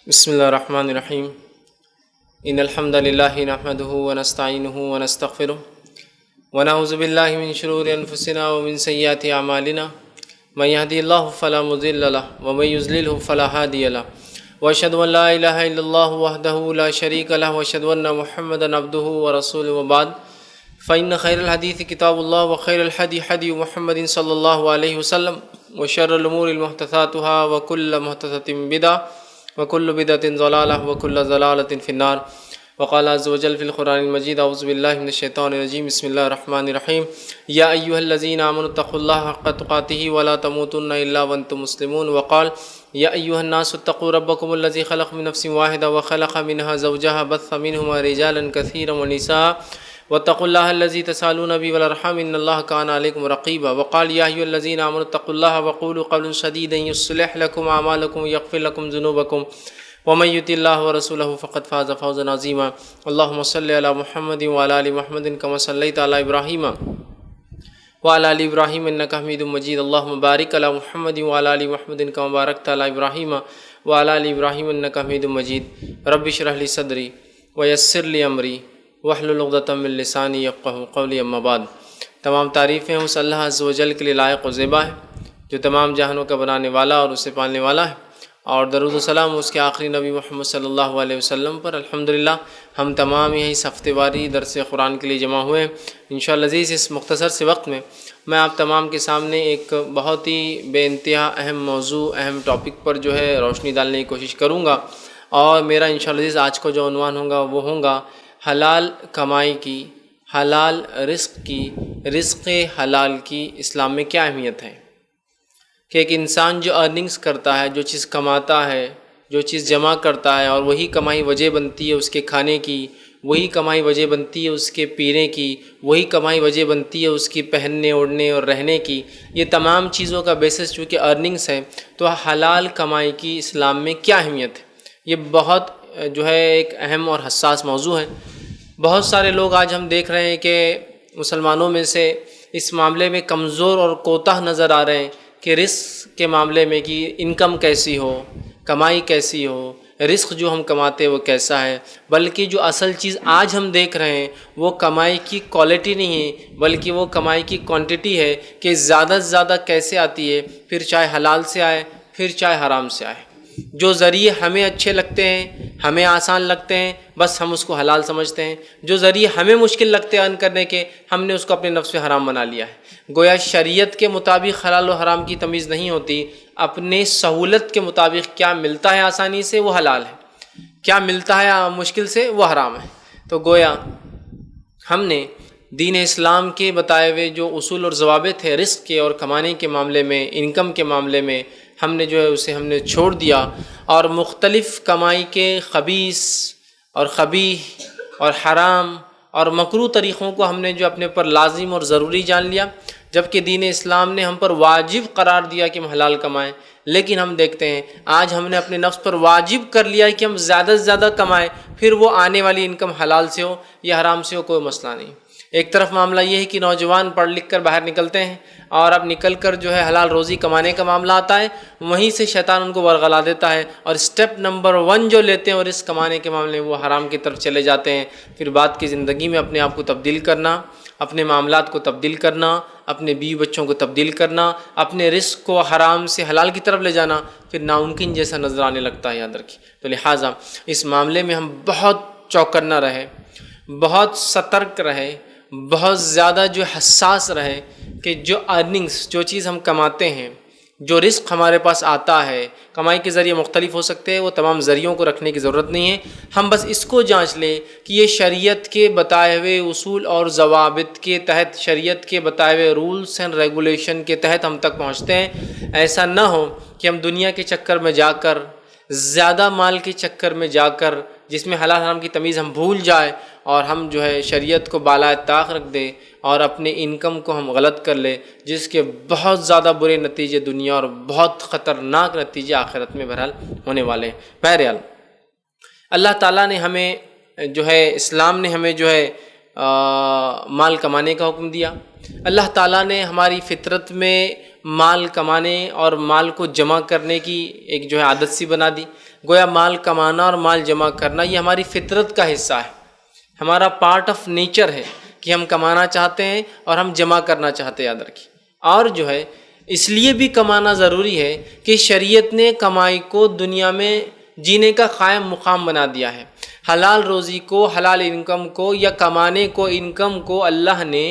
بسم اللہ الرحمن الرحیم ان الحمد للہ نحمده ونستعینه ونستغفره ونعوذ باللہ من شرور انفسنا ومن سیئات اعمالنا من يهدي الله فلا مضل له ومن يضلل فلا هادي له واشهد ان لا اله الا الله وحده لا شريك له واشهد ان محمدا عبده ورسوله وبعد فان خير الحديث كتاب الله وخير الهدي هدي محمد صلى الله عليه وسلم وشر الامور محدثاتها وكل محدثة بدعة وكل بدعة ضلالة وكل ضلالة في النار وقال عز وجل في القرآن المجيد أعوذ بالله من الشيطان الرجيم بسم الله الرحمن الرحيم يا أيها الذين آمنوا اتقوا الله حق تقاته ولا تموتن إلا وأنتم مسلمون وقال يا أيها الناس اتقوا ربكم الذي خلق من نفس واحدة وخلق منها زوجها بث منهما رجالا كثيرا ونساء واتقوا الله الذي تسألون به والأرحام إن الله كان عليكم رقيبا وقال يا أيها الذين آمنوا اتقوا الله وقولوا قولا سديدا يصلح لكم أعمالكم ويغفر لكم ذنوبكم ومن يطع الله ورسوله فقد فاز فوزا عظيما اللهم صل على محمد وعلى آل محمد كما صليت على إبراهيم وعلى آل إبراهيم إنك حميد مجيد اللهم بارك على محمد وعلى آل محمد كما باركت على إبراهيم وعلى آل إبراهيم إنك حميد مجيد رب اشرح لي صدري ويسر لي أمري واحلل عقدۃ من لسانی یفقہوا قولی اما بعد۔ تمام تعریفیں اس اللہ عز و جل کے لیے لائق و زیبا ہے جو تمام جہانوں کا بنانے والا اور اسے پالنے والا ہے، اور درود و سلام اس کے آخری نبی محمد صلی اللہ علیہ وسلم پر۔ الحمدللہ ہم تمام یہی ہفتے واری درس قرآن کے لیے جمع ہوئے ہیں۔ انشاءاللہ عزیز اس مختصر سے وقت میں آپ تمام کے سامنے ایک بہت ہی بے انتہا اہم موضوع، اہم ٹاپک پر جو ہے روشنی ڈالنے کی کوشش کروں گا، اور میرا انشاءاللہ عزیز آج کو جو عنوان ہوگا وہ ہوگا حلال کمائی کی، حلال رزق کی، رزق حلال کی اسلام میں کیا اہمیت ہے۔ کہ ایک انسان جو ارننگز کرتا ہے، جو چیز کماتا ہے، جو چیز جمع کرتا ہے، اور وہی کمائی وجہ بنتی ہے اس کے کھانے کی، وہی کمائی وجہ بنتی ہے اس کے پینے کی، وہی کمائی وجہ بنتی ہے اس کی پہننے اوڑھنے اور رہنے کی، یہ تمام چیزوں کا بیسس چونکہ ارننگز ہے، تو حلال کمائی کی اسلام میں کیا اہمیت ہے، یہ بہت جو ہے ایک اہم اور حساس موضوع ہے۔ بہت سارے لوگ آج ہم دیکھ رہے ہیں کہ مسلمانوں میں سے اس معاملے میں کمزور اور کوتاہ نظر آ رہے ہیں کہ رزق کے معاملے میں کہ انکم کیسی ہو، کمائی کیسی ہو، رزق جو ہم کماتے وہ کیسا ہے، بلکہ جو اصل چیز آج ہم دیکھ رہے ہیں وہ کمائی کی کوالٹی نہیں ہے، بلکہ وہ کمائی کی کوانٹٹی ہے کہ زیادہ سے زیادہ کیسے آتی ہے، پھر چاہے حلال سے آئے پھر چاہے حرام سے آئے۔ جو ذریعے ہمیں اچھے لگتے ہیں، ہمیں آسان لگتے ہیں، بس ہم اس کو حلال سمجھتے ہیں، جو ذریعے ہمیں مشکل لگتے ہیں ارن کرنے کے، ہم نے اس کو اپنے نفس میں حرام بنا لیا ہے۔ گویا شریعت کے مطابق حلال و حرام کی تمیز نہیں ہوتی، اپنے سہولت کے مطابق کیا ملتا ہے آسانی سے وہ حلال ہے، کیا ملتا ہے مشکل سے وہ حرام ہے۔ تو گویا ہم نے دین اسلام کے بتائے ہوئے جو اصول اور ضوابط ہے رزق کے اور کمانے کے معاملے میں، انکم کے معاملے میں، ہم نے جو ہے اسے ہم نے چھوڑ دیا، اور مختلف کمائی کے خبیث اور قبیح اور حرام اور مکروہ طریقوں کو ہم نے جو اپنے پر لازم اور ضروری جان لیا، جبکہ دین اسلام نے ہم پر واجب قرار دیا کہ ہم حلال کمائیں۔ لیکن ہم دیکھتے ہیں آج ہم نے اپنے نفس پر واجب کر لیا کہ ہم زیادہ سے زیادہ کمائیں، پھر وہ آنے والی انکم حلال سے ہو یا حرام سے ہو، کوئی مسئلہ نہیں۔ ایک طرف معاملہ یہ ہے کہ نوجوان پڑھ لکھ کر باہر نکلتے ہیں، اور اب نکل کر جو ہے حلال روزی کمانے کا معاملہ آتا ہے، وہیں سے شیطان ان کو ورغلا دیتا ہے، اور اسٹیپ نمبر 1 جو لیتے ہیں اور اس کمانے کے معاملے میں وہ حرام کی طرف چلے جاتے ہیں۔ پھر بعد کی زندگی میں اپنے آپ کو تبدیل کرنا، اپنے معاملات کو تبدیل کرنا، اپنے بیوی بچوں کو تبدیل کرنا، اپنے رزق کو حرام سے حلال کی طرف لے جانا پھر ناممکن جیسا نظر آنے لگتا ہے، یاد رکھیے۔ تو لہٰذا اس معاملے میں ہم بہت چوکنا رہے، بہت سترک رہے، بہت زیادہ جو حساس رہے کہ جو ارننگز، جو چیز ہم کماتے ہیں، جو رزق ہمارے پاس آتا ہے، کمائی کے ذریعے مختلف ہو سکتے ہیں، وہ تمام ذریعوں کو رکھنے کی ضرورت نہیں ہے۔ ہم بس اس کو جانچ لیں کہ یہ شریعت کے بتائے ہوئے اصول اور ضوابط کے تحت، شریعت کے بتائے ہوئے رولز اینڈ ریگولیشن کے تحت ہم تک پہنچتے ہیں۔ ایسا نہ ہو کہ ہم دنیا کے چکر میں جا کر، زیادہ مال کے چکر میں جا کر، جس میں حلال حرام کی تمیز ہم بھول جائیں، اور ہم جو ہے شریعت کو بالائے طاق رکھ دیں اور اپنے انکم کو ہم غلط کر لیں، جس کے بہت زیادہ برے نتیجے دنیا اور بہت خطرناک نتیجے آخرت میں بہرحال ہونے والے ہیں۔ بہرحال اللہ تعالیٰ نے ہمیں جو ہے، اسلام نے ہمیں جو ہے مال کمانے کا حکم دیا۔ اللہ تعالیٰ نے ہماری فطرت میں مال کمانے اور مال کو جمع کرنے کی ایک جو ہے عادت سی بنا دی۔ گویا مال کمانا اور مال جمع کرنا یہ ہماری فطرت کا حصہ ہے، ہمارا پارٹ آف نیچر ہے کہ ہم کمانا چاہتے ہیں اور ہم جمع کرنا چاہتے ہیں، یاد رکھیے۔ اور جو ہے اس لیے بھی کمانا ضروری ہے کہ شریعت نے کمائی کو دنیا میں جینے کا قائم مقام بنا دیا ہے۔ حلال روزی کو، حلال انکم کو یا کمانے کو، انکم کو اللہ نے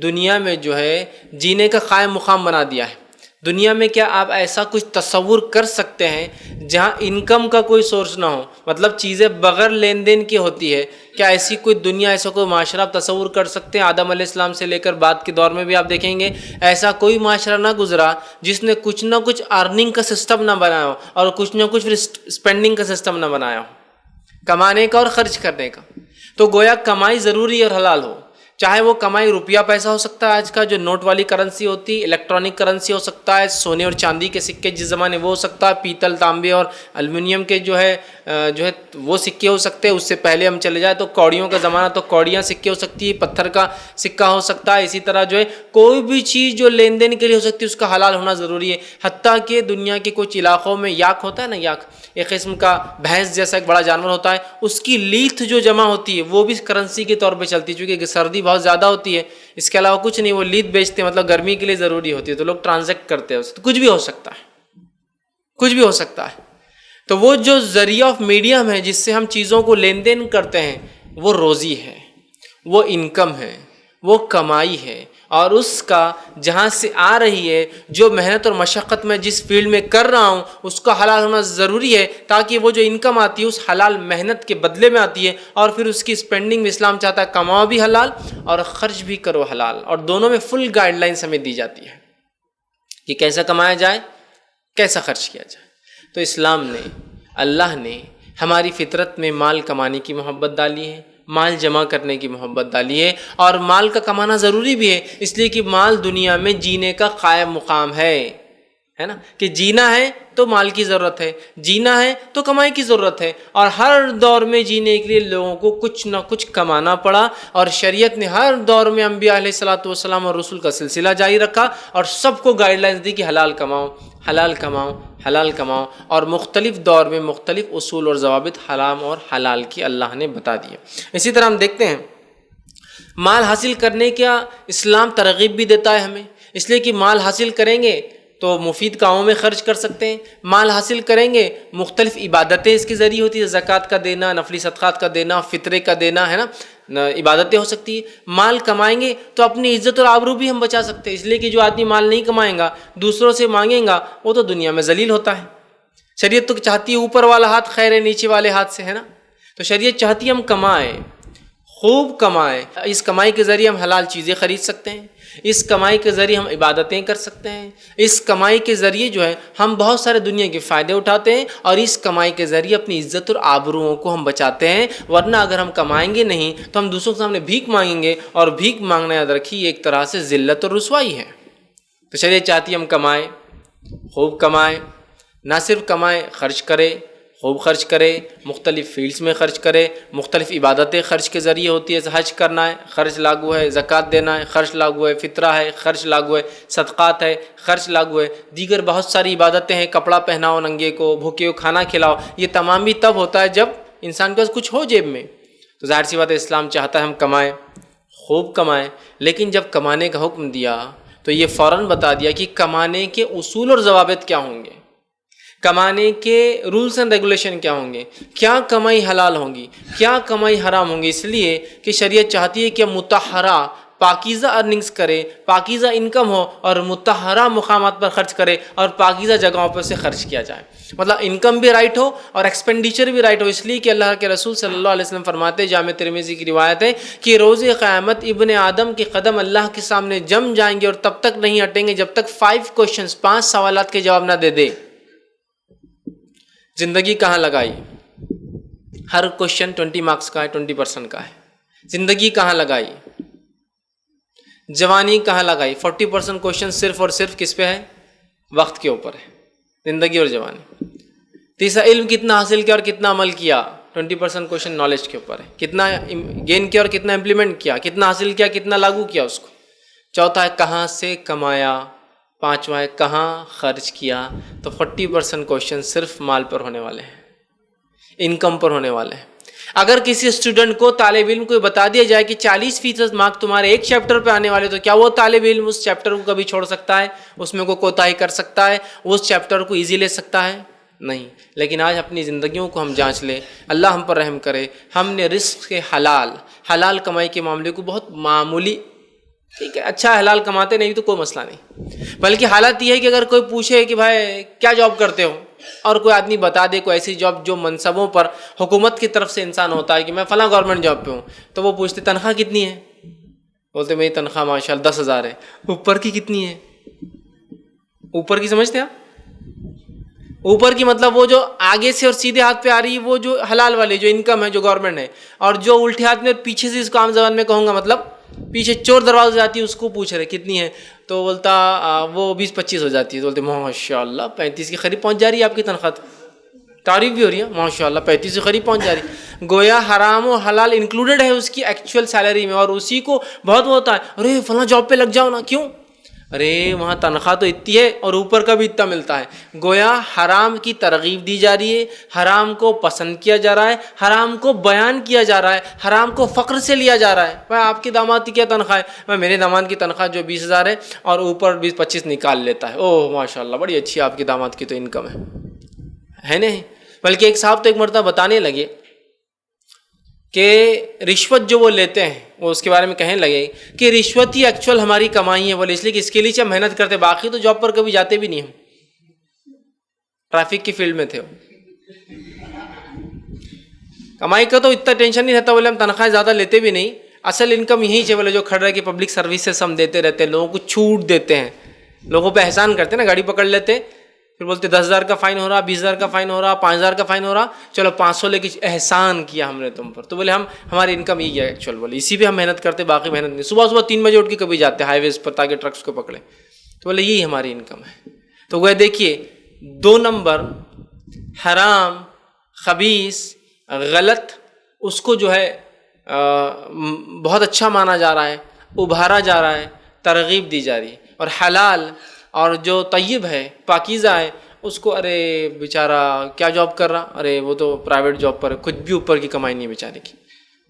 دنیا میں جو ہے جینے کا قائم مقام بنا دیا ہے۔ دنیا میں کیا آپ ایسا کچھ تصور کر سکتے ہیں جہاں انکم کا کوئی سورس نہ ہو، مطلب چیزیں بغیر لین دین کی ہوتی ہے؟ کیا ایسی کوئی دنیا، ایسا کوئی معاشرہ آپ تصور کر سکتے ہیں؟ آدم علیہ السلام سے لے کر بعد کے دور میں بھی آپ دیکھیں گے ایسا کوئی معاشرہ نہ گزرا جس نے کچھ نہ کچھ ارننگ کا سسٹم نہ بنایا ہو اور کچھ نہ کچھ اسپینڈنگ کا سسٹم نہ بنایا ہو، کمانے کا اور خرچ کرنے کا۔ تو گویا کمائی ضروری اور حلال ہو، چاہے وہ کمائی روپیہ پیسہ ہو سکتا ہے، آج کا جو نوٹ والی کرنسی ہوتی، الیکٹرانک کرنسی ہو سکتا ہے، سونے اور چاندی کے سکے جس زمانے وہ ہو سکتا ہے، پیتل، تانبے اور الومینیم کے جو ہے وہ سکے ہو سکتے ہیں۔ اس سے پہلے ہم چلے جائیں تو کوڑیوں کا زمانہ، تو کوڑیاں سکے ہو سکتی ہے، پتھر کا سکہ ہو سکتا ہے۔ اسی طرح جو ہے کوئی بھی چیز جو لین دین کے لیے ہو سکتی ہے اس کا حلال ہونا ضروری ہے۔ حتیٰ کہ دنیا کے کچھ علاقوں میں یاک ہوتا ہے نا، یاک ایک قسم کا بھینس جیسا ایک بڑا جانور ہوتا ہے، اس کی لیتھ جو جمع ہوتی ہے وہ بھی کرنسی کے طور پہ چلتی ہے، چونکہ سردی بہت زیادہ ہوتی ہے، اس کے علاوہ کچھ نہیں، وہ لیتھ بیچتے ہیں، مطلب گرمی کے لیے ضروری ہوتی ہے، تو لوگ ٹرانزیکٹ کرتے ہیں اس سے، تو کچھ بھی ہو سکتا ہے، کچھ بھی ہو سکتا ہے۔ تو وہ جو ذریعہ آف میڈیم ہے جس سے ہم چیزوں کو لین دین کرتے ہیں وہ روزی ہے، وہ انکم ہے، وہ کمائی ہے، اور اس کا جہاں سے آ رہی ہے، جو محنت اور مشقت میں جس فیلڈ میں کر رہا ہوں اس کا حلال ہونا ضروری ہے، تاکہ وہ جو انکم آتی ہے اس حلال محنت کے بدلے میں آتی ہے، اور پھر اس کی اسپینڈنگ میں اسلام چاہتا ہے کماؤ بھی حلال اور خرچ بھی کرو حلال، اور دونوں میں فل گائیڈ لائنس ہمیں دی جاتی ہے کہ کیسا کمایا جائے، کیسا خرچ کیا جائے۔ تو اسلام نے، اللہ نے ہماری فطرت میں مال کمانے کی محبت ڈالی ہے، مال جمع کرنے کی محبت ڈالی ہے، اور مال کا کمانا ضروری بھی ہے، اس لیے کہ مال دنیا میں جینے کا قائم مقام ہے نا، کہ جینا ہے تو مال کی ضرورت ہے، جینا ہے تو کمائی کی ضرورت ہے، اور ہر دور میں جینے کے لیے لوگوں کو کچھ نہ کچھ کمانا پڑا، اور شریعت نے ہر دور میں انبیاء علیہ الصلوۃ والسلام اور رسول کا سلسلہ جاری رکھا، اور سب کو گائیڈ لائنس دی کہ حلال کماؤ، حلال کماؤ، حلال کماؤ، اور مختلف دور میں مختلف اصول اور ضوابط حرام اور حلال کی اللہ نے بتا دیے۔ اسی طرح ہم دیکھتے ہیں مال حاصل کرنے کا اسلام ترغیب بھی دیتا ہے ہمیں، اس لیے کہ مال حاصل کریں گے تو مفید کاموں میں خرچ کر سکتے ہیں، مال حاصل کریں گے مختلف عبادتیں اس کے ذریعے ہوتی ہے، زکوٰۃ کا دینا، نفلی صدقات کا دینا، فطرے کا دینا، ہے نا، عبادتیں ہو سکتی ہے۔ مال کمائیں گے تو اپنی عزت اور آبرو بھی ہم بچا سکتے ہیں، اس لیے کہ جو آدمی مال نہیں کمائیں گا، دوسروں سے مانگیں گا، وہ تو دنیا میں ذلیل ہوتا ہے۔ شریعت تو چاہتی ہے اوپر والا ہاتھ خیر ہے نیچے والے ہاتھ سے، ہے نا، تو شریعت چاہتی ہے ہم کمائیں، خوب کمائیں، اس کمائی کے ذریعے ہم حلال چیزیں خرید سکتے ہیں، اس کمائی کے ذریعے ہم عبادتیں کر سکتے ہیں، اس کمائی کے ذریعے جو ہے ہم بہت سارے دنیا کے فائدے اٹھاتے ہیں، اور اس کمائی کے ذریعے اپنی عزت اور آبروؤں کو ہم بچاتے ہیں۔ ورنہ اگر ہم کمائیں گے نہیں تو ہم دوسروں کے سامنے بھیک مانگیں گے، اور بھیک مانگنا یاد رکھیے ایک طرح سے ذلت اور رسوائی ہے۔ تو شریعت چاہتی ہے ہم کمائیں، خوب کمائیں، نہ صرف کمائیں، خرچ کرے، خوب خرچ کرے، مختلف فیلڈز میں خرچ کرے، مختلف عبادتیں خرچ کے ذریعے ہوتی ہے، حج کرنا ہے خرچ لاگو ہے، زکوٰۃ دینا ہے خرچ لاگو ہے، فطرہ ہے خرچ لاگو ہے، صدقات ہے خرچ لاگو ہے، دیگر بہت ساری عبادتیں ہیں، کپڑا پہناؤ ننگے کو، بھوکے کو کھانا کھلاؤ، یہ تمام بھی تب ہوتا ہے جب انسان کے پاس کچھ ہو جیب میں۔ تو ظاہر سی بات ہے اسلام چاہتا ہے ہم کمائیں، خوب کمائیں، لیکن جب کمانے کا حکم دیا تو یہ فوراً بتا دیا کہ کمانے کے اصول اور ضوابط کیا ہوں گے، کمانے کے رولز اینڈ ریگولیشن کیا ہوں گے، کیا کمائی حلال ہوں گی، کیا کمائی حرام ہوں گی، اس لیے کہ شریعت چاہتی ہے کہ مطہرہ پاکیزہ ارننگز کرے، پاکیزہ انکم ہو، اور مطہرہ مقامات پر خرچ کرے، اور پاکیزہ جگہوں پر سے خرچ کیا جائے، مطلب انکم بھی رائٹ ہو اور ایکسپینڈیچر بھی رائٹ ہو، اس لیے کہ اللہ کے رسول صلی اللہ علیہ وسلم فرماتے ہیں، جامع ترمذی کی روایت ہے کہ روز قیامت ابن آدم کے قدم اللہ کے سامنے جم جائیں گے، اور تب تک نہیں ہٹیں گے جب تک 5 سوالات کے جواب نہ دے دے۔ زندگی کہاں لگائی؟ ہر کوشچن 20 مارکس کا ہے، 20% کا ہے۔ زندگی کہاں لگائی؟ جوانی کہاں لگائی؟ 40% کوشچن صرف اور صرف کس پہ ہے؟ وقت کے اوپر ہے، زندگی اور جوانی۔ تیسرا، علم کتنا حاصل کیا اور کتنا عمل کیا؟ 20% کوشچن نالج کے اوپر ہے، کتنا گین کیا اور کتنا امپلیمنٹ کیا، کتنا حاصل کیا، کتنا لاگو کیا اس کو۔ چوتھا ہے کہاں سے کمایا، پانچواں ہے کہاں خرچ کیا۔ تو 40% کوشچن صرف مال پر ہونے والے ہیں، انکم پر ہونے والے ہیں۔ اگر کسی اسٹوڈنٹ کو، طالب علم کو بتا دیا جائے کہ 40% مارک تمہارے ایک چیپٹر پہ آنے والے، تو کیا وہ طالب علم اس چیپٹر کو کبھی چھوڑ سکتا ہے؟ اس میں کوئی کوتاہی کر سکتا ہے؟ اس چیپٹر کو ایزی لے سکتا ہے؟ نہیں۔ لیکن آج اپنی زندگیوں کو ہم جانچ لیں، اللہ ہم پر رحم کرے، ہم نے رزق کے حلال کمائی کے معاملے کو بہت معمولی، ٹھیک ہے اچھا حلال کماتے نہیں تو کوئی مسئلہ نہیں، بلکہ حالت یہ ہے کہ اگر کوئی پوچھے کہ بھائی کیا جاب کرتے ہو، اور کوئی آدمی بتا دے کوئی ایسی جاب جو منصبوں پر حکومت کی طرف سے انسان ہوتا ہے کہ میں فلاں گورنمنٹ جاب پہ ہوں، تو وہ پوچھتے تنخواہ کتنی ہے؟ بولتے میری تنخواہ ماشاءاللہ 10,000 ہے۔ اوپر کی کتنی ہے؟ اوپر کی سمجھتے آپ؟ اوپر کی مطلب وہ جو آگے سے اور سیدھے ہاتھ پہ آ رہی ہے، وہ جو حلال والی جو انکم ہے جو گورنمنٹ ہے، اور جو الٹے ہاتھ میں اور پیچھے سے اس کو عام زبان میں کہوں گا مطلب پیچھے چور دروازے سے آتی ہے، اس کو پوچھ رہے کتنی ہے، تو بولتا وہ 20-25 ہو جاتی ہے، تو بولتے ماشاء اللہ 35 کے قریب پہنچ جا رہی ہے آپ کی تنخواہ، تعریف بھی ہو رہی ہے ماشاء اللہ 35 کے قریب پہنچ جا رہی ہے، گویا حرام و حلال انکلوڈڈ ہے اس کی ایکچوئل سیلری میں، اور اسی کو بہت ہوتا ہے ارے فلاں جاب پہ لگ جاؤ نا، کیوں؟ ارے وہاں تنخواہ تو اتنی ہے اور اوپر کا بھی اتنا ملتا ہے۔ گویا حرام کی ترغیب دی جا رہی ہے، حرام کو پسند کیا جا رہا ہے، حرام کو بیان کیا جا رہا ہے، حرام کو فخر سے لیا جا رہا ہے۔ بھائی آپ کی داماد کی کیا تنخواہ ہے؟ میں میرے داماد کی تنخواہ جو 20,000 ہے اور اوپر 20-25 نکال لیتا ہے، اوہ ماشاء اللہ بڑی اچھی آپ کی داماد کی تو انکم ہے نہیں؟ بلکہ ایک صاحب تو ایک مرتبہ بتانے لگے کہ رشوت جو وہ لیتے ہیں، وہ اس کے بارے میں کہنے لگے کہ رشوت ہی ایکچوئل ہماری کمائی ہے، بولے اس لیے کہ اس کے لیے ہم محنت کرتے، باقی تو جاب پر کبھی جاتے بھی نہیں، ہم ٹریفک کی فیلڈ میں تھے، کمائی کا تو اتنا ٹینشن نہیں رہتا، بولے ہم تنخواہ زیادہ لیتے بھی نہیں، اصل انکم یہی ہے بولے جو کھڑ رہے کہ پبلک سروسز ہم دیتے رہتے ہیں، لوگوں کو چھوٹ دیتے ہیں، لوگوں پہ احسان کرتے ہیں نا، گاڑی پکڑ لیتے پھر بولتے 10,000 کا فائن ہو رہا، 20,000 کا فائن ہو رہا، 5,000 کا فائن ہو رہا، چلو 500 لے کے احسان کیا ہم نے تم پر، تو بولے ہماری انکم یہی ہے ایکچوئل، بولے اسی پہ ہم محنت کرتے، باقی محنت نہیں، صبح 3 بجے اٹھ کے کبھی جاتے ہائی ویز پر تاکہ ٹرکس کو پکڑیں، تو بولے یہی ہماری انکم ہے۔ تو وہ دیکھیے 2 نمبر حرام، خبیث، غلط، اس کو جو ہے بہت اچھا مانا جا رہا ہے، ابھارا جا رہا ہے، ترغیب دی جا رہی ہے، اور حلال اور جو طیب ہے، پاکیزہ ہے، اس کو ارے بیچارہ کیا جاب کر رہا، ارے وہ تو پرائیویٹ جاب پر ہے، کچھ بھی اوپر کی کمائی نہیں بیچارے کی،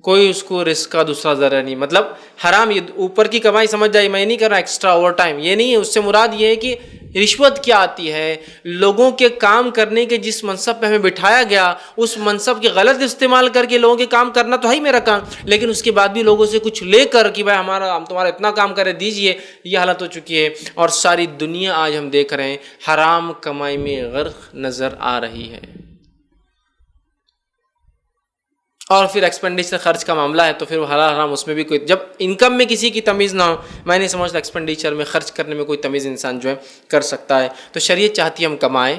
کوئی اس کو رزق کا دوسرا ذرا نہیں، مطلب حرام یہ اوپر کی کمائی سمجھ جائے، میں نہیں کر رہا ایکسٹرا اوور ٹائم، یہ نہیں ہے، اس سے مراد یہ ہے کہ رشوت کیا آتی ہے، لوگوں کے کام کرنے کے جس منصب پہ ہمیں بٹھایا گیا اس منصب کے غلط استعمال کر کے لوگوں کے کام کرنا تو ہے ہی میرا کام، لیکن اس کے بعد بھی لوگوں سے کچھ لے کر کہ بھائی ہم تمہارا اتنا کام کرے دیجئے، یہ حالت ہو چکی ہے، اور ساری دنیا آج ہم دیکھ رہے ہیں حرام کمائی میں غرق نظر آ رہی ہے۔ اور پھر ایکسپینڈیچر خرچ کا معاملہ ہے تو پھر وہ حلال حرام اس میں بھی کوئی، جب انکم میں کسی کی تمیز نہ ہو، میں نہیں سمجھتا ایکسپینڈیچر میں خرچ کرنے میں کوئی تمیز انسان جو ہے کر سکتا ہے۔ تو شریعت چاہتی ہے ہم کمائیں،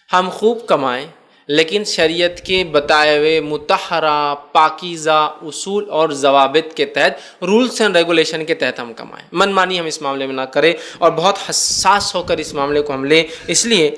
ہم خوب کمائیں، لیکن شریعت کے بتائے ہوئے مطہرہ پاکیزہ اصول اور ضوابط کے تحت، رولز اینڈ ریگولیشن کے تحت ہم کمائیں، من مانی ہم اس معاملے میں نہ کریں، اور بہت حساس ہو کر اس معاملے کو ہم لیں، اس لیے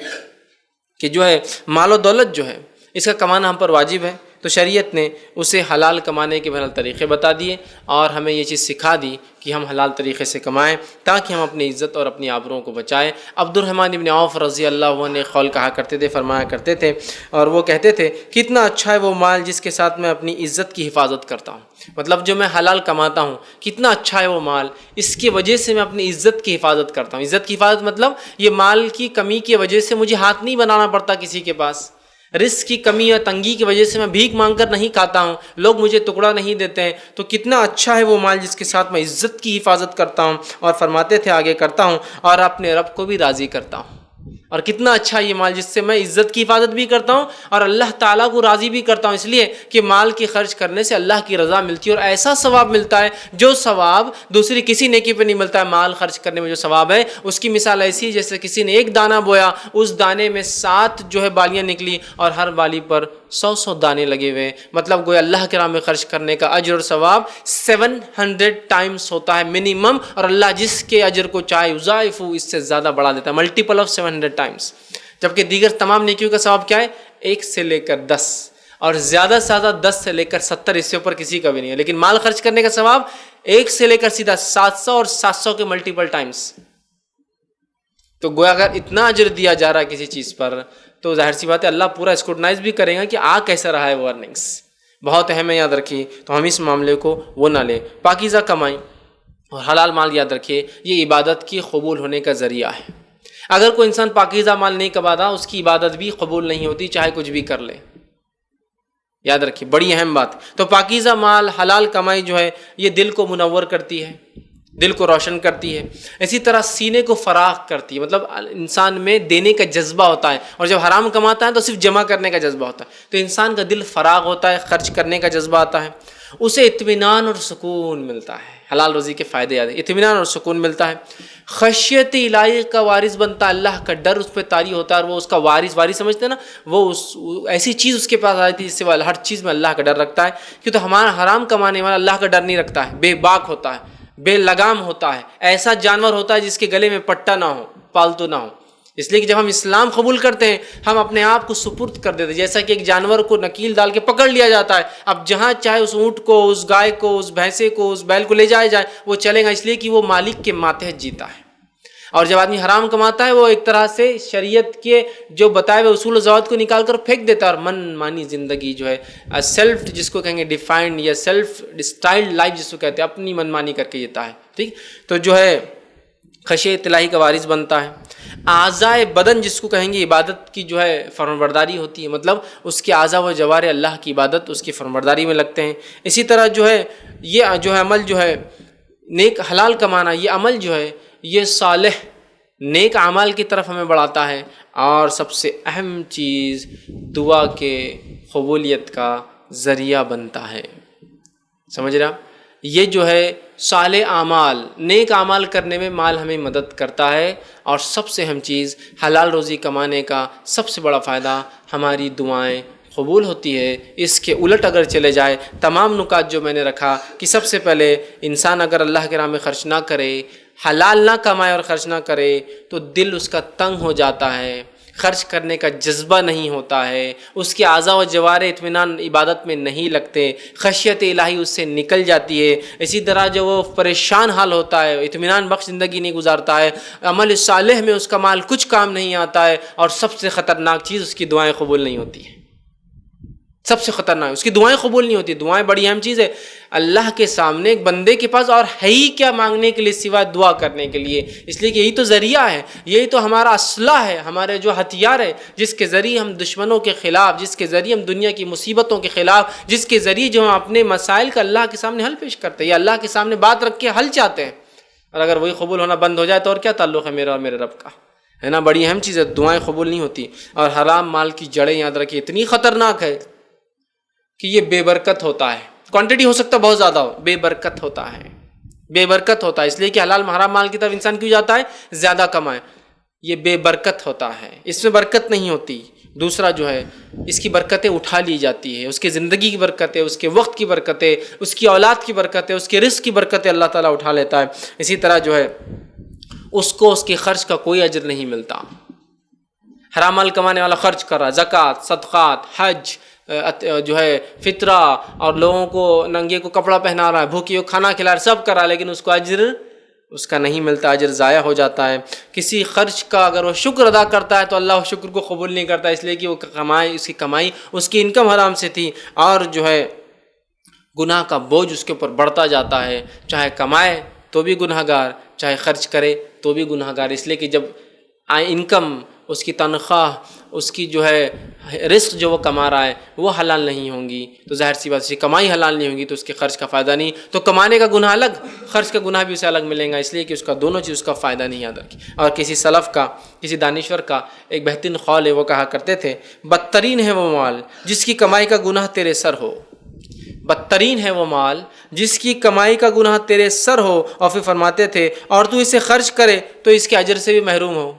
کہ جو ہے مال و دولت جو ہے اس کا کمانا ہم پر واجب ہے، تو شریعت نے اسے حلال کمانے کے بہرحال طریقے بتا دیے، اور ہمیں یہ چیز سکھا دی کہ ہم حلال طریقے سے کمائیں تاکہ ہم اپنی عزت اور اپنی آبروؤں کو بچائیں۔ عبد الرحمن ابن عوف رضی اللہ عنہ نے قول کہا کرتے تھے، فرمایا کرتے تھے، اور وہ کہتے تھے کتنا اچھا ہے وہ مال جس کے ساتھ میں اپنی عزت کی حفاظت کرتا ہوں، مطلب جو میں حلال کماتا ہوں کتنا اچھا ہے وہ مال، اس کی وجہ سے میں اپنی عزت کی حفاظت کرتا ہوں۔ عزت کی حفاظت مطلب یہ مال کی کمی کی وجہ سے مجھے ہاتھ نہیں بنانا پڑتا کسی کے پاس، رزق کی کمی یا تنگی کی وجہ سے میں بھیک مانگ کر نہیں کھاتا ہوں، لوگ مجھے ٹکڑا نہیں دیتے ہیں، تو کتنا اچھا ہے وہ مال جس کے ساتھ میں عزت کی حفاظت کرتا ہوں، اور فرماتے تھے آگے کرتا ہوں اور اپنے رب کو بھی راضی کرتا ہوں، اور کتنا اچھا یہ مال جس سے میں عزت کی حفاظت بھی کرتا ہوں اور اللہ تعالیٰ کو راضی بھی کرتا ہوں، اس لیے کہ مال کی خرچ کرنے سے اللہ کی رضا ملتی ہے، اور ایسا ثواب ملتا ہے جو ثواب دوسری کسی نیکی پہ نہیں ملتا ہے۔ مال خرچ کرنے میں جو ثواب ہے اس کی مثال ایسی ہے جیسے کسی نے 1 دانہ بویا، اس دانے میں 7 جو ہے بالیاں نکلی، اور ہر بالی پر 100 دانے لگے ہوئے، مطلب گویا اللہ کے راہ میں خرچ کرنے کا اجر اور ثواب 700 ٹائمز ہوتا ہے منیمم، اور اللہ جس کے اجر کو چاہے یضاعف اس سے زیادہ بڑھا دیتا ہے، ملٹیپل آف 700 ٹائمز، جبکہ دیگر تمام نیکیوں کا ثواب کیا ہے 1 سے لے کر 10، اور زیادہ سے زیادہ 10 سے لے کر 70، اس سے اوپر کسی کا بھی نہیں ہے، لیکن مال خرچ کرنے کا ثواب 1 سے لے کر سیدھا 700 اور 700 کے ملٹیپل ٹائمز۔ تو گویا اگر اتنا اجر دیا جا رہا ہے کسی چیز پر، تو ظاہر سی بات ہے اللہ پورا اسکروٹنائز بھی کرے گا کہ کیسا رہا ہے وہ ارننگس. بہت اہم ہے، یاد رکھیے. تو ہم اس معاملے کو وہ نہ لیں. پاکیزہ کمائی اور حلال مال یاد رکھیے یہ عبادت کی قبول ہونے کا ذریعہ ہے. اگر کوئی انسان پاکیزہ مال نہیں کماتا اس کی عبادت بھی قبول نہیں ہوتی، چاہے کچھ بھی کر لے. یاد رکھیے بڑی اہم بات. تو پاکیزہ مال حلال کمائی جو ہے یہ دل کو منور کرتی ہے، دل کو روشن کرتی ہے. اسی طرح سینے کو فراغ کرتی ہے، مطلب انسان میں دینے کا جذبہ ہوتا ہے. اور جب حرام کماتا ہے تو صرف جمع کرنے کا جذبہ ہوتا ہے. تو انسان کا دل فراغ ہوتا ہے، خرچ کرنے کا جذبہ آتا ہے، اسے اطمینان اور سکون ملتا ہے. حلال روزی کے فائدے یاد ہیں، اطمینان اور سکون ملتا ہے. خشیت الہی کا وارث بنتا ہے، اللہ کا ڈر اس پہ طاری ہوتا ہے، اور وہ اس کا وارث سمجھتے ہیں نا، وہ ایسی چیز اس کے پاس آتی ہے جس سے وہ ہر چیز میں اللہ کا ڈر رکھتا ہے. کیوں تو ہمارا حرام کمانے والا اللہ کا ڈر نہیں رکھتا ہے، بے باک ہوتا ہے، بے لگام ہوتا ہے، ایسا جانور ہوتا ہے جس کے گلے میں پٹا نہ ہو، پالتو نہ ہو. اس لیے کہ جب ہم اسلام قبول کرتے ہیں ہم اپنے آپ کو سپرد کر دیتے ہیں، جیسا کہ ایک جانور کو نکیل ڈال کے پکڑ لیا جاتا ہے. اب جہاں چاہے اس اونٹ کو، اس گائے کو، اس بھینسے کو، اس بیل کو لے جائے وہ چلے گا، اس لیے کہ وہ مالک کے ماتحت جیتا ہے. اور جب آدمی حرام کماتا ہے وہ ایک طرح سے شریعت کے جو بتائے ہوئے اصول و ضوابط کو نکال کر پھینک دیتا ہے، اور من مانی زندگی جو ہے سیلف جس کو کہیں گے ڈیفائنڈ یا سیلف اسٹائلڈ لائف جس کو کہتے ہیں، اپنی من مانی کر کے جیتا ہے. ٹھیک، تو جو ہے خشیت الہی کا وارث بنتا ہے. اعضائے بدن جس کو کہیں گے عبادت کی جو ہے فرمانبرداری ہوتی ہے، مطلب اس کے اعضاء و جوارح اللہ کی عبادت اس کی فرمانبرداری میں لگتے ہیں. اسی طرح جو ہے یہ جو ہے عمل جو ہے نیک حلال کمانا، یہ عمل جو ہے یہ صالح نیک اعمال کی طرف ہمیں بڑھاتا ہے. اور سب سے اہم چیز دعا کے قبولیت کا ذریعہ بنتا ہے. سمجھ رہے آپ؟ یہ جو ہے صالح اعمال نیک اعمال کرنے میں مال ہمیں مدد کرتا ہے. اور سب سے اہم چیز حلال روزی کمانے کا سب سے بڑا فائدہ ہماری دعائیں قبول ہوتی ہے. اس کے الٹ اگر چلے جائے تمام نکات جو میں نے رکھا کہ سب سے پہلے انسان اگر اللہ کے راہ میں خرچ نہ کرے، حلال نہ کمائے اور خرچ نہ کرے تو دل اس کا تنگ ہو جاتا ہے، خرچ کرنے کا جذبہ نہیں ہوتا ہے، اس کے اعضاء و جوارح اطمینان عبادت میں نہیں لگتے، خشیت الہی اس سے نکل جاتی ہے. اسی طرح جو وہ پریشان حال ہوتا ہے، اطمینان بخش زندگی نہیں گزارتا ہے، عمل صالح میں اس کا مال کچھ کام نہیں آتا ہے. اور سب سے خطرناک چیز اس کی دعائیں قبول نہیں ہوتی ہیں. سب سے خطرناک اس کی دعائیں قبول نہیں ہوتی. دعائیں بڑی اہم چیز ہے. اللہ کے سامنے ایک بندے کے پاس اور ہے ہی کیا مانگنے کے لیے سوائے دعا کرنے کے لیے. اس لیے کہ یہی تو ذریعہ ہے، یہی تو ہمارا اسلحہ ہے، ہمارے جو ہتھیار ہے جس کے ذریعے ہم دشمنوں کے خلاف، جس کے ذریعے ہم دنیا کی مصیبتوں کے خلاف، جس کے ذریعے جو ہم اپنے مسائل کا اللہ کے سامنے حل پیش کرتے ہیں یا اللہ کے سامنے بات رکھ کے حل چاہتے ہیں. اور اگر وہی قبول ہونا بند ہو جائے تو اور کیا تعلق ہے میرا اور میرے رب کا، ہے نا. بڑی اہم چیز ہے، دعائیں قبول نہیں ہوتی. اور حرام مال کی جڑیں یاد رکھیے اتنی خطرناک ہے کہ یہ بے برکت ہوتا ہے. کوانٹٹی ہو سکتا ہے بہت زیادہ ہو، بے برکت ہوتا ہے، بے برکت ہوتا ہے. اس لیے کہ حلال حرام مال کی طرف انسان کیوں جاتا ہے؟ زیادہ کمائے. یہ بے برکت ہوتا ہے، اس میں برکت نہیں ہوتی. دوسرا جو ہے اس کی برکتیں اٹھا لی جاتی ہے، اس کی زندگی کی برکتیں، اس کے وقت کی برکتیں، اس کی اولاد کی برکتیں، اس کے رزق کی برکتیں اللہ تعالیٰ اٹھا لیتا ہے. اسی طرح جو ہے اس کو اس کے خرچ کا کوئی اجر نہیں ملتا. حرام مال کمانے والا خرچ کر رہا، زکوٰۃ، صدقات، حج جو ہے فطرہ، اور لوگوں کو ننگے کو کپڑا پہنا رہا ہے، بھوکے کو کھانا کھلا رہا ہے، سب کر رہا ہے، لیکن اس کو اجر اس کا نہیں ملتا، اجر ضائع ہو جاتا ہے. کسی خرچ کا اگر وہ شکر ادا کرتا ہے تو اللہ شکر کو قبول نہیں کرتا، اس لیے کہ وہ اس کی کمائی اس کی انکم حرام سے تھی. اور جو ہے گناہ کا بوجھ اس کے اوپر بڑھتا جاتا ہے، چاہے کمائے تو بھی گناہ گار، چاہے خرچ کرے تو بھی گناہ گار. اس لیے کہ جب انکم، اس کی تنخواہ، اس کی جو ہے رزق جو وہ کما رہا ہے وہ حلال نہیں ہوں گی تو ظاہر سی بات ہے کمائی حلال نہیں ہوگی تو اس کے خرچ کا فائدہ نہیں. تو کمانے کا گناہ الگ، خرچ کا گناہ بھی اسے الگ ملیں گا، اس لیے کہ اس کا دونوں چیز اس کا فائدہ نہیں یاد رکھی. اور کسی سلف کا، کسی دانشور کا ایک بہترین قول ہے، وہ کہا کرتے تھے بدترین ہے وہ مال جس کی کمائی کا گناہ تیرے سر ہو. بدترین ہے وہ مال جس کی کمائی کا گناہ تیرے سر ہو. اور پھر فرماتے تھے اور تو اسے خرچ کرے تو اس کے اجر سے بھی محروم ہو.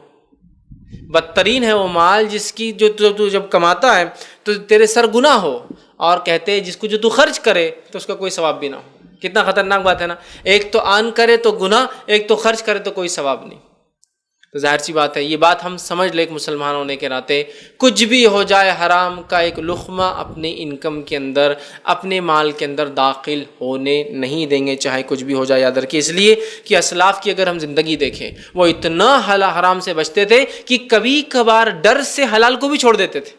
بدترین ہے وہ مال جس کی جو تو جب کماتا ہے تو تیرے سر گناہ ہو، اور کہتے ہیں جس کو جو تو خرچ کرے تو اس کا کوئی ثواب بھی نہ ہو. کتنا خطرناک بات ہے نا. ایک تو آن کرے تو گناہ، ایک تو خرچ کرے تو کوئی ثواب نہیں. تو ظاہر سی بات ہے یہ بات ہم سمجھ لیں ایک مسلمان ہونے کے ناطے، کچھ بھی ہو جائے حرام کا ایک لقمہ اپنے انکم کے اندر، اپنے مال کے اندر داخل ہونے نہیں دیں گے، چاہے کچھ بھی ہو جائے یاد رکھیے۔ اس لیے کہ اسلاف کی اگر ہم زندگی دیکھیں، وہ اتنا حرام سے بچتے تھے کہ کبھی کبھار ڈر سے حلال کو بھی چھوڑ دیتے تھے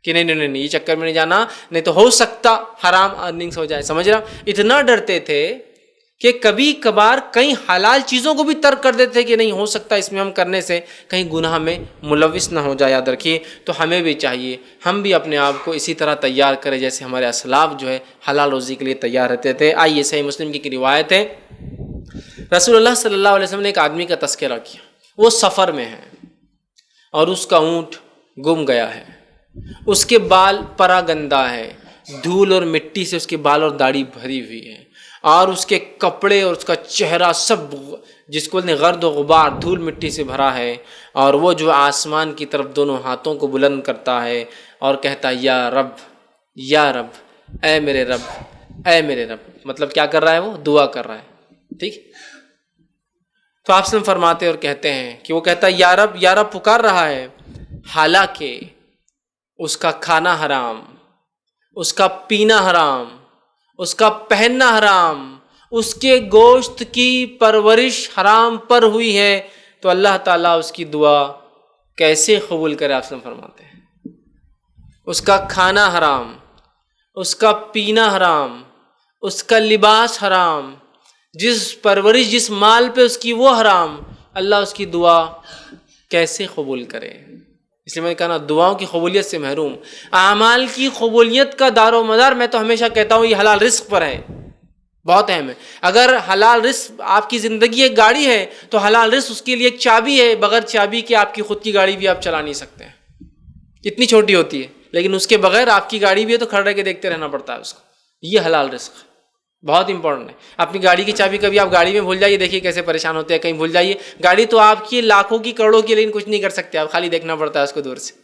کہ نہیں یہ چکر میں نہیں جانا، نہیں تو ہو سکتا حرام ارننگز ہو جائے، سمجھ رہا؟ اتنا ڈرتے تھے کہ کبھی کبھار کئی حلال چیزوں کو بھی ترک کر دیتے کہ نہیں ہو سکتا اس میں ہم کرنے سے کہیں گناہ میں ملوث نہ ہو جائے، یاد رکھیے۔ تو ہمیں بھی چاہیے ہم بھی اپنے آپ کو اسی طرح تیار کریں جیسے ہمارے اسلاف جو ہے حلال روزی کے لیے تیار رہتے تھے۔ آئیے صحیح مسلم کی ایک روایت ہے، رسول اللہ صلی اللہ علیہ وسلم نے ایک آدمی کا تذکرہ کیا، وہ سفر میں ہے اور اس کا اونٹ گم گیا ہے، اس کے بال پرا گندہ ہے، دھول اور مٹی سے اس کے بال اور داڑھی بھری ہوئی ہے، اور اس کے کپڑے اور اس کا چہرہ سب جس کو غرد و غبار دھول مٹی سے بھرا ہے، اور وہ جو آسمان کی طرف دونوں ہاتھوں کو بلند کرتا ہے اور کہتا ہے یا رب یا رب، اے میرے رب اے میرے رب، مطلب کیا کر رہا ہے؟ وہ دعا کر رہا ہے، ٹھیک۔ تو آپ سے فرماتے اور کہتے ہیں کہ وہ کہتا ہے یا رب پکار رہا ہے، حالانکہ اس کا کھانا حرام، اس کا پینا حرام، اس کا پہننا حرام، اس کے گوشت کی پرورش حرام پر ہوئی ہے، تو اللہ تعالیٰ اس کی دعا کیسے قبول کرے؟ آپ سے فرماتے ہیں اس کا کھانا حرام، اس کا پینا حرام، اس کا لباس حرام، جس پرورش جس مال پہ اس کی وہ حرام، اللہ اس کی دعا کیسے قبول کرے؟ اس لیے میں نے کہا نا دعاؤں کی قبولیت سے محروم، اعمال کی قبولیت کا دار و مدار میں تو ہمیشہ کہتا ہوں یہ حلال رزق پر ہے، بہت اہم ہے۔ اگر حلال رزق آپ کی زندگی ایک گاڑی ہے تو حلال رزق اس کے لیے ایک چابی ہے، بغیر چابی کے آپ کی خود کی گاڑی بھی آپ چلا نہیں سکتے ہیں، اتنی چھوٹی ہوتی ہے، لیکن اس کے بغیر آپ کی گاڑی بھی ہے تو کھڑے رہ کے دیکھتے رہنا پڑتا ہے اس کو۔ یہ حلال رزق بہت امپورٹنٹ ہے۔ اپنی گاڑی کی چابی کبھی آپ گاڑی میں بھول جائیے، دیکھیے کیسے پریشان ہوتے ہیں، کہیں بھول جائیے، گاڑی تو آپ کی لاکھوں کی کروڑوں کی، لیکن کچھ نہیں کر سکتے آپ، خالی دیکھنا پڑتا ہے اس کو دور سے۔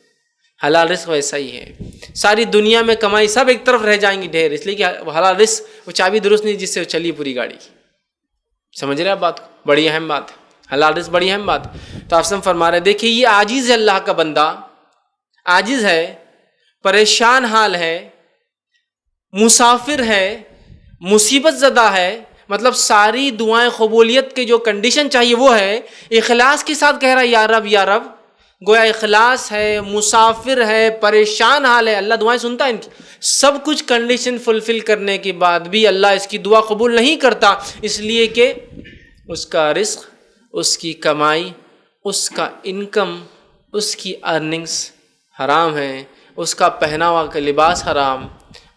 حلال رزق ویسا ہی ہے، ساری دنیا میں کمائی سب ایک طرف رہ جائیں گی ڈھیر، اس لیے کہ حلال رزق وہ چابی درست نہیں جس سے چلی پوری گاڑی، سمجھ رہے ہیں آپ بات کو؟ بڑی اہم بات ہے، حلال رزق بڑی اہم بات ہے۔ تو آپ سے فرما رہے دیکھیے یہ عاجز ہے، اللہ کا بندہ عاجز ہے، پریشان حال ہے، مسافر ہے، مصیبت زدہ ہے، مطلب ساری دعائیں قبولیت کے جو کنڈیشن چاہیے وہ ہے، اخلاص کے ساتھ کہہ رہا ہے یا رب یا رب، گویا اخلاص ہے، مسافر ہے، پریشان حال ہے، اللہ دعائیں سنتا ہے ان کی، سب کچھ کنڈیشن فلفل کرنے کے بعد بھی اللہ اس کی دعا قبول نہیں کرتا، اس لیے کہ اس کا رزق، اس کی کمائی، اس کا انکم، اس کی ارننگز حرام ہے، اس کا پہناوا کا لباس حرام،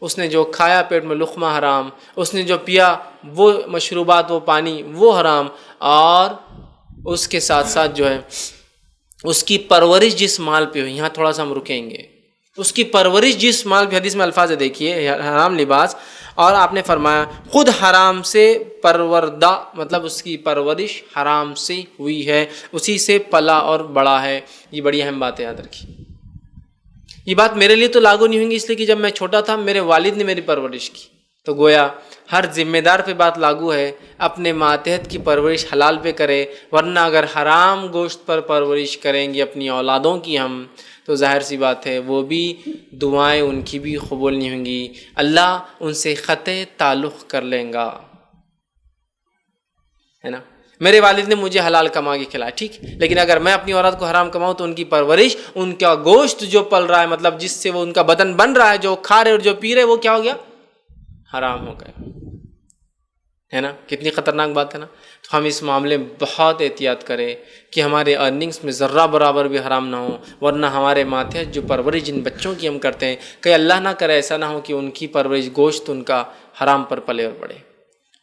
اس نے جو کھایا پیٹ میں لقمہ حرام، اس نے جو پیا وہ مشروبات وہ پانی وہ حرام، اور اس کے ساتھ ساتھ جو ہے اس کی پرورش جس مال پہ ہوئی، یہاں تھوڑا سا ہم رکیں گے، اس کی پرورش جس مال پہ، حدیث میں الفاظ دیکھیے، حرام لباس، اور آپ نے فرمایا خود حرام سے پروردہ، مطلب اس کی پرورش حرام سے ہوئی ہے، اسی سے پلا اور بڑا ہے۔ یہ بڑی اہم بات ہے، یاد رکھیے۔ یہ بات میرے لیے تو لاگو نہیں ہوگی، اس لیے کہ جب میں چھوٹا تھا میرے والد نے میری پرورش کی، تو گویا ہر ذمہ دار پہ بات لاگو ہے، اپنے ماتحت کی پرورش حلال پہ کرے، ورنہ اگر حرام گوشت پر پرورش کریں گے اپنی اولادوں کی ہم، تو ظاہر سی بات ہے وہ بھی دعائیں ان کی بھی قبول نہیں ہوں گی، اللہ ان سے قطع تعلق کر لیں گا، ہے نا۔ میرے والد نے مجھے حلال کما کے کھلایا، ٹھیک، لیکن اگر میں اپنی اولاد کو حرام کماؤں تو ان کی پرورش، ان کا گوشت جو پل رہا ہے، مطلب جس سے وہ ان کا بدن بن رہا ہے، جو کھا رہے اور جو پی رہے، وہ کیا ہو گیا؟ حرام ہو گیا، ہے نا۔ کتنی خطرناک بات ہے نا۔ تو ہم اس معاملے میں بہت احتیاط کریں کہ ہمارے ارننگز میں ذرہ برابر بھی حرام نہ ہو، ورنہ ہمارے ماتھے جو پرورش جن بچوں کی ہم کرتے ہیں، کہ اللہ نہ کرے ایسا نہ ہو کہ ان کی پرورش گوشت ان کا حرام پر پلے اور پڑے۔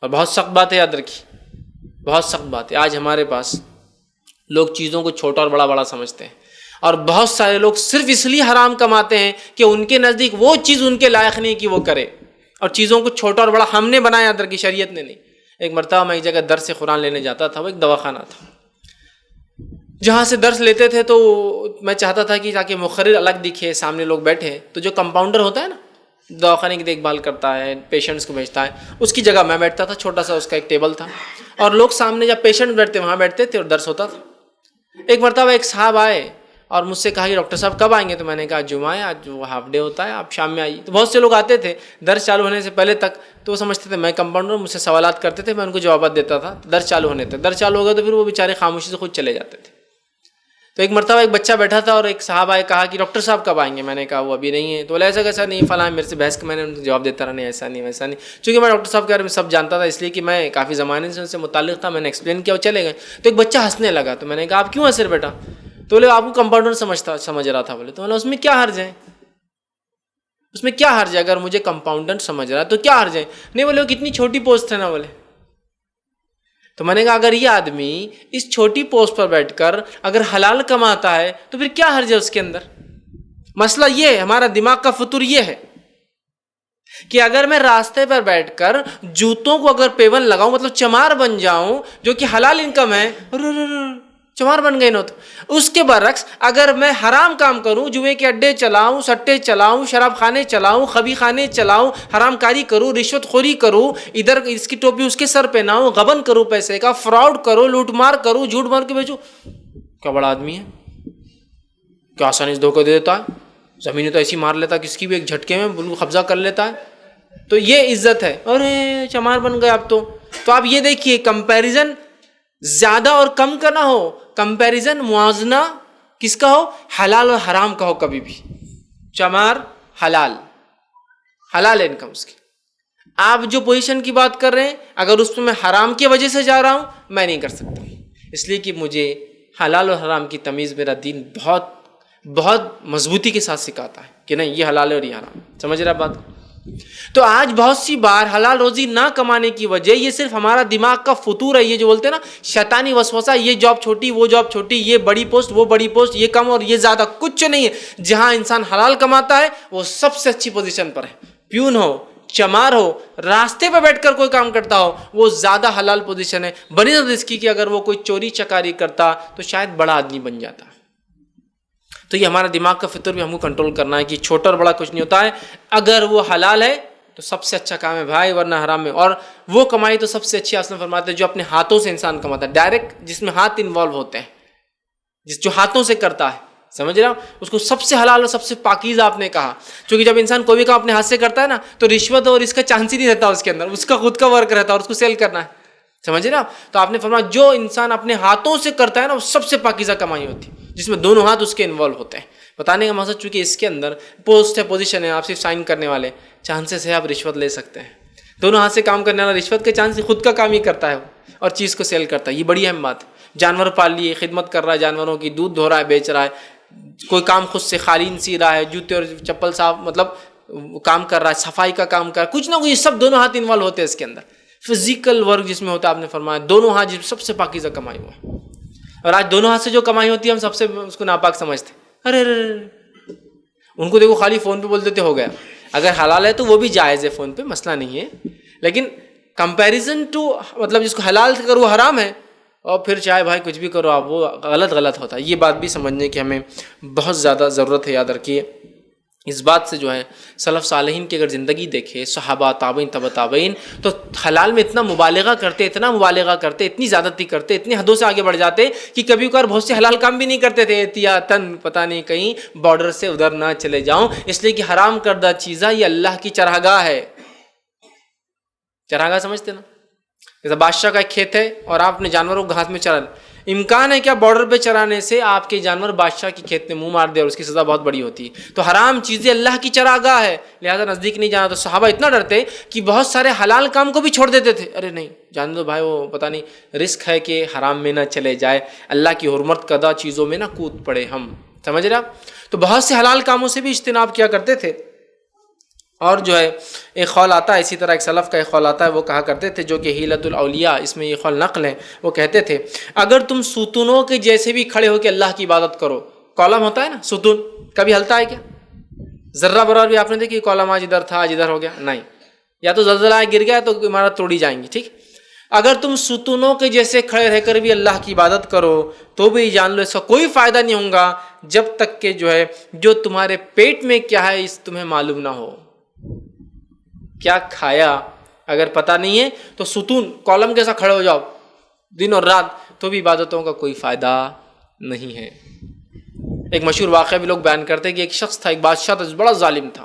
اور بہت سخت بات ہے، یاد رکھیے، بہت سخت بات ہے۔ آج ہمارے پاس لوگ چیزوں کو چھوٹا اور بڑا بڑا سمجھتے ہیں، اور بہت سارے لوگ صرف اس لیے حرام کماتے ہیں کہ ان کے نزدیک وہ چیز ان کے لائق نہیں کہ وہ کرے، اور چیزوں کو چھوٹا اور بڑا ہم نے بنایا، یاد رکھیے، شریعت نے نہیں۔ ایک مرتبہ میں ایک جگہ درس قرآن لینے جاتا تھا، وہ ایک دواخانہ تھا، جہاں سے درس لیتے تھے، تو میں چاہتا تھا کہ تاکہ مقرر الگ دکھے، سامنے لوگ بیٹھے، تو جو کمپاؤنڈر ہوتا ہے نا، دواخانے کی دیکھ بھال کرتا ہے، پیشنٹس کو بھیجتا ہے، اس کی جگہ میں بیٹھتا تھا، چھوٹا سا اس کا ایک ٹیبل تھا، اور لوگ سامنے جب پیشنٹ بیٹھتے وہاں بیٹھتے تھے اور درس ہوتا تھا۔ ایک مرتبہ ایک صاحب آئے اور مجھ سے کہا کہ ڈاکٹر صاحب کب آئیں گے؟ تو میں نے کہا جمعہ ہے، آج وہ ہاف ڈے ہوتا ہے، آپ شام میں آئیے۔ تو بہت سے لوگ آتے تھے درس چالو ہونے سے پہلے تک، تو وہ سمجھتے تھے میں کمپاؤنڈر، مجھ سے سوالات کرتے تھے، میں ان کو جوابات دیتا تھا درس چالو ہونے تک۔ درس چالو ہو گیا تو پھر وہ بیچارے خاموشی سے خود چلے جاتے تھے۔ تو ایک مرتبہ ایک بچہ بیٹھا تھا اور ایک صاحب آئے، کہا کہ ڈاکٹر صاحب کب آئیں گے؟ میں نے کہا وہ ابھی نہیں ہے۔ تو بولے ایسا کیسا نہیں فلاں، میرے سے بحث کے میں نے ان کو جواب دیتا رہا، نہیں ایسا نہیں ویسا نہیں، چونکہ میں ڈاکٹر صاحب کے بارے میں سب جانتا تھا، اس لیے کہ میں کافی زمانے سے ان سے متعلق تھا، میں نے ایکسپلین کیا، وہ چلے گئے۔ تو ایک بچہ ہنسنے لگا، تو میں نے کہا آپ کیوں ہنس رہے بیٹا؟ تو بولے آپ کو کمپاؤنڈر سمجھ رہا تھا۔ بولے تو اس میں کیا حرج ہے؟ اس میں کیا حرج ہے؟ اگر مجھے کمپاؤنڈر سمجھ رہا ہے تو کیا حرج ہے؟ نہیں بولے وہ کتنی چھوٹی پوسٹ ہے نا، بولے۔ تو میں نے کہا اگر یہ آدمی اس چھوٹی پوسٹ پر بیٹھ کر اگر حلال کماتا ہے تو پھر کیا حرج ہے اس کے اندر؟ مسئلہ یہ ہے، ہمارا دماغ کا فطور یہ ہے کہ اگر میں راستے پر بیٹھ کر جوتوں کو اگر پیون لگاؤں، مطلب چمار بن جاؤں، جو کہ حلال انکم ہے، چمار بن گئے نا۔ تو اس کے برعکس اگر میں حرام کام کروں، جوئے کے اڈے چلاؤں، سٹے چلاؤں، شراب خانے چلاؤں، خبی خانے چلاؤں، حرام کاری کروں، رشوت خوری کروں، ادھر اس کی ٹوپی اس کے سر پہناؤں، غبن کروں، پیسے کا فراڈ کروں، لوٹ مار کروں، جھوٹ مار کے بیچوں، کیا بڑا آدمی ہے، کیا آسانی سے دھوکہ دے دیتا ہے، زمینیں تو ایسی مار لیتا ہے، کس کی بھی ایک جھٹکے میں بالکل قبضہ کر لیتا ہے۔ تو یہ عزت ہے، ارے چمار بن گئے آپ تو آپ یہ دیکھیے کمپیریزن زیادہ اور کم کا نہ ہو، کمپیریزن موازنہ کس کا ہو؟ حلال اور حرام کا ہو۔ کبھی بھی چمار حلال انکم اس کی۔ آپ جو پوزیشن کی بات کر رہے ہیں، اگر اس میں حرام کی وجہ سے جا رہا ہوں، میں نہیں کر سکتا، اس لیے کہ مجھے حلال اور حرام کی تمیز میرا دین بہت بہت مضبوطی کے ساتھ سکھاتا ہے کہ نہیں یہ حلال ہے اور یہ حرام، سمجھ رہا بات؟ تو آج بہت سی بار حلال روزی نہ کمانے کی وجہ یہ صرف ہمارا دماغ کا فطور ہے، یہ جو بولتے ہیں نا شیطانی وسوسہ، یہ جاب چھوٹی، وہ جاب چھوٹی، یہ بڑی پوسٹ، وہ بڑی پوسٹ، یہ کم اور یہ زیادہ، کچھ نہیں ہے۔ جہاں انسان حلال کماتا ہے وہ سب سے اچھی پوزیشن پر ہے، پیون ہو، چمار ہو، راستے پہ بیٹھ کر کوئی کام کرتا ہو، وہ زیادہ حلال پوزیشن ہے بنسبت اس کی کہ اگر وہ کوئی چوری چکاری کرتا تو شاید بڑا آدمی بن جاتا۔ تو یہ ہمارا دماغ کا فطر بھی ہم کو کنٹرول کرنا ہے کہ چھوٹا اور بڑا کچھ نہیں ہوتا ہے، اگر وہ حلال ہے تو سب سے اچھا کام ہے بھائی، ورنہ حرام میں۔ اور وہ کمائی تو سب سے اچھی اصل میں فرماتے ہیں جو اپنے ہاتھوں سے انسان کماتا ہے، ڈائریکٹ، جس میں ہاتھ انوالو ہوتے ہیں، جو ہاتھوں سے کرتا ہے، سمجھ رہا ہوں، اس کو سب سے حلال اور سب سے پاکیزہ آپ نے کہا۔ کیونکہ جب انسان کوئی بھی کام اپنے ہاتھ سے کرتا ہے نا تو رشوت اور اس کا چانس ہی نہیں رہتا اس کے اندر، اس کا خود کا ورک رہتا ہے اور اس کو سیل کرنا ہے، سمجھ رہے آپ؟ تو آپ نے فرمایا جو انسان اپنے ہاتھوں سے کرتا ہے نا وہ سب سے پاکیزہ کمائی ہوتی ہے، جس میں دونوں ہاتھ اس کے انوالو ہوتے ہیں۔ بتانے کا مقصد چونکہ اس کے اندر پوسٹ ہے، پوزیشن ہے، آپ صرف سائن کرنے والے، چانسز ہے آپ رشوت لے سکتے ہیں۔ دونوں ہاتھ سے کام کرنے والا رشوت کے چانس خود کا کام ہی کرتا ہے اور چیز کو سیل کرتا ہے، یہ بڑی اہم بات ہے۔ جانور پال لیے، خدمت کر رہا ہے جانوروں کی، دودھ دھو رہا ہے، بیچ رہا ہے، کوئی کام خود سے قالین سی رہا ہے، جوتے اور چپل صاف مطلب کام کر رہا ہے، صفائی کا کام کر رہا ہے، کچھ نہ کچھ، یہ سب دونوں ہاتھ انوالو ہوتے ہیں اس کے اندر۔ فزیکل ورک جس میں ہوتا ہے، آپ نے فرمایا دونوں ہاتھ جس سب سے پاکیزہ کمائی ہوا ہے۔ اور آج دونوں ہاتھ سے جو کمائی ہوتی ہے ہم سب سے اس کو ناپاک سمجھتے ہیں، ارے ان کو دیکھو خالی فون پہ بول دیتے ہو گیا۔ اگر حلال ہے تو وہ بھی جائز ہے، فون پہ مسئلہ نہیں ہے، لیکن کمپیریزن ٹو مطلب جس کو حلال کرو وہ حرام ہے، اور پھر چاہے بھائی کچھ بھی کرو آپ، وہ غلط ہوتا ہے۔ یہ بات بھی سمجھنے کی ہمیں بہت زیادہ ضرورت ہے، یاد رکھیے۔ اس بات سے جو ہے سلف صالحین کی اگر زندگی دیکھے، صحابہ، تابعین، تبع تابعین، تو حلال میں اتنا مبالغہ کرتے، اتنی زیادتی کرتے، اتنی حدوں سے آگے بڑھ جاتے کہ کبھی کبھار بہت سے حلال کام بھی نہیں کرتے تھے، احتیاطاً پتہ نہیں کہیں بارڈر سے ادھر نہ چلے جاؤں، اس لیے کہ حرام کردہ چیزاں یہ اللہ کی چراگاہ ہے۔ چراگاہ سمجھتے نا؟ جیسے بادشاہ کا ایک کھیت ہے اور آپ اپنے جانوروں کو گھاس میں چرا، امکان ہے کیا بارڈر پہ چرانے سے آپ کے جانور بادشاہ کی کھیت میں منہ مار دے اور اس کی سزا بہت بڑی ہوتی ہے۔ تو حرام چیزیں اللہ کی چراگاہ ہے، لہذا نزدیک نہیں جانا۔ تو صحابہ اتنا ڈرتے کہ بہت سارے حلال کام کو بھی چھوڑ دیتے تھے، ارے نہیں جان دو بھائی، وہ پتہ نہیں رسک ہے کہ حرام میں نہ چلے جائے، اللہ کی حرمت کردہ چیزوں میں نہ کود پڑے ہم، سمجھ رہے آپ؟ تو بہت سے حلال کاموں سے بھی اجتناب کیا کرتے تھے۔ اور جو ہے ایک قول آتا ہے، اسی طرح ایک سلف کا ایک قول آتا ہے، وہ کہا کرتے تھے، جو کہ حیلۃ الاولیاء، اس میں یہ قول نقل ہے، وہ کہتے تھے اگر تم ستونوں کے جیسے بھی کھڑے ہو کے اللہ کی عبادت کرو، کالم ہوتا ہے نا ستون، کبھی ہلتا ہے کیا؟ ذرہ برابر بھی آپ نے دیکھی کالم آج ادھر تھا آج ادھر ہو گیا؟ نہیں، یا تو زلزلہ گر گیا تو عمارت توڑی جائیں گی، ٹھیک۔ اگر تم ستونوں کے جیسے کھڑے رہ کر بھی اللہ کی عبادت کرو تو بھی جان لو اس کا کوئی فائدہ نہیں ہوگا جب تک کہ جو ہے جو تمہارے پیٹ میں کیا ہے اس تمہیں معلوم نہ ہو۔ کیا کھایا اگر پتہ نہیں ہے تو ستون کالم کیسا کھڑے ہو جاؤ دن اور رات تو بھی عبادتوں کا کوئی فائدہ نہیں ہے۔ ایک مشہور واقعہ بھی لوگ بیان کرتے ہیں کہ ایک شخص تھا، ایک بادشاہ تھا، بڑا ظالم تھا۔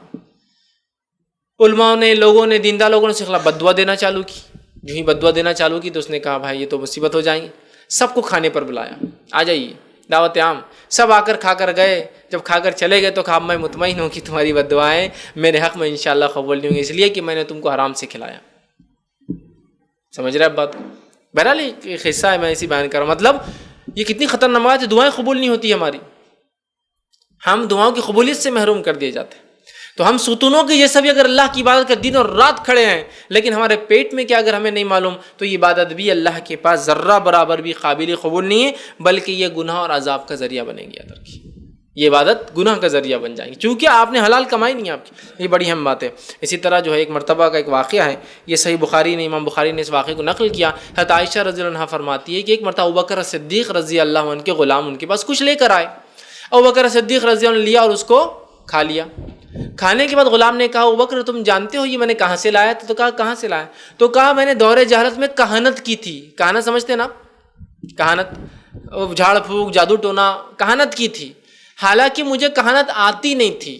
علماء نے، لوگوں نے، دیندار لوگوں نے اس کے خلاف بد دعا دینا چالو کی۔ جو ہی بد دعا دینا چالو کی تو اس نے کہا بھائی یہ تو مصیبت ہو جائیں گی۔ سب کو کھانے پر بلایا، آ جائیے، دعوت عام۔ سب آ کر کھا کر گئے۔ جب کھا کر چلے گئے تو کہا میں مطمئن ہوں کہ تمہاری بد دعائیں میرے حق میں انشاءاللہ قبول نہیں ہوں گی، اس لیے کہ میں نے تم کو حرام سے کھلایا۔ سمجھ رہے اب بات؟ بہرحال ایک قصہ ہے، میں اسی بیان کر رہا ہوں۔ مطلب یہ کتنی خطرناک بات ہے، دعائیں قبول نہیں ہوتی ہماری، ہم دعاؤں کی قبولیت سے محروم کر دیے جاتے ہیں۔ تو ہم ستونوں کی جیسا بھی اگر اللہ کی عبادت کر دن اور رات کھڑے ہیں، لیکن ہمارے پیٹ میں کیا اگر ہمیں نہیں معلوم تو یہ عبادت بھی اللہ کے پاس ذرہ برابر بھی قابل قبول نہیں ہے، بلکہ یہ گناہ اور عذاب کا ذریعہ بنے گی۔ ادر کی یہ عبادت گناہ کا ذریعہ بن جائے گی، چونکہ آپ نے حلال کمائی نہیں آپ کی۔ یہ بڑی اہم بات ہے۔ اسی طرح جو ہے ایک مرتبہ کا ایک واقعہ ہے، یہ صحیح بخاری نے، امام بخاری نے اس واقعے کو نقل کیا۔ حضرت عائشہ رضی اللہ عنہا فرماتی ہے کہ ایک مرتبہ ابوبکر صدیق رضی اللہ عنہ کے غلام ان کے پاس کچھ لے کر آئے۔ ابوبکر صدیق رضی اللہ عنہ نے لیا اور اس کو کھا لیا۔ کھانے کے بعد غلام نے کہا ابوبکر تم جانتے ہو یہ میں نے کہاں سے لایا؟ تو کہا کہاں سے لایا؟ تو کہا میں نے دور جہالت میں کہانت کی تھی۔ کہانت سمجھتے نا؟ کہانت، جھاڑ پھونک، جادو ٹونا، کہانت کی تھی۔ حالانکہ مجھے کہانت آتی نہیں تھی،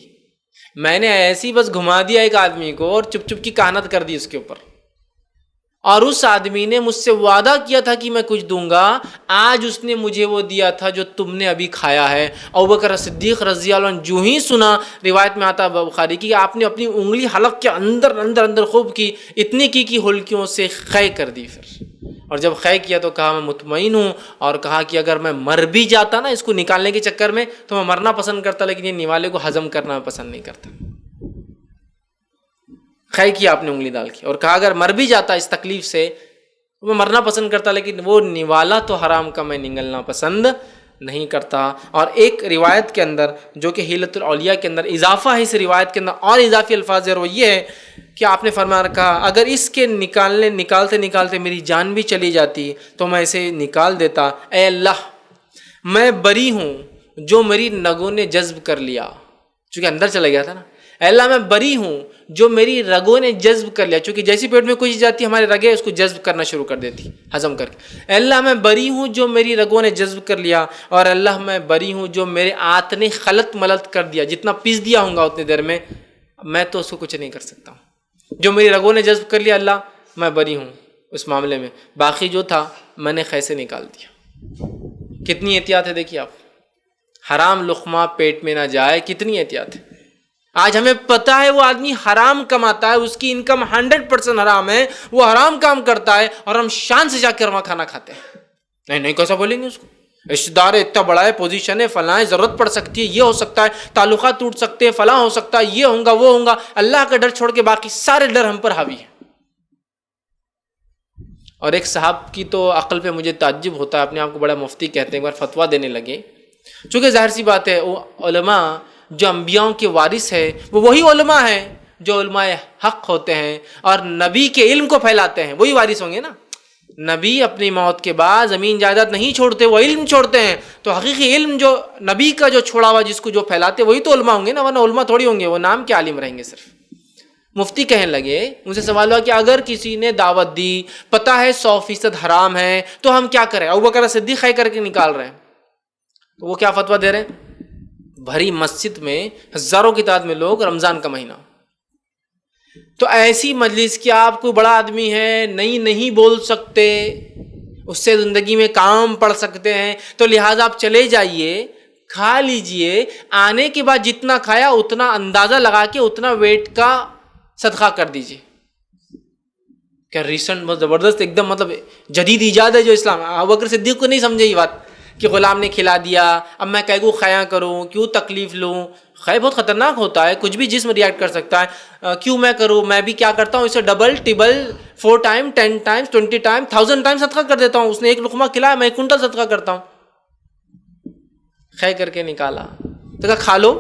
میں نے ایسی بس گھما دیا ایک آدمی کو اور چپ چپ کی کہانت کر دی اس کے اوپر، اور اس آدمی نے مجھ سے وعدہ کیا تھا کہ میں کچھ دوں گا، آج اس نے مجھے وہ دیا تھا جو تم نے ابھی کھایا ہے۔ ابوبکر صدیق رضی اللہ عنہ جو ہی سنا، روایت میں آتا ہے بخاری کی کہ آپ نے اپنی انگلی حلق کے اندر اندر اندر خوب کی، اتنی کی کہ ہلکیوں سے خے کر دی۔ پھر اور جب خے کیا تو کہا میں مطمئن ہوں، اور کہا کہ اگر میں مر بھی جاتا نا اس کو نکالنے کے چکر میں تو میں مرنا پسند کرتا، لیکن یہ نوالے کو ہضم کرنا میں پسند نہیں کرتا۔ خے کیا آپ نے انگلی ڈال کے، اور کہا اگر مر بھی جاتا اس تکلیف سے میں مرنا پسند کرتا، لیکن وہ نوالا تو حرام کا میں نگلنا پسند نہیں کرتا۔ اور ایک روایت کے اندر جو کہ حیلۃ الاولیاء کے اندر اضافہ ہے، اس روایت کے اندر اور اضافی الفاظ ہے، وہ یہ ہے کہ آپ نے فرمایا کہا اگر اس کے نکالتے نکالتے میری جان بھی چلی جاتی تو میں اسے نکال دیتا۔ اے اللہ میں بری ہوں جو میری رگوں نے جذب کر لیا، چونکہ اندر چلا گیا تھا نا۔ اے اللہ میں بری ہوں جو میری رگوں نے جذب کر لیا، چونکہ جیسی پیٹ میں کچھ جاتی ہمارے رگیں اس کو جذب کرنا شروع کر دیتی ہضم کر کے۔ اے اللہ میں بری ہوں جو میری رگوں نے جذب کر لیا، اور اللہ میں بری ہوں جو میرے آت نے خلط ملط کر دیا، جتنا پیس دیا ہوں گا اتنی دیر میں تو اس کو کچھ نہیں کر سکتا ہوں۔ جو میری رگوں نے جذب کر لیا اللہ میں بری ہوں اس معاملے میں، باقی جو تھا میں نے خے سے نکال دیا۔ کتنی احتیاط ہے دیکھیے آپ، حرام لقمہ پیٹ میں نہ جائے، کتنی احتیاط ہے۔ آج ہمیں پتہ ہے وہ آدمی حرام کماتا ہے، اس کی انکم 100% حرام ہے، وہ حرام کام کرتا ہے، اور ہم شان سے جا کر وہاں کھانا کھاتے ہیں۔ نہیں کیسا بولیں گے اس کو؟ رشتہ دار ہے، اتنا بڑا ہے، پوزیشن ہے، فلاں ہے، ضرورت پڑ سکتی ہے، یہ ہو سکتا ہے، تعلقات ٹوٹ سکتے ہیں، فلاں ہو سکتا ہے، یہ ہوں گا وہ ہوں گا۔ اللہ کا ڈر چھوڑ کے باقی سارے ڈر ہم پر حاوی ہے۔ اور ایک صاحب کی تو عقل پہ مجھے تعجب ہوتا ہے، اپنے آپ کو بڑا مفتی کہتے ہیں، ایک بار فتویٰ دینے لگے، چونکہ ظاہر سی بات ہے وہ علماء جو انبیاء کے وارث ہے وہ وہی علماء ہیں جو علماء حق ہوتے ہیں اور نبی کے علم کو پھیلاتے ہیں، وہی وارث ہوں گے نا۔ نبی اپنی موت کے بعد زمین جائیداد نہیں چھوڑتے، وہ علم چھوڑتے ہیں، تو حقیقی علم جو نبی کا جو چھوڑا ہوا جس کو جو پھیلاتے وہی تو علماء ہوں گے نا، ورنہ علماء تھوڑی ہوں گے، وہ نام کے عالم رہیں گے صرف۔ مفتی کہنے لگے، ان سے سوال ہوا کہ اگر کسی نے دعوت دی، پتہ ہے 100% حرام ہے، تو ہم کیا کریں؟ ابوبکر صدیق خے کر کے نکال رہے ہیں، تو وہ کیا فتویٰ دے رہے ہیں؟ بھری مسجد میں ہزاروں کی تعداد میں لوگ، رمضان کا مہینہ، تو ایسی مجلس کی آپ کوئی بڑا آدمی ہے، نہیں بول سکتے، اس سے زندگی میں کام پڑ سکتے ہیں، تو لہٰذا آپ چلے جائیے، کھا لیجئے، آنے کے بعد جتنا کھایا اتنا اندازہ لگا کے اتنا ویٹ کا صدقہ کر دیجئے۔ کیا ریسنٹ بہت زبردست ایک دم مطلب جدید ایجاد ہے جو اسلام، ابوبکر صدیق کو نہیں سمجھے یہ بات کہ غلام نے کھلا دیا، اب میں کہے کو خیاں کروں، کیوں تکلیف لوں؟ خے بہت خطرناک ہوتا ہے، کچھ بھی جسم ریئیکٹ کر سکتا ہے، کیوں میں کروں؟ میں بھی کیا کرتا ہوں، اسے double ٹبل 4 time 10 time 20 time 1000 time صدقہ کر دیتا ہوں۔ اس نے ایک لقمہ کھلایا، میں 1 کنٹل صدقہ کرتا ہوں۔ خے کر کے نکالا تو کہا کھا لو،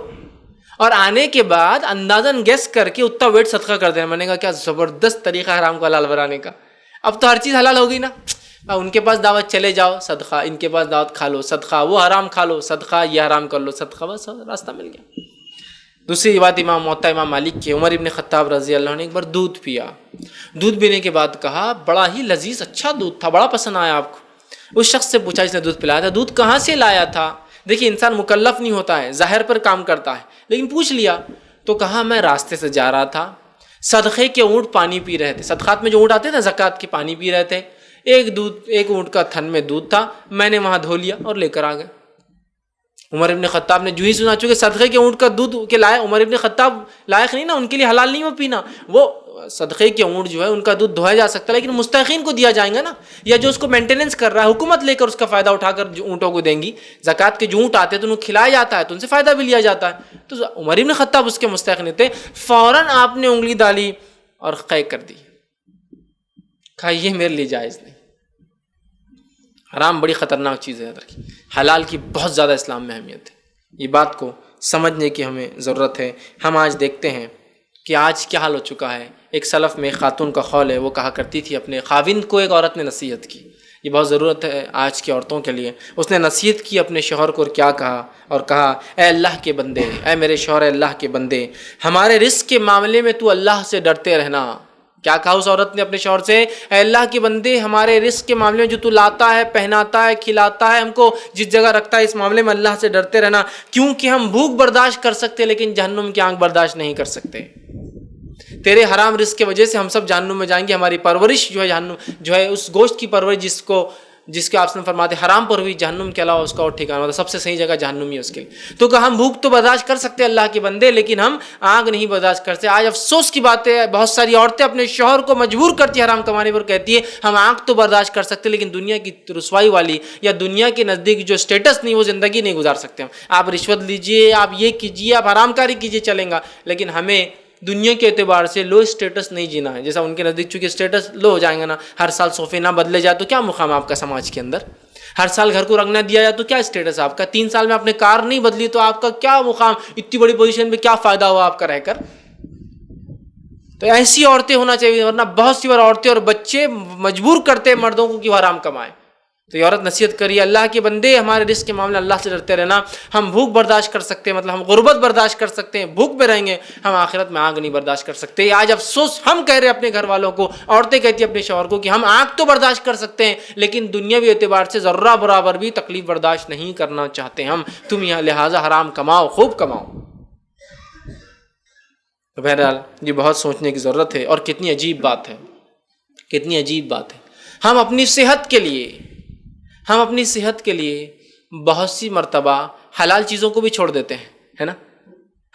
اور آنے کے بعد اندازاً گیس کر کے اتنا ویٹ صدقہ کر دینا۔ میں نے کہا کیا زبردست طریقہ ہے حرام کو حلال بنانے کا، اب تو ہر چیز حلال ہو گئی نا۔ ان کے پاس دعوت چلے جاؤ صدقہ، ان کے پاس دعوت کھا لو صدقہ، وہ حرام کھا لو صدقہ، یہ حرام کر لو صدقہ، بس راستہ مل گیا۔ دوسری بات موطا امام مالک کے، عمر ابن خطاب رضی اللہ عنہ نے ایک بار دودھ پیا، دودھ پینے کے بعد کہا بڑا ہی لذیذ اچھا دودھ تھا، بڑا پسند آیا آپ کو۔ اس شخص سے پوچھا جس نے دودھ پلایا تھا دودھ کہاں سے لایا تھا. دیکھیے انسان مکلف نہیں ہوتا ہے, ظاہر پر کام کرتا ہے, لیکن پوچھ لیا تو کہا میں راستے سے جا رہا تھا, صدقے کے اونٹ پانی پی رہے تھے, صدقات میں جو اونٹ آتے تھے زکوٰۃ کے پانی پی رہے تھے, ایک اونٹ کا تھن میں دودھ تھا, میں نے وہاں دھو لیا اور لے کر آ گئے. عمر ابن خطاب نے جو ہی سنا, چونکہ صدقے کے اونٹ کا دودھ کے لائے عمر ابن خطاب لائق نہیں نا, ان کے لیے حلال نہیں وہ پینا, وہ صدقے کے اونٹ جو ہے ان کا دودھ دھویا جا سکتا ہے لیکن مستحقین کو دیا جائیں گا نا, یا جو اس کو مینٹیننس کر رہا ہے حکومت لے کر اس کا فائدہ اٹھا کر جو اونٹوں کو دیں گی. زکوٰۃ کے جو اونٹ آتے ہیں تو ان کو کھلایا جاتا ہے تو ان سے فائدہ بھی لیا جاتا ہے. تو عمر ابن خطاب اس کے مستحق نہیں تھے, فوراً آپ نے انگلی ڈالی اور قے کر دی, کہا یہ میرے لیے جائز نہیں. حرام بڑی خطرناک چیز ہے, حلال کی بہت زیادہ اسلام میں اہمیت ہے. یہ بات کو سمجھنے کی ہمیں ضرورت ہے. ہم آج دیکھتے ہیں کہ آج کیا حال ہو چکا ہے. ایک سلف میں ایک خاتون کا قول ہے, وہ کہا کرتی تھی اپنے خاوند کو, ایک عورت نے نصیحت کی, یہ بہت ضرورت ہے آج کی عورتوں کے لیے. اس نے نصیحت کی اپنے شوہر کو, اور کیا کہا, اور کہا اے اللہ کے بندے, اے میرے شوہر, اے اللہ کے بندے, ہمارے رزق کے معاملے میں تو اللہ سے ڈرتے رہنا. کیا کہا اس عورت نے اپنے شوہر سے, اے اللہ کے بندے ہمارے رزق کے معاملے میں جو تو لاتا ہے, پہناتا ہے, کھلاتا ہے, ہم کو جس جگہ رکھتا ہے, اس معاملے میں اللہ سے ڈرتے رہنا, کیونکہ ہم بھوک برداشت کر سکتے لیکن جہنم کی آنکھ برداشت نہیں کر سکتے. تیرے حرام رزق کی وجہ سے ہم سب جہنم میں جائیں گے. ہماری پرورش جو ہے جہنم جو ہے اس گوشت کی پرورش جس کے آپ نے فرماتے حرام پر ہوئی, جہنم کے علاوہ اس کا اور ٹھکانہ ہوتا, سب سے صحیح جگہ جہنم ہی ہے اس کے لیے. تو کہا ہم بھوک تو برداشت کر سکتے اللہ کے بندے, لیکن ہم آگ نہیں برداشت کرتے. آج افسوس کی بات ہے, بہت ساری عورتیں اپنے شوہر کو مجبور کرتی ہیں حرام کمانے پر, کہتی ہے ہم آگ تو برداشت کر سکتے لیکن دنیا کی رسوائی والی یا دنیا کے نزدیک جو اسٹیٹس نہیں, وہ زندگی نہیں گزار سکتے ہم. آپ رشوت لیجئے, آپ یہ کیجئے, آپ حرام کاری کیجئے, چلیں گا, لیکن ہمیں دنیا کے اعتبار سے لو اسٹیٹس نہیں جینا ہے. جیسا ان کے نزدیک چونکہ اسٹیٹس لو ہو جائیں گا نا, ہر سال صوفے نہ بدلے جائے تو کیا مقام آپ کا سماج کے اندر, ہر سال گھر کو رنگ نہ دیا جائے تو کیا اسٹیٹس آپ کا, 3 سال میں آپ نے کار نہیں بدلی تو آپ کا کیا مقام, اتنی بڑی پوزیشن پہ کیا فائدہ ہوا آپ کا رہ کر. تو ایسی عورتیں ہونا چاہیے, ورنہ بہت سی بار عورتیں اور بچے مجبور کرتے ہیں مردوں کو کہ وہ حرام کمائیں. تو یہ عورت نصیحت کری, اللہ کے بندے ہمارے رزق کے معاملے اللہ سے ڈرتے رہنا. ہم بھوک برداشت کر سکتے ہیں, مطلب ہم غربت برداشت کر سکتے ہیں, بھوک پہ رہیں گے, ہم آخرت میں آگ نہیں برداشت کر سکتے. آج افسوس ہم کہہ رہے ہیں اپنے گھر والوں کو, عورتیں کہتی ہیں اپنے شوہر کو کہ ہم آگ تو برداشت کر سکتے ہیں لیکن دنیاوی اعتبار سے ذرہ برابر بھی تکلیف برداشت نہیں کرنا چاہتے ہم, تم یہاں لہٰذا حرام کماؤ, خوب کماؤ. تو بہرحال یہ بہت سوچنے کی ضرورت ہے. اور کتنی عجیب بات ہے, کتنی عجیب بات ہے. ہم اپنی صحت کے لیے بہت سی مرتبہ حلال چیزوں کو بھی چھوڑ دیتے ہیں, ہے نا.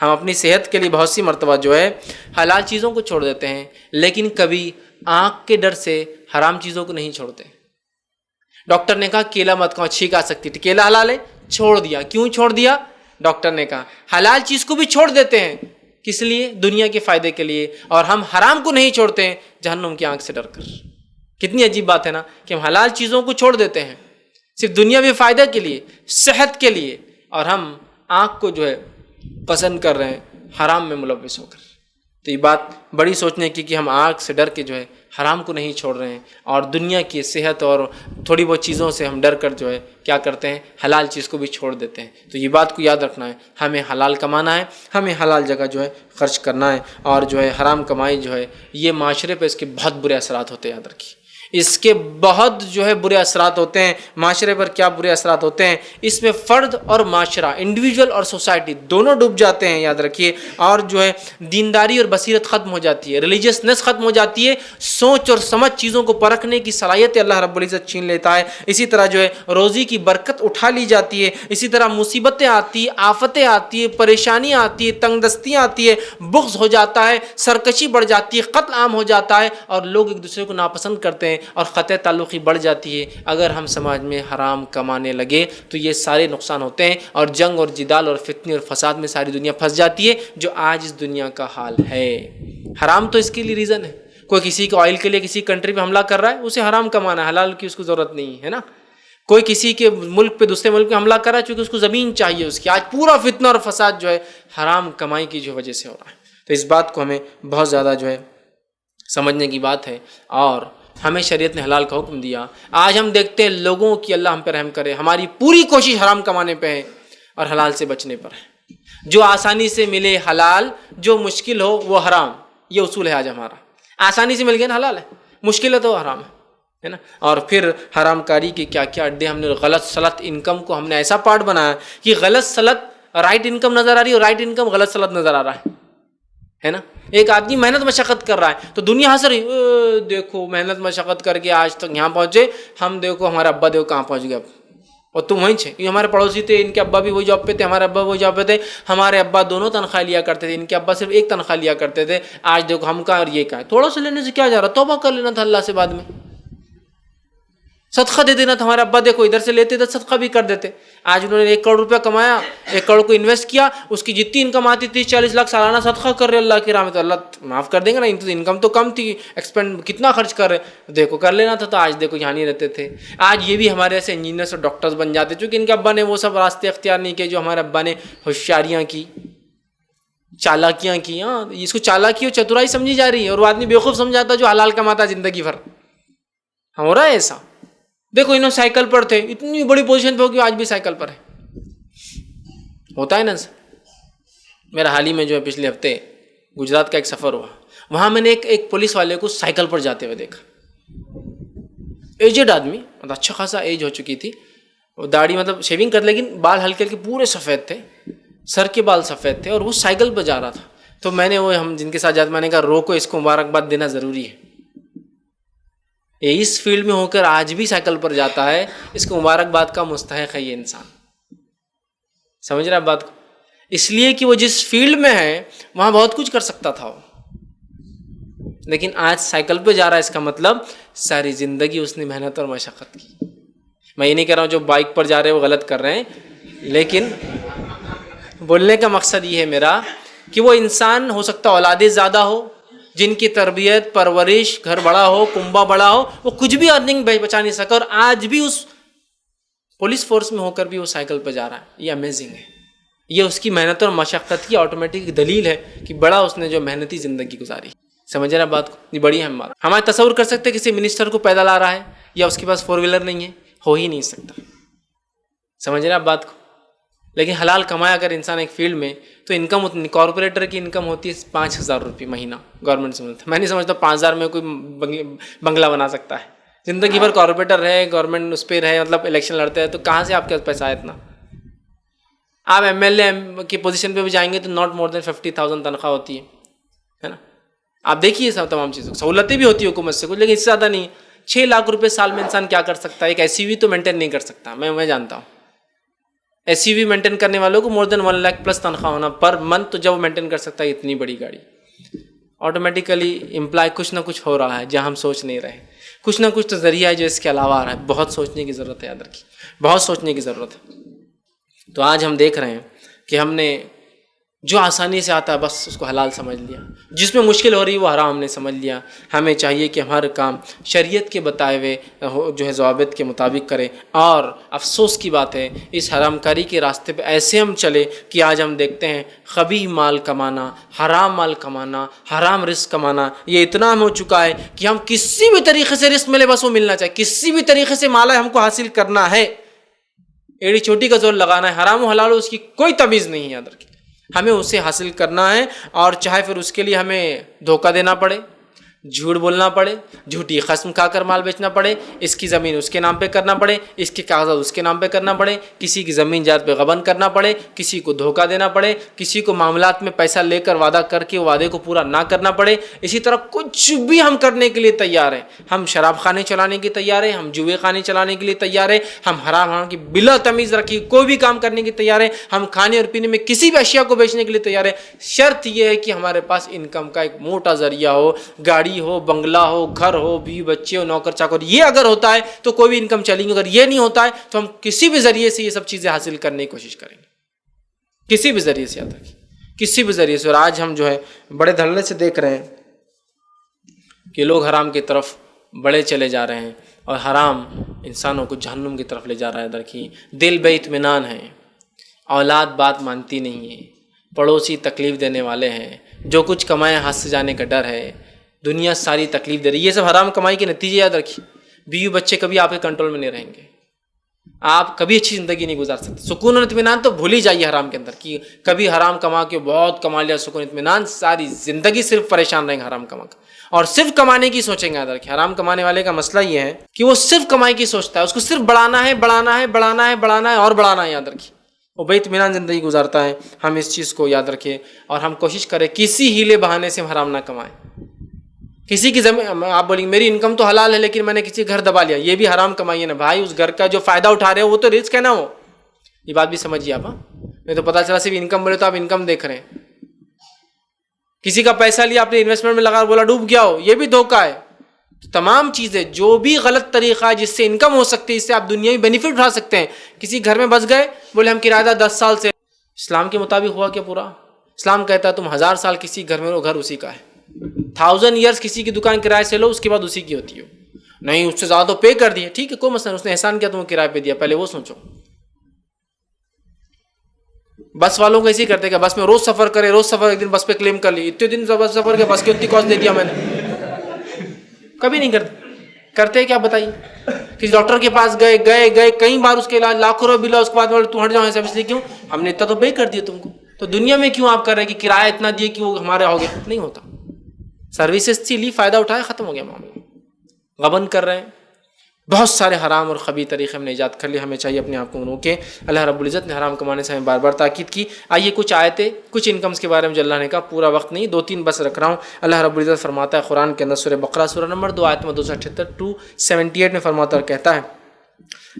ہم اپنی صحت کے لیے بہت سی مرتبہ جو ہے حلال چیزوں کو چھوڑ دیتے ہیں, لیکن کبھی آنکھ کے ڈر سے حرام چیزوں کو نہیں چھوڑتے. ڈاکٹر نے کہا کیلا مت کھاؤ, چھینک آ سکتی تھی, کیلا حلال ہے, چھوڑ دیا. کیوں چھوڑ دیا؟ ڈاکٹر نے کہا. حلال چیز کو بھی چھوڑ دیتے ہیں, کس لیے؟ دنیا کے فائدے کے لیے. اور ہم حرام کو نہیں چھوڑتے ہیں جہنم کی آنکھ سے ڈر کر. کتنی عجیب بات ہے نا کہ ہم حلال چیزوں کو چھوڑ دیتے ہیں صرف دنیاوی فائدہ کے لیے, صحت کے لیے, اور ہم آنکھ کو جو ہے پسند کر رہے ہیں حرام میں ملوث ہو کر. تو یہ بات بڑی سوچنے کی کہ ہم آنکھ سے ڈر کے جو ہے حرام کو نہیں چھوڑ رہے ہیں, اور دنیا کی صحت اور تھوڑی بہت چیزوں سے ہم ڈر کر جو ہے کیا کرتے ہیں, حلال چیز کو بھی چھوڑ دیتے ہیں. تو یہ بات کو یاد رکھنا ہے, ہمیں حلال کمانا ہے, ہمیں حلال جگہ جو ہے خرچ کرنا ہے. اور جو ہے حرام کمائی جو ہے یہ معاشرے پہ اس کے بہت برے اثرات ہوتے ہیں, یاد رکھیے. اس کے بہت جو ہے برے اثرات ہوتے ہیں. معاشرے پر کیا برے اثرات ہوتے ہیں, اس میں فرد اور معاشرہ, انڈیویجول اور سوسائٹی دونوں ڈوب جاتے ہیں, یاد رکھیے. اور جو ہے دینداری اور بصیرت ختم ہو جاتی ہے, ریلیجیسنس ختم ہو جاتی ہے, سوچ اور سمجھ چیزوں کو پرکھنے کی صلاحیت اللہ رب العزت چھین لیتا ہے. اسی طرح جو ہے روزی کی برکت اٹھا لی جاتی ہے. اسی طرح مصیبتیں آتی ہیں, آفتیں آتی ہیں, پریشانیاں آتی ہیں, تنگ دستیاں آتی ہے, بغض ہو جاتا ہے, سرکشی بڑھ جاتی ہے, قتل عام ہو جاتا ہے, اور لوگ ایک دوسرے کو ناپسند کرتے ہیں, اور قطع تعلقی بڑھ جاتی ہے. اگر ہم سماج میں حرام کمانے لگے تو یہ سارے نقصان ہوتے ہیں, اور جنگ اور جدال اور فتنے اور فساد میں ساری دنیا پھنس جاتی ہے, جو آج اس دنیا کا حال ہے. حرام تو اس کے لیے ریزن ہے. کوئی کسی کے آئل کے لیے کسی کنٹری پہ حملہ کر رہا ہے, اسے حرام کمانا ہے, حلال کی اس کو ضرورت نہیں ہے نا. کوئی کسی کے ملک پہ دوسرے ملک پہ حملہ کر رہا ہے چونکہ اس کو زمین چاہیے اس کی. آج پورا فتنہ اور فساد جو ہے حرام کمائی کی جو وجہ سے ہو رہا ہے. تو اس بات کو ہمیں بہت زیادہ جو ہے سمجھنے کی بات ہے, اور ہمیں شریعت نے حلال کا حکم دیا. آج ہم دیکھتے ہیں لوگوں کی, اللہ ہم پہ رحم کرے, ہماری پوری کوشش حرام کمانے پہ ہے اور حلال سے بچنے پر ہے. جو آسانی سے ملے حلال, جو مشکل ہو وہ حرام, یہ اصول ہے آج ہمارا. آسانی سے مل گیا نا حلال ہے, مشکل ہے تو حرام ہے. ہے نا. اور پھر حرام کاری کے کیا کیا اڈے ہم نے, غلط سلط انکم کو ہم نے ایسا پارٹ بنایا کہ غلط سلط رائٹ انکم نظر آ رہی ہے اور رائٹ انکم غلط سلط نظر آ رہا ہے نا. ایک آدمی محنت مشقت کر رہا ہے تو دنیا ہنس رہی, دیکھو محنت مشقت کر کے آج تک یہاں پہنچے, ہم دیکھو ہمارا ابا دیکھو کہاں پہنچ گیا اب, اور تم وہیں چھے. یہ ہمارے پڑوسی تھے, ان کے ابا بھی وہی جاب پہ تھے, ہمارے ابا وہی جاب پہ تھے, ہمارے ابا دونوں تنخواہ لیا کرتے تھے, ان کے ابا صرف ایک تنخواہ لیا کرتے تھے, آج دیکھو ہم کہاں اور یہ کہاں. تھوڑا سا لینے سے کیا جا رہا, توبہ کر لینا تھا اللہ سے, بعد میں صدقہ دے دینا تھا. ہمارے ابا دیکھو ادھر سے لیتے تھے صدقہ بھی کر دیتے. آج انہوں نے 1 کروڑ روپیہ کمایا, 1 کروڑ کو انویسٹ کیا, اس کی جتنی انکم آتی 30-40 لاکھ سالانہ صدقہ کر رہے اللہ کی راہ میں, تو اللہ معاف کر دیں گے نا. انکم تو کم تھی, ایکسپینڈ کتنا خرچ کر رہے, دیکھو کر لینا تھا. تو آج دیکھو یہاں نہیں رہتے تھے. آج یہ بھی ہمارے ایسے انجینئرس اور ڈاکٹرز بن جاتے چونکہ ان کے ابا نے وہ سب راستے اختیار نہیں کیے جو ہمارے ابا نے ہوشیاریاں کی, چالاکیاں کی. ہاں, اس کو چالاکی اور چترائی سمجھی جا رہی ہے, اور وہ آدمی بیوقوف سمجھاتا جو حلال کماتا زندگی بھر. ہو رہا ہے ایسا. دیکھو انہوں سائیکل پر تھے, اتنی بڑی پوزیشن پہ ہو کہ آج بھی سائیکل پر ہے. ہوتا ہے نا سر. میرا حال ہی میں جو ہے پچھلے ہفتے گجرات کا ایک سفر ہوا, وہاں میں نے ایک پولیس والے کو سائیکل پر جاتے ہوئے دیکھا. ایجڈ آدمی, مطلب اچھا خاصا ایج ہو چکی تھی, داڑھی مطلب شیونگ کر, لیکن بال ہلکے ہلکے پورے سفید تھے, سر کے بال سفید تھے, اور وہ سائیکل پہ جا رہا تھا. تو میں نے وہ ہم جن کے ساتھ جاتے, میں نے کہا روکو, اس کو مبارکباد دینا ضروری ہے. یہ اس فیلڈ میں ہو کر آج بھی سائیکل پر جاتا ہے, اس کو مبارکباد کا مستحق ہے یہ انسان. سمجھ رہا ہے بات کو. اس لیے کہ وہ جس فیلڈ میں ہے وہاں بہت کچھ کر سکتا تھا وہ, لیکن آج سائیکل پہ جا رہا ہے. اس کا مطلب ساری زندگی اس نے محنت اور مشقت کی. میں یہ نہیں کہہ رہا ہوں جو بائک پر جا رہے ہیں وہ غلط کر رہے ہیں, لیکن بولنے کا مقصد یہ ہے میرا کہ وہ انسان ہو سکتا اولادیں زیادہ ہو, جن کی تربیت پرورش, گھر بڑا ہو, کنبہ بڑا ہو, وہ کچھ بھی ارننگ بچا نہیں سکا, اور آج بھی اس پولیس فورس میں ہو کر بھی وہ سائیکل پہ جا رہا ہے. یہ امیزنگ ہے. یہ اس کی محنت اور مشقت کی آٹومیٹک دلیل ہے کہ بڑا اس نے جو محنتی زندگی گزاری. سمجھ رہا بات کو. یہ بڑی اہم بات. ہمارے تصور کر سکتے کسی منسٹر کو پیدل آ رہا ہے یا اس کے پاس 4 ویلر نہیں ہے, ہو ہی نہیں سکتا. سمجھ رہا بات کو. لیکن حلال کمایا اگر انسان ایک فیلڈ میں, تو انکم اتنی, کارپوریٹر کی انکم ہوتی ہے 5,000 روپے مہینہ گورنمنٹ سے ملتا ہے. میں نہیں سمجھتا 5,000 میں کوئی بنگلہ بنا سکتا ہے. زندگی بھر کارپوریٹر رہے, گورنمنٹ اس پہ رہے, مطلب الیکشن لڑتے ہیں, تو کہاں سے آپ کے پاس پیسہ ہے اتنا. آپ MLA کی پوزیشن پہ بھی جائیں گے تو ناٹ مور دین 50,000 تنخواہ ہوتی ہے نا. آپ دیکھیے سب تمام چیزوں کی سہولتیں بھی ہوتی ہے حکومت سے کچھ, لیکن اس سے زیادہ نہیں. 6 لاکھ روپے سال میں انسان کیا کر سکتا ہے. ایک SUV تو مینٹین نہیں کر سکتا, میں جانتا ہوں. SUV مینٹین کرنے والوں کو مور دین 1 لاکھ پلس تنخواہ ہونا پر منتھ, تو جب وہ مینٹین کر سکتا ہے اتنی بڑی گاڑی, آٹومیٹیکلی امپلائی کچھ نہ کچھ ہو رہا ہے جہاں ہم سوچ نہیں رہے. کچھ نہ کچھ تو ذریعہ ہے جو اس کے علاوہ آ رہا ہے. بہت سوچنے کی ضرورت ہے, یاد رکھیے, بہت سوچنے کی ضرورت ہے. تو آج ہم دیکھ رہے ہیں کہ ہم نے جو آسانی سے آتا ہے بس اس کو حلال سمجھ لیا, جس میں مشکل ہو رہی ہے وہ حرام ہم نے سمجھ لیا. ہمیں چاہیے کہ ہمارا کام شریعت کے بتائے ہوئے جو ہے ضوابط کے مطابق کرے. اور افسوس کی بات ہے اس حرام کاری کے راستے پہ ایسے ہم چلے کہ آج ہم دیکھتے ہیں خبیث مال کمانا, حرام مال کمانا, حرام رزق کمانا, یہ اتنا ہو چکا ہے کہ ہم کسی بھی طریقے سے رزق ملے بس وہ ملنا چاہیے, کسی بھی طریقے سے مال ہم کو حاصل کرنا ہے, ایڑی چوٹی کا زور لگانا ہے. حرام و حلال اس کی کوئی تمیز نہیں ہے, یاد رکھیے. ہمیں اسے حاصل کرنا ہے, اور چاہے پھر اس کے لیے ہمیں دھوکہ دینا پڑے, جھوٹ بولنا پڑے, جھوٹی قسم کھا کر مال بیچنا پڑے, اس کی زمین اس کے نام پہ کرنا پڑے, اس کے کاغذات اس کے نام پہ کرنا پڑے, کسی کی زمین جائیداد پہ غبن کرنا پڑے, کسی کو دھوکہ دینا پڑے, کسی کو معاملات میں پیسہ لے کر وعدہ کر کے وعدے کو پورا نہ کرنا پڑے. اسی طرح کچھ بھی ہم کرنے کے لیے تیار ہیں. ہم شراب خانے چلانے کے تیار ہیں, ہم جوئے خانے چلانے کے لیے تیار ہیں, ہم حرام کی بلا تمیز رکھی کوئی بھی کام کرنے کی تیار ہیں, ہم کھانے اور پینے میں کسی بھی اشیاء کو بیچنے کے لیے تیار ہیں. شرط یہ ہے کہ ہمارے پاس انکم کا ایک موٹا ذریعہ ہو, گاڑی ہو, بنگلہ ہو, گھر ہو, بیوی بچے ہو, نوکر چاکر. یہ اگر ہوتا ہے تو کوئی بھی انکم چلیں گی. اگر یہ نہیں ہوتا ہے تو ہم کسی بھی ذریعے سے یہ سب چیزیں حاصل کرنے کی کوشش کریں گے, کسی بھی ذریعے سے, یاد رکھیے, کسی بھی ذریعے سے. اور آج ہم جو ہے بڑے دھڑلے سے دیکھ رہے ہیں کہ لوگ حرام کی طرف بڑے چلے جا رہے ہیں, اور حرام انسانوں کو جہنم کی طرف لے جا رہا ہے. دیکھیے, دل بے اطمینان ہے, اولاد بات مانتی نہیں ہے, پڑوسی تکلیف دینے والے ہیں, جو کچھ کمائے ہاتھ سے جانے کا ڈر ہے, دنیا ساری تکلیف دے رہی ہے. یہ سب حرام کمائی کے نتیجے, یاد رکھیے. بیوی بچے کبھی آپ کے کنٹرول میں نہیں رہیں گے, آپ کبھی اچھی زندگی نہیں گزار سکتے. سکون اور اطمینان تو بھول ہی جائیے حرام کے اندر, کہ کبھی حرام کما کے بہت کما لیا سکون اطمینان, ساری زندگی صرف پریشان رہیں گے حرام کما کر. اور صرف کمانے کی سوچیں گے. یاد رکھیں حرام کمانے والے کا مسئلہ یہ ہے کہ وہ صرف کمائی کی سوچتا ہے, اس کو صرف بڑھانا ہے بڑھانا ہے بڑھانا ہے بڑھانا ہے اور بڑھانا ہے. یاد رکھیں وہ بے اطمینان زندگی گزارتا ہے. ہم اس چیز کو یاد رکھیں اور ہم کوشش کریں کسی ہیلے بہانے سے حرام نہ کمائیں. کسی کی زمین, آپ بولیں گے میری انکم تو حلال ہے لیکن میں نے کسی گھر دبا لیا, یہ بھی حرام کمائی ہے نا بھائی. اس گھر کا جو فائدہ اٹھا رہے ہو وہ تو رزق ہے نا. وہ یہ بات بھی سمجھیے آپ. نہیں تو پتا چلا صرف انکم بولے تو آپ انکم دیکھ رہے ہیں. کسی کا پیسہ لیا آپ نے انویسٹمنٹ میں لگا بولا ڈوب گیا ہو, یہ بھی دھوکہ ہے. تمام چیزیں جو بھی غلط طریقہ ہے جس سے انکم ہو سکتی ہے, اس سے آپ دنیاوی بینیفٹ اٹھا سکتے ہیں. کسی گھر میں بس گئے بولے ہم کرایہ دار 10 سال سے. اسلام کے مطابق ہوا کیا پورا؟ اسلام کہتا ہے تم 1000 سال کسی گھر میں رہو, گھر اسی کا ہے. 1000 years کسی کی دکان کرایہ سے لو, اس کے بعد اسی کی ہوتی ہو. نہیں اس سے زیادہ تو پے کر دیے, ٹھیک ہے کوئی مسئلہ نہیں, اس نے احسان کیا تم کو کرایہ پہ دیا, پہلے وہ سوچو. بس والوں کو ایسے ہی کرتے کہ بس میں روز سفر کرے, روز سفر, ایک دن بس پہ کلیم کر لی, اتنے دن بس سفر کیا, بس کی اتنی کاسٹ دے دیا میں نے. کبھی نہیں کرتے کیا بتائیے. کسی ڈاکٹر کے پاس گئے کئی بار, اس کے علاج لاکھوں روپے بلا, اس کے بعد تو ہٹ جاؤ ایسا, اس لیے کیوں ہم نے اتنا تو پے کر دیا تم کو, تو دنیا میں کیوں آپ کر رہے کہ کرایہ اتنا دیے کہ وہ ہمارے ہو گیا. نہیں ہوتا. سروسز تھی لی, فائدہ اٹھایا, ختم ہو گیا معاملہ. غبن کر رہے ہیں, بہت سارے حرام اور خبیث طریقے ہم نے ایجاد کر لیے. ہمیں چاہیے اپنے آپ کو روکیں. اللہ رب العزت نے حرام کمانے سے ہمیں بار بار تاکید کی. آئیے کچھ آیتیں, کچھ انکمز کے بارے میں جو اللہ نے کہا, پورا وقت نہیں 2-3 بس رکھ رہا ہوں. اللہ رب العزت فرماتا ہے قرآن کے اندر سورہ بقرہ سورہ نمبر 2 آیت نمبر 278 278 میں فرماتا اور کہتا ہے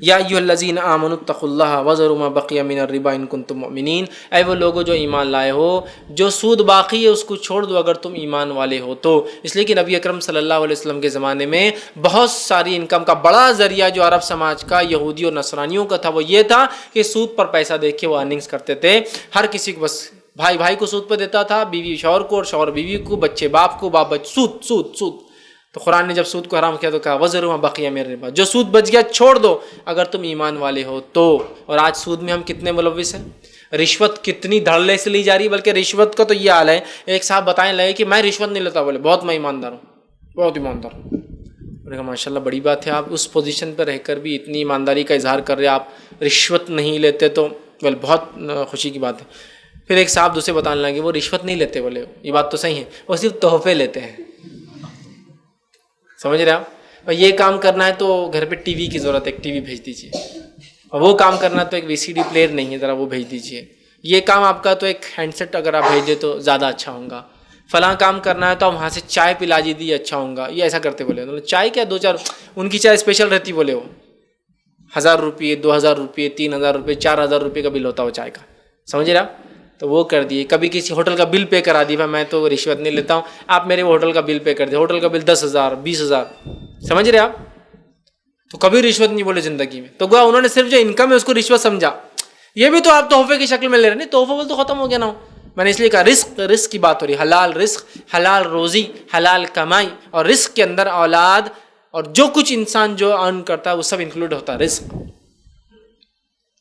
یا ایھا الذین آمنوا اتقوا اللہ وذروا ما بقی من الربا ان کنتم مؤمنین. اے وہ لوگوں جو ایمان لائے ہو, جو سود باقی ہے اس کو چھوڑ دو اگر تم ایمان والے ہو تو. اس لیے کہ نبی اکرم صلی اللہ علیہ وسلم کے زمانے میں بہت ساری انکم کا بڑا ذریعہ جو عرب سماج کا, یہودی اور نصرانیوں کا تھا, وہ یہ تھا کہ سود پر پیسہ دے کے وہ ارننگز کرتے تھے. ہر کسی کو بس بھائی کو سود پہ دیتا تھا, بیوی شوہر کو, اور شوہر بیوی کو, بچے باپ کو, باپ بچے, سود. تو قرآن نے جب سود کو حرام کیا تو کہا وذروا ما بقی من الربا, جو سود بچ گیا چھوڑ دو اگر تم ایمان والے ہو تو. اور آج سود میں ہم کتنے ملوث ہیں, رشوت کتنی دھڑلے سے لی جا رہی ہے. بلکہ رشوت کا تو یہ حال ہے, ایک صاحب بتائیں لگے کہ میں رشوت نہیں لیتا, بولے بہت میں ایماندار ہوں, بہت ایماندار ہوں. میں نے کہا ماشاء اللہ بڑی بات ہے, آپ اس پوزیشن پہ رہ کر بھی اتنی ایمانداری کا اظہار کر رہے, آپ رشوت نہیں لیتے تو بہت خوشی کی بات ہے. پھر ایک صاحب دوسرے بتانے لگے وہ رشوت نہیں لیتے, بولے یہ بات تو صحیح ہے, وہ صرف تحفے لیتے ہیں. سمجھ رہے آپ, یہ کام کرنا ہے تو گھر پہ ٹی وی کی ضرورت ہے, ایک ٹی وی بھیج دیجیے. اور وہ کام کرنا ہے تو ایک VCD پلیئر نہیں ہے, ذرا وہ بھیج دیجیے. یہ کام آپ کا تو ایک ہینڈ سیٹ اگر آپ بھیج دیں تو زیادہ اچھا ہوگا. فلاں کام کرنا ہے تو آپ وہاں سے چائے پلا دیجیے, اچھا ہوگا. یہ ایسا کرتے بولے, چائے کیا 2-4 ان کی چائے اسپیشل رہتی, بولے وہ 1000 روپئے 2000 روپئے 3000 روپئے 4000 روپئے کا بل ہوتا وہ چائے کا. سمجھ رہے آپ, تو وہ کر دیے. کبھی کسی ہوٹل کا بل پے کرا دیا, میں تو رشوت نہیں لیتا ہوں, آپ میرے وہ ہوٹل کا بل پے کر دیں, ہوٹل کا بل 10,000 20,000. سمجھ رہے آپ, تو کبھی رشوت نہیں بولے زندگی میں. تو گویا انہوں نے صرف جو انکم ہے اس کو رشوت سمجھا. یہ بھی تو آپ تحفے کی شکل میں لے رہے, نہیں تحفہ بول تو ختم ہو گیا نا. میں نے اس لیے کہا رزق کی بات ہو رہی, حلال رزق, حلال روزی, حلال کمائی, اور رزق کے اندر اولاد اور جو کچھ انسان جو ارن کرتا ہے وہ سب انکلوڈ ہوتا ہے رزق.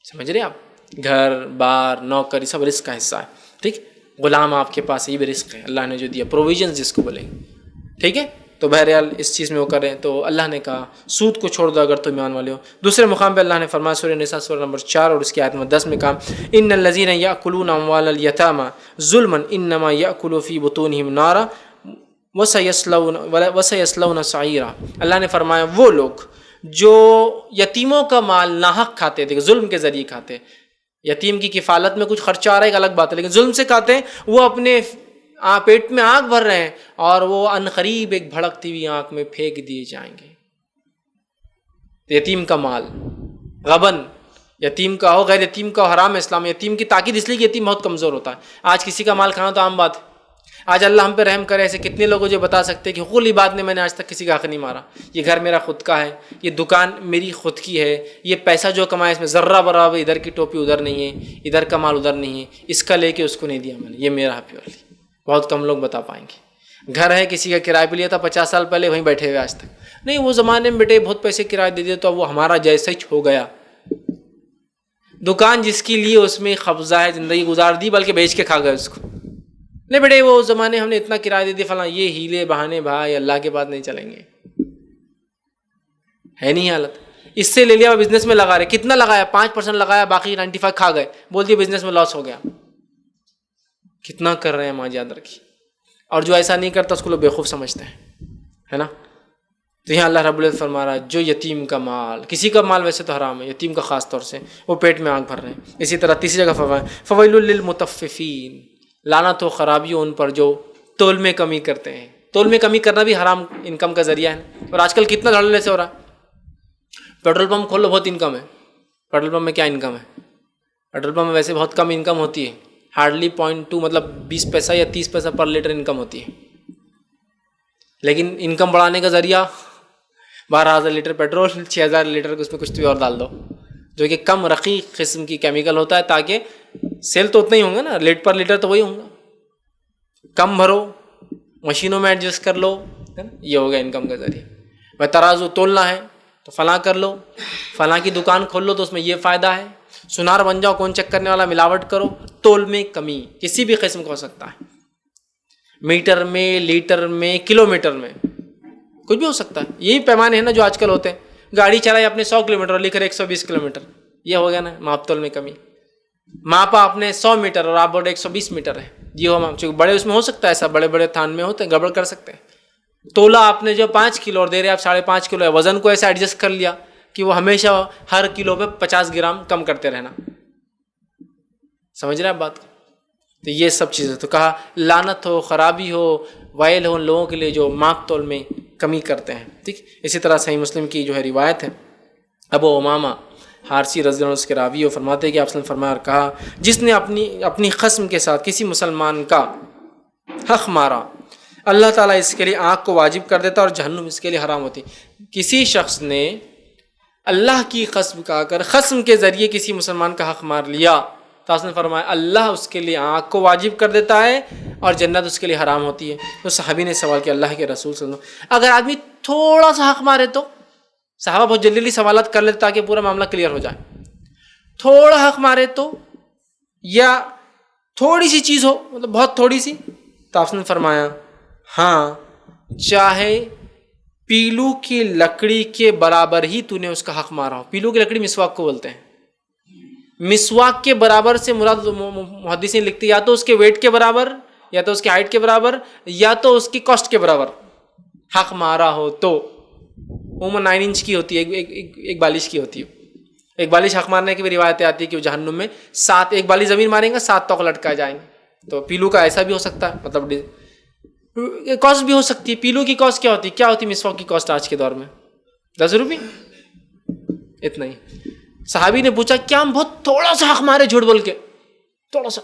سمجھ رہے آپ, گھر بار نوکری سب رزق کا حصہ ہے. ٹھیک, غلام آپ کے پاس یہ بھی رزق ہے, اللہ نے جو دیا پروویژنز جس کو بولیں گے. ٹھیک ہے, تو بہرحال اس چیز میں وہ کریں. تو اللہ نے کہا سود کو چھوڑ دو اگر تم ایمان والے ہو. دوسرے مقام پہ اللہ نے فرمایا سورہ نساء سورہ نمبر 4 اور اس کی آیت نمبر 10 میں کہا ان الذین یاکلون اموال الیتامی ظلما انما یاکلون فی بطونہم نارا وسیصلون سعیرا. اللہ نے فرمایا وہ لوگ جو یتیموں کا مال ناحق کھاتے, دیکھو ظلم کے ذریعے کھاتے, یتیم کی کفالت میں کچھ خرچہ آ رہا ہے ایک الگ بات ہے, لیکن ظلم سے کھاتے ہیں, وہ اپنے پیٹ میں آگ بھر رہے ہیں اور وہ عنقریب ایک بھڑکتی ہوئی آنکھ میں پھینک دیے جائیں گے. یتیم کا مال غبن, یتیم کا ہو غیر یتیم کا ہو, حرام ہے اسلام. یتیم کی تاکید اس لیے کہ یتیم بہت کمزور ہوتا ہے. آج کسی کا مال کھانا تو عام بات ہے. آج اللہ ہم پہ رحم کرے, ایسے کتنے لوگ جو بتا سکتے کہ حقوق العباد نے میں نے آج تک کسی کا حق نہیں مارا, یہ گھر میرا خود کا ہے, یہ دکان میری خود کی ہے, یہ پیسہ جو کمایا اس میں ذرہ برابر ادھر کی ٹوپی ادھر نہیں ہے, ادھر کا مال ادھر نہیں ہے, اس کا لے کے اس کو نہیں دیا میں نے, یہ میرا ہے پیورلی. بہت کم لوگ بتا پائیں گے. گھر ہے کسی کا کرایہ پہ لیا تھا 50 سال پہلے, وہیں بیٹھے ہوئے آج تک. نہیں وہ زمانے میں بیٹے بہت پیسے کرایہ دے دیے تو اب وہ ہمارا جیسا ہی ہو گیا. دکان جس کے لیے اس میں قبضہ ہے, زندگی گزار دی, بلکہ بیچ کے کھا گئے اس کو. نہیں بیٹے وہ زمانے ہم نے اتنا کرایہ دے دیا فلاں, یہ ہیلے بہانے بھائی اللہ کے بعد نہیں چلیں گے. ہے نہیں حالت. اس سے لے لیا بزنس میں لگا رہے, کتنا لگایا 5% لگایا, باقی 95 کھا گئے, بول دیا بزنس میں لاس ہو گیا. کتنا کر رہے ہیں ماں, یاد رکھیے. اور جو ایسا نہیں کرتا اس کو لوگ بیوقوف سمجھتے ہیں. ہے نا. تو یہاں اللہ رب العزت فرما رہا ہے جو یتیم کا مال، کسی کا مال ویسے تو حرام ہے، یتیم کا خاص طور سے، وہ پیٹ میں آگ بھر رہے ہیں. اسی طرح تیسری جگہ فرمایا فویل للمطففین، لعنت و خرابی ان پر جو تول میں کمی کرتے ہیں. تول میں کمی کرنا بھی حرام انکم کا ذریعہ ہے. اور آج کل کتنا دھڑلے سے ہو رہا ہے. پیٹرول پمپ کھول لو، بہت انکم ہے. پیٹرول پمپ میں کیا انکم ہے؟ پیٹرول پمپ میں ویسے بہت کم انکم ہوتی ہے، ہارڈلی 0.2 مطلب 20 پیسہ یا 30 پیسہ پر لیٹر انکم ہوتی ہے. لیکن انکم بڑھانے کا ذریعہ 12,000 لیٹر پیٹرول، 6,000 لیٹر اس میں کچھ بھی اور ڈال دو، جو کہ کم رقیق قسم کی کیمیکل ہوتا ہے، تاکہ سیل تو اتنا ہی ہوں گا نا، لیٹ پر لیٹر تو وہی ہوں گا. کم بھرو، مشینوں میں ایڈجسٹ کر لو، یہ ہوگا انکم کا ذریعہ. میں ترازو تولنا ہے تو فلاں کر لو، فلاں کی دکان کھول لو تو اس میں یہ فائدہ ہے. سنار بن جاؤ، کون چیک کرنے والا، ملاوٹ کرو. تول میں کمی کسی بھی قسم کا ہو سکتا ہے، میٹر میں، لیٹر میں، کلو میٹر میں، کچھ بھی ہو سکتا ہے. یہی پیمانے ہیں نا جو آج کل ہوتے ہیں. گاڑی چلائی اپنے 100 کلومیٹر اور لکھ رہے 120 کلومیٹر، یہ ہو گیا نا ماپ تول میں کمی. ماپا آپ نے 100 میٹر اور آپ بولے 120 میٹر ہے، یہ ہو ماپ. چونکہ بڑے اس میں ہو سکتا ہے ایسا، بڑے بڑے تھان میں ہوتے ہیں، گڑبڑ کر سکتے ہیں. تولا آپ نے جو 5 کلو اور دے رہے آپ 5.5 کلو ہے، وزن کو ایسا ایڈجسٹ کر لیا کہ وہ ہمیشہ ہر کلو پہ 50 گرام کم کرتے رہنا. سمجھ رہے ہیں آپ بات کو؟ تو یہ سب چیزیں تو کہا لعنت ہو، خرابی ہو، وائل ہو ان لوگوں کے لیے جو ماپ تول میں کمی کرتے ہیں. ٹھیک. اسی طرح صحیح مسلم کی جو ہے روایت ہے، ابو امامہ حارثی رضی اللہ عنہ اس کے راوی اور فرماتے ہیں کہ آپ نے فرمایا اور کہا جس نے اپنی خصم کے ساتھ کسی مسلمان کا حق مارا، اللہ تعالیٰ اس کے لیے آگ کو واجب کر دیتا اور جہنم اس کے لیے حرام ہوتی. کسی شخص نے اللہ کی قسم کا کر خصم کے ذریعے کسی مسلمان کا حق مار لیا تو آپ نے فرمایا اللہ اس کے لیے آگ کو واجب کر دیتا ہے اور جنت اس کے لیے حرام ہوتی ہے. تو صحابی نے سوال کیا اللہ کے رسول صلی اللہ علیہ وسلم اگر آدمی تھوڑا سا حق مارے تو؟ صحابہ بہت جلدی سوالات کر لیتے تاکہ پورا معاملہ کلیئر ہو جائے. تھوڑا حق مارے تو، یا تھوڑی سی چیز ہو مطلب بہت تھوڑی سی؟ تو آپ نے فرمایا ہاں، چاہے پیلو کی لکڑی کے برابر ہی تو نے اس کا حق مارا ہو. پیلو کی لکڑی مسواک کو بولتے ہیں. مسواک کے برابر سے مراد محدثین لکھتے یا تو اس کے ویٹ کے برابر، یا تو اس کی ہائٹ کے برابر، یا تو اس کی کاسٹ کے برابر حق مارا ہو تو. عموماً 9 انچ کی ہوتی ہے، ایک بالش کی ہوتی ہے. ایک بالش حق مارنے کی بھی روایتیں آتی ہے کہ وہ جہنم میں 7 ایک بالش زمین ماریں گے 7 توق لٹکائے جائیں گے. تو پیلو کا ایسا بھی ہو سکتا ہے، مطلب کاسٹ بھی ہو سکتی ہے. پیلو کی کاسٹ کیا ہوتی ہے؟ کیا ہوتی ہے مسواک کی کاسٹ آج کے دور میں؟ 10 روپے، اتنا ہی. صحابی نے پوچھا کیا ہم بہت تھوڑا سا حق مارے جھوٹ بول کے؟ تھوڑا سا.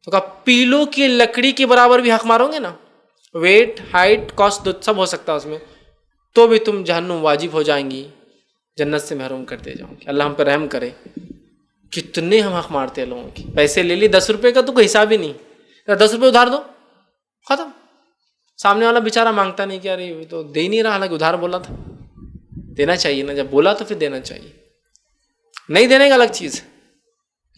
تو کہا پیلو کی لکڑی کے برابر بھی حق مارو گے نا، ویٹ، ہائٹ، کاسٹ سب ہو سکتا ہے اس میں، تو بھی تم جہنم واجب ہو جائیں گی، جنت سے محروم کر دے جاؤں گی. اللہ ہم پہ رحم کرے. کتنے ہم حق مارتے ہیں لوگوں کی. پیسے لے لی 10 روپے کا تو کوئی حساب ہی نہیں، 10 روپے ادھار دو، ختم. سامنے والا بیچارہ مانگتا نہیں کہ ارے یہ تو دے ہی نہیں رہا، حالانکہ ادھار بولا تھا. دینا چاہیے نا، جب بولا تو پھر دینا چاہیے. نہیں دینے کا الگ چیز ہے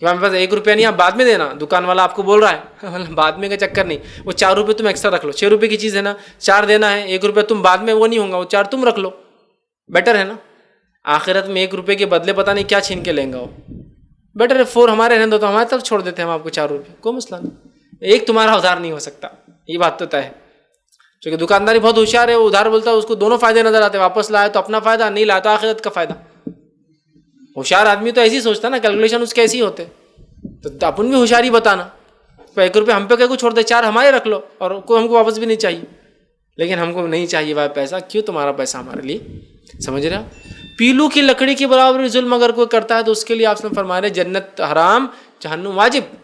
کہ ہمارے پاس 1 روپیہ نہیں، آپ بعد میں دینا. دکان والا آپ کو بول رہا ہے بعد میں کا چکر نہیں. وہ 4 روپے تم ایکسٹرا رکھ لو، 6 روپے کی چیز ہے نا، 4 دینا ہے، 1 روپیہ تم بعد میں وہ نہیں ہوگا، وہ 4 تم رکھ لو، بیٹر ہے نا. آخرت میں 1 روپے کے بدلے پتہ نہیں کیا چھین کے لیں گا وہ. بیٹر ہے 4 ہمارے رہنے دو تو ہمارے طرف چھوڑ دیتے ہیں ہم آپ کو 4 روپے، کوئی مسئلہ نہیں. 1 تمہارا ادھار نہیں ہو سکتا، یہ بات تو طے ہے. کیونکہ دکانداری بہت ہوشیار ہے، وہ ادھار بولتا ہے اس کو دونوں فائدے نظر آتے ہیں، واپس لائے تو اپنا فائدہ، نہیں لایا تو آخرت کا فائدہ. ہوشیار آدمی تو ایسی سوچتا نا، کیلکولیشن اس کے ایسی ہوتے. تو اپن بھی ہوشیاری بتانا. 1 روپے ہم پہ کیا کو چھوڑ دے، 4 ہمارے رکھ لو اور ہم کو واپس بھی نہیں چاہیے. لیکن ہم کو نہیں چاہیے بھائی پیسہ، کیوں تمہارا پیسہ ہمارے لیے. سمجھ رہے ہو؟ پیلو کی لکڑی کے برابر ظلم اگر کوئی کرتا ہے تو اس کے لیے آپ نے فرما رہے جنت حرام، جہنم واجب.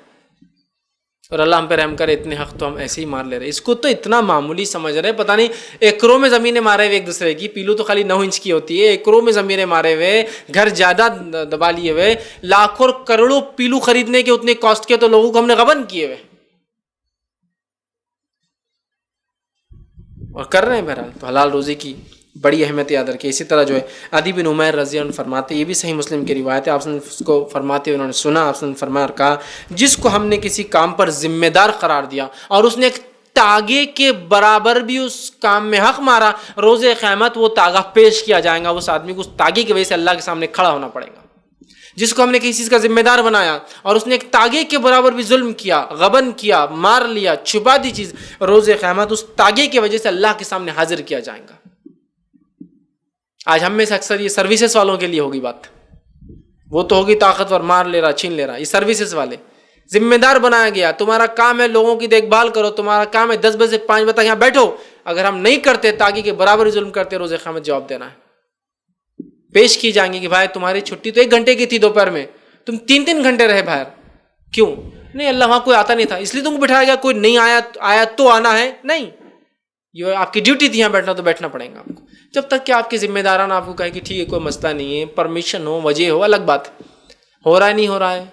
اور اللہ ہم پہ رحم کرے، اتنے حق تو ہم ایسے ہی مار لے رہے. اس کو تو اتنا معمولی سمجھ رہے، پتہ نہیں ایکڑوں میں زمینیں مارے ہوئے ایک دوسرے کی. پیلو تو خالی 9 انچ کی ہوتی ہے، ایکڑوں میں زمینیں مارے ہوئے، گھر زیادہ دبا لیے ہوئے، لاکھوں کروڑوں پیلو خریدنے کے اتنے کاسٹ کے، تو لوگوں کو ہم نے غبن کیے ہوئے اور کر رہے ہیں. بہرحال تو حلال روزی کی بڑی اہمیت یاد رکھیے. اسی طرح جو ہے عدی بن عمیر رضی اللہ عنہ فرماتے، یہ بھی صحیح مسلم کی روایت ہے، آپ نے اس کو فرماتے ہوئے انہوں نے سنا، آپ نے فرمایا اور کہا جس کو ہم نے کسی کام پر ذمہ دار قرار دیا اور اس نے ایک تاگے کے برابر بھی اس کام میں حق مارا، روز قیامت وہ تاگا پیش کیا جائے گا، اس آدمی کو اس تاگے کی وجہ سے اللہ کے سامنے کھڑا ہونا پڑے گا. جس کو ہم نے کسی چیز کا ذمہ دار بنایا اور اس نے ایک تاغے کے برابر بھی ظلم کیا، غبن کیا، مار لیا، چھپا دی چیز، روز قیامت اس تاغے کی وجہ سے اللہ کے سامنے حاضر کیا جائے گا۔ آج ہم میں سے اکثر یہ سروسز والوں کے لیے ہوگی بات، وہ تو ہوگی طاقتور، مار لے رہا، چھین لے رہا۔ یہ سروسز والے ذمہ دار بنایا گیا، تمہارا کام ہے لوگوں کی دیکھ بھال کرو، تمہارا کام ہے 10 بجے سے 5 بجے تک یہاں بیٹھو۔ اگر ہم نہیں کرتے، تاغے کے برابر ظلم کرتے، روز قیامت جواب دینا ہے، پیش کی جائیں گے کہ بھائی تمہاری چھٹی تو 1 گھنٹے کی تھی دوپہر میں، تم 3 گھنٹے رہے باہر، کیوں؟ نہیں اللہ وہاں کوئی آتا نہیں تھا اس لیے تم کو بٹھایا گیا، کوئی نہیں آیا تو آنا ہے؟ نہیں، یہ آپ کی ڈیوٹی تھی، یہاں بیٹھنا تو بیٹھنا پڑے گا آپ کو، جب تک کہ آپ کے ذمہ داران آپ کو کہے کہ ٹھیک ہے کوئی مسئلہ نہیں ہے، پرمیشن ہو، وجہ ہو، الگ بات ہے۔ ہو رہا ہے نہیں ہو رہا ہے،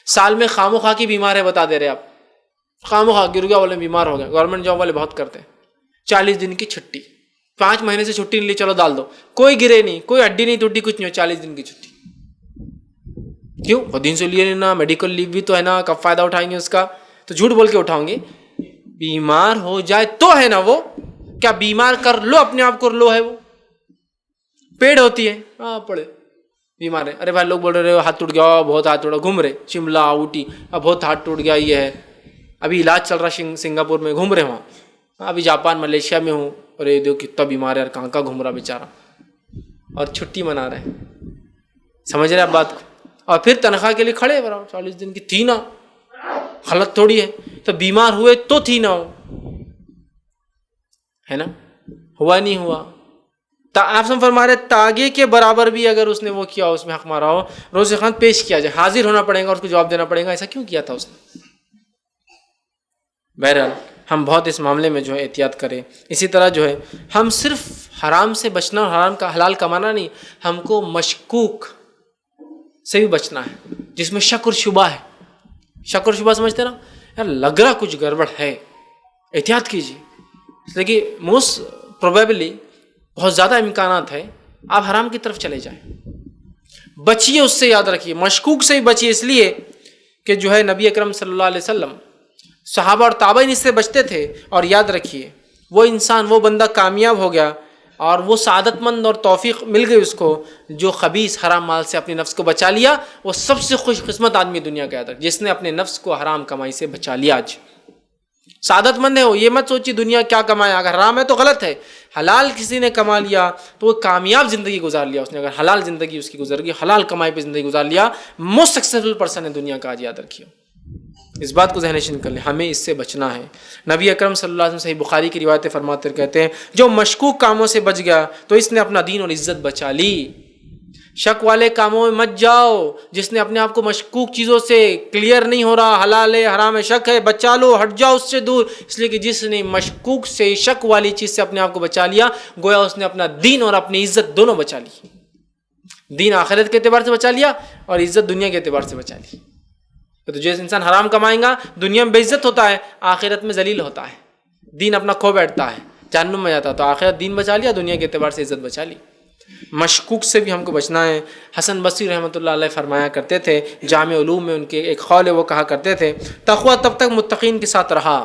سال میں خواہ مخواہ کی بیمار ہے بتا دے رہے آپ، خواہ مخواہ گر گیا والے بیمار ہو گئے، گورنمنٹ جاب والے بہت کرتے ہیں، 40 دن کی چھٹی، 5 مہینے سے چھٹی نہیں لی، چلو ڈال دو، کوئی گرے نہیں، کوئی ہڈی نہیں ٹوٹی، کچھ نہیں ہو، 40 دن کی چھٹی، کیوں؟ وہ دن سے لیے نہیں نا، میڈیکل لیو بھی تو ہے نا، کب فائدہ اٹھائیں گے اس کا؟ تو جھوٹ بول کے اٹھاؤں گے، بیمار ہو جائے تو ہے نا، وہ کیا بیمار کر لو اپنے آپ کو لو ہے، وہ پیڑ ہوتی ہے، ہاں پڑے بیمار ہے، ارے بھائی لوگ بول رہے ہو ہاتھ ٹوٹ گیا، بہت ہاتھ ٹوٹا، گھوم رہے شملہ اوٹی، اب بہت ہاتھ ٹوٹ گیا، یہ ہے ابھی علاج چل رہا سنگاپور میں، گھوم رہے وہاں، ابھی جاپان ملیشیا میں ہوں، اور یہ دیکھو کتنا بیمار ہے، کہاں کہاں گھوم رہا بیچارہ، اور چھٹی منا رہے ہیں، سمجھ رہے آپ بات کو؟ اور پھر تنخواہ کے لیے کھڑے، 40 دن کی تھی نا، غلط تھوڑی ہے، تو بیمار ہوئے تو تھی نا، ہے نا، ہوا نہیں ہوا، آپ سب فرما رہے تاغے کے برابر بھی اگر اس نے وہ کیا، اس میں حق مارا ہو، روز قیامت پیش کیا جائے، حاضر ہونا پڑے گا، اس کو جواب دینا پڑے گا، ایسا کیوں کیا تھا اس نے؟ بہرحال ہم بہت اس معاملے میں جو ہے احتیاط کریں۔ اسی طرح جو ہے ہم صرف حرام سے بچنا اور حرام کا حلال کمانا نہیں، ہم کو مشکوک سے بھی بچنا ہے، جس میں شک اور شبہ ہے۔ شک اور شبہ سمجھتے نا، یار لگ رہا کچھ گڑبڑ ہے، احتیاط کیجیے، اس لیے کہ موسٹ پروبیبلی بہت زیادہ امکانات ہے آپ حرام کی طرف چلے جائیں، بچیے اس سے، یاد رکھیے مشکوک سے ہی بچیے، اس لیے کہ جو ہے نبی اکرم صلی اللہ علیہ وسلم، صحابہ اور تابعین اس سے بچتے تھے، اور یاد رکھیے وہ انسان، وہ بندہ کامیاب ہو گیا اور وہ سعادت مند اور توفیق مل گئی اس کو جو خبیث حرام مال سے اپنے نفس کو بچا لیا، وہ سب سے خوش قسمت آدمی دنیا کا ہے جس نے اپنے نفس کو حرام کمائی سے بچا لیا۔ آج سعادت مند ہے وہ، یہ مت سوچی دنیا کیا کمایا، اگر حرام ہے تو غلط ہے، حلال کسی نے کما لیا تو وہ کامیاب زندگی گزار لیا اس نے، اگر حلال زندگی اس کی گزر گئی، حلال کمائی پہ زندگی گزار لیا، موسٹ سکسیسفل پرسن ہے دنیا کا۔ آج یاد رکھیے، اس بات کو ذہن نشین کر لیں، ہمیں اس سے بچنا ہے۔ نبی اکرم صلی اللہ علیہ وسلم صحیح بخاری کی روایتیں فرماتے کہتے ہیں، جو مشکوک کاموں سے بچ گیا تو اس نے اپنا دین اور عزت بچا لی۔ شک والے کاموں میں مت جاؤ، جس نے اپنے آپ کو مشکوک چیزوں سے کلیئر نہیں ہو رہا، حلال ہے حرام ہے شک ہے، بچا لو، ہٹ جاؤ اس سے دور، اس لیے کہ جس نے مشکوک سے، شک والی چیز سے اپنے آپ کو بچا لیا، گویا اس نے اپنا دین اور اپنی عزت دونوں بچا لی، دین آخرت کے اعتبار سے بچا لیا اور عزت دنیا کے اعتبار سے بچا لی۔ تو جو انسان حرام کمائیں گا دنیا میں بے عزت ہوتا ہے، آخرت میں ذلیل ہوتا ہے، دین اپنا کھو بیٹھتا ہے، جہنم میں جاتا ہے، تو آخرت دین بچا لیا، دنیا کے اعتبار سے عزت بچا لی۔ مشکوک سے بھی ہم کو بچنا ہے۔ حسن بصری رحمۃ اللہ علیہ فرمایا کرتے تھے، جامع علوم میں ان کے ایک قول ہے، وہ کہا کرتے تھے، تقویٰ تب تک متقین کے ساتھ رہا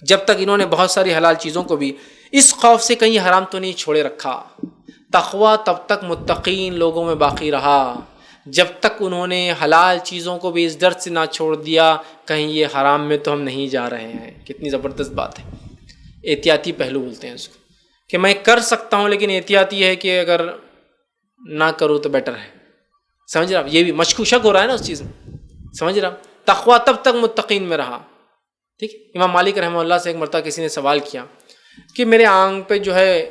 جب تک انہوں نے بہت ساری حلال چیزوں کو بھی اس خوف سے کہیں حرام تو نہیں چھوڑے رکھا۔ تقویٰ تب تک متقین لوگوں میں باقی رہا جب تک انہوں نے حلال چیزوں کو بھی اس ڈر سے نہ چھوڑ دیا کہیں یہ حرام میں تو ہم نہیں جا رہے ہیں۔ کتنی زبردست بات ہے، احتیاطی پہلو بولتے ہیں اس کو، کہ میں کر سکتا ہوں لیکن احتیاطی ہے کہ اگر نہ کروں تو بیٹر ہے۔ سمجھ رہا، یہ بھی مشکوک شک ہو رہا ہے نا اس چیز میں، سمجھ رہا۔ تقویٰ تب تک متقین میں رہا، ٹھیک۔ امام مالک رحمہ اللہ سے ایک مرتبہ کسی نے سوال کیا کہ میرے آنکھ پہ جو ہے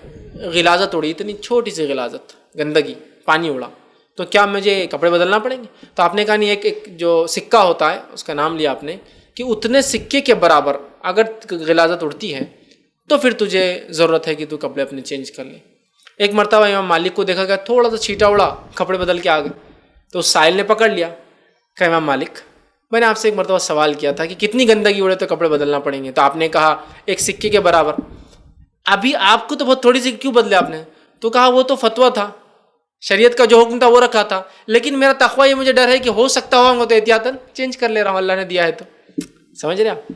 غلاظت اڑی، اتنی چھوٹی سی غلاظت، گندگی، پانی اڑا، تو کیا مجھے کپڑے بدلنا پڑیں گے؟ تو آپ نے کہا نہیں، ایک جو سکہ ہوتا ہے اس کا نام لیا آپ نے، کہ اتنے سکے کے برابر اگر غلاظت اڑتی ہے تو پھر تجھے ضرورت ہے کہ تو کپڑے اپنے چینج کر لیں۔ ایک مرتبہ امام مالک کو دیکھا گیا تھوڑا سا چھیٹا اڑا، کپڑے بدل کے آ گئے، تو اس سائل نے پکڑ لیا، کہ امام مالک میں نے آپ سے ایک مرتبہ سوال کیا تھا کہ کتنی گندگی اڑے تو کپڑے بدلنا پڑیں گے، تو آپ نے کہا ایک سکے کے برابر۔ ابھی آپ کو تو بہت تھوڑی سی کیوں بدلے آپ نے؟ تو کہا وہ تو فتویٰ تھا، شریعت کا جو حکم تھا وہ رکھا تھا، لیکن میرا تقویٰ یہ مجھے ڈر ہے کہ ہو سکتا ہوں تو احتیاطاً چینج کر لے رہا ہوں، اللہ نے دیا ہے تو۔ سمجھ رہے آپ؟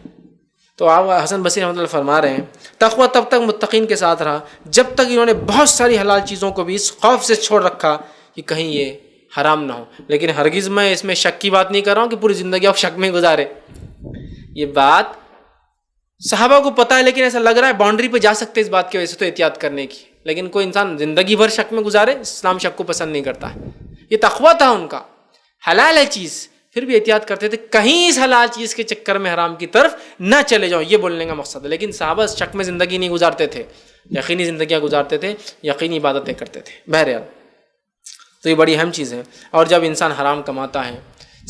تو آپ حسن بصری رحمۃ اللہ فرما رہے ہیں، تقویٰ تب تک متقین کے ساتھ رہا جب تک انہوں نے بہت ساری حلال چیزوں کو بھی اس خوف سے چھوڑ رکھا کہ کہیں یہ حرام نہ ہو. لیکن ہرگز میں اس میں شک کی بات نہیں کر رہا ہوں کہ پوری زندگی آپ شک میں گزارے. یہ بات صحابہ کو پتہ ہے، لیکن ایسا لگ رہا ہے باؤنڈری پہ جا سکتے اس بات کی وجہ سے تو احتیاط کرنے کی. لیکن کوئی انسان زندگی بھر شک میں گزارے، اسلام شک کو پسند نہیں کرتا ہے. یہ تقویٰ تھا ان کا. حلال ہے چیز پھر بھی احتیاط کرتے تھے کہیں اس حلال چیز کے چکر میں حرام کی طرف نہ چلے جاؤ، یہ بولنے کا مقصد ہے. لیکن صحابہ شک میں زندگی نہیں گزارتے تھے، یقینی زندگیاں گزارتے تھے، یقینی عبادتیں کرتے تھے. بہرحال تو یہ بڑی اہم چیز ہے. اور جب انسان حرام کماتا ہے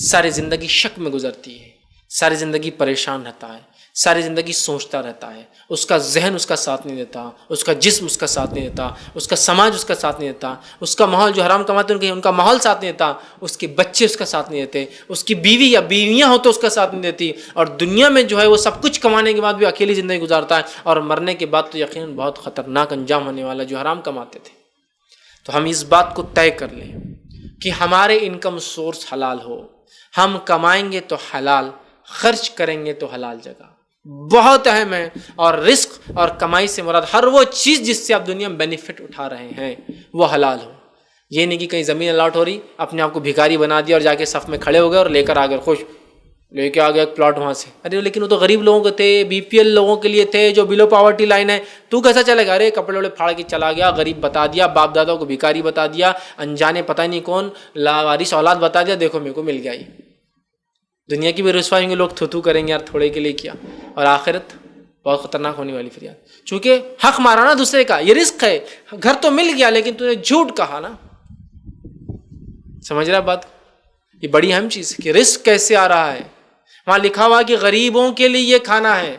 ساری زندگی شک میں گزرتی ہے، ساری زندگی پریشان رہتا ہے، ساری زندگی سوچتا رہتا ہے. اس کا ذہن اس کا ساتھ نہیں دیتا، اس کا جسم اس کا ساتھ نہیں دیتا، اس کا سماج اس کا ساتھ نہیں دیتا، اس کا ماحول جو حرام کماتے ہیں ان کا ماحول ساتھ نہیں دیتا، اس کے بچے اس کا ساتھ نہیں دیتے، اس کی بیوی یا بیویاں ہو تو اس کا ساتھ نہیں دیتی، اور دنیا میں جو ہے وہ سب کچھ کمانے کے بعد بھی اکیلی زندگی گزارتا ہے، اور مرنے کے بعد تو یقیناً بہت خطرناک انجام ہونے والا جو حرام کماتے تھے. تو ہم اس بات کو طے کر لیں کہ ہمارے انکم سورس حلال ہو. ہم کمائیں گے تو حلال، خرچ کریں گے تو حلال جگہ. بہت اہم ہے. اور رزق اور کمائی سے مراد ہر وہ چیز جس سے آپ دنیا میں بینیفٹ اٹھا رہے ہیں وہ حلال ہو. یہ نہیں کہ کہیں زمین الاٹ ہو رہی اپنے آپ کو بھکاری بنا دیا اور جا کے صف میں کھڑے ہو گئے اور لے کر آ گئے، خوش لے کے آ گیا ایک پلاٹ وہاں سے. ارے لیکن وہ تو غریب لوگوں کے تھے، بی پی ایل لوگوں کے لیے تھے جو بلو پاورٹی لائن ہے. تو کیسا چلے گا؟ ارے کپڑے وڑے پھاڑ کے چلا گیا، غریب بتا دیا، باپ داداؤں کو بھکاری بتا دیا، انجانے پتہ نہیں کون لاوارث اولاد بتا دیا، دیکھو میرے کو مل گیا. یہ دنیا کی بھی رسوائی ہوں گے، لوگ تھو کریں گے یار تھوڑے کے لیے کیا. اور آخرت بہت خطرناک ہونے والی فریاد، چونکہ حق مارا نا دوسرے کا. یہ رزق ہے، گھر تو مل گیا لیکن تو نے جھوٹ کہا نا. سمجھ رہا بات؟ یہ بڑی اہم چیز ہے کہ رزق کیسے آ رہا ہے. وہاں لکھا ہوا کہ غریبوں کے لیے یہ کھانا ہے،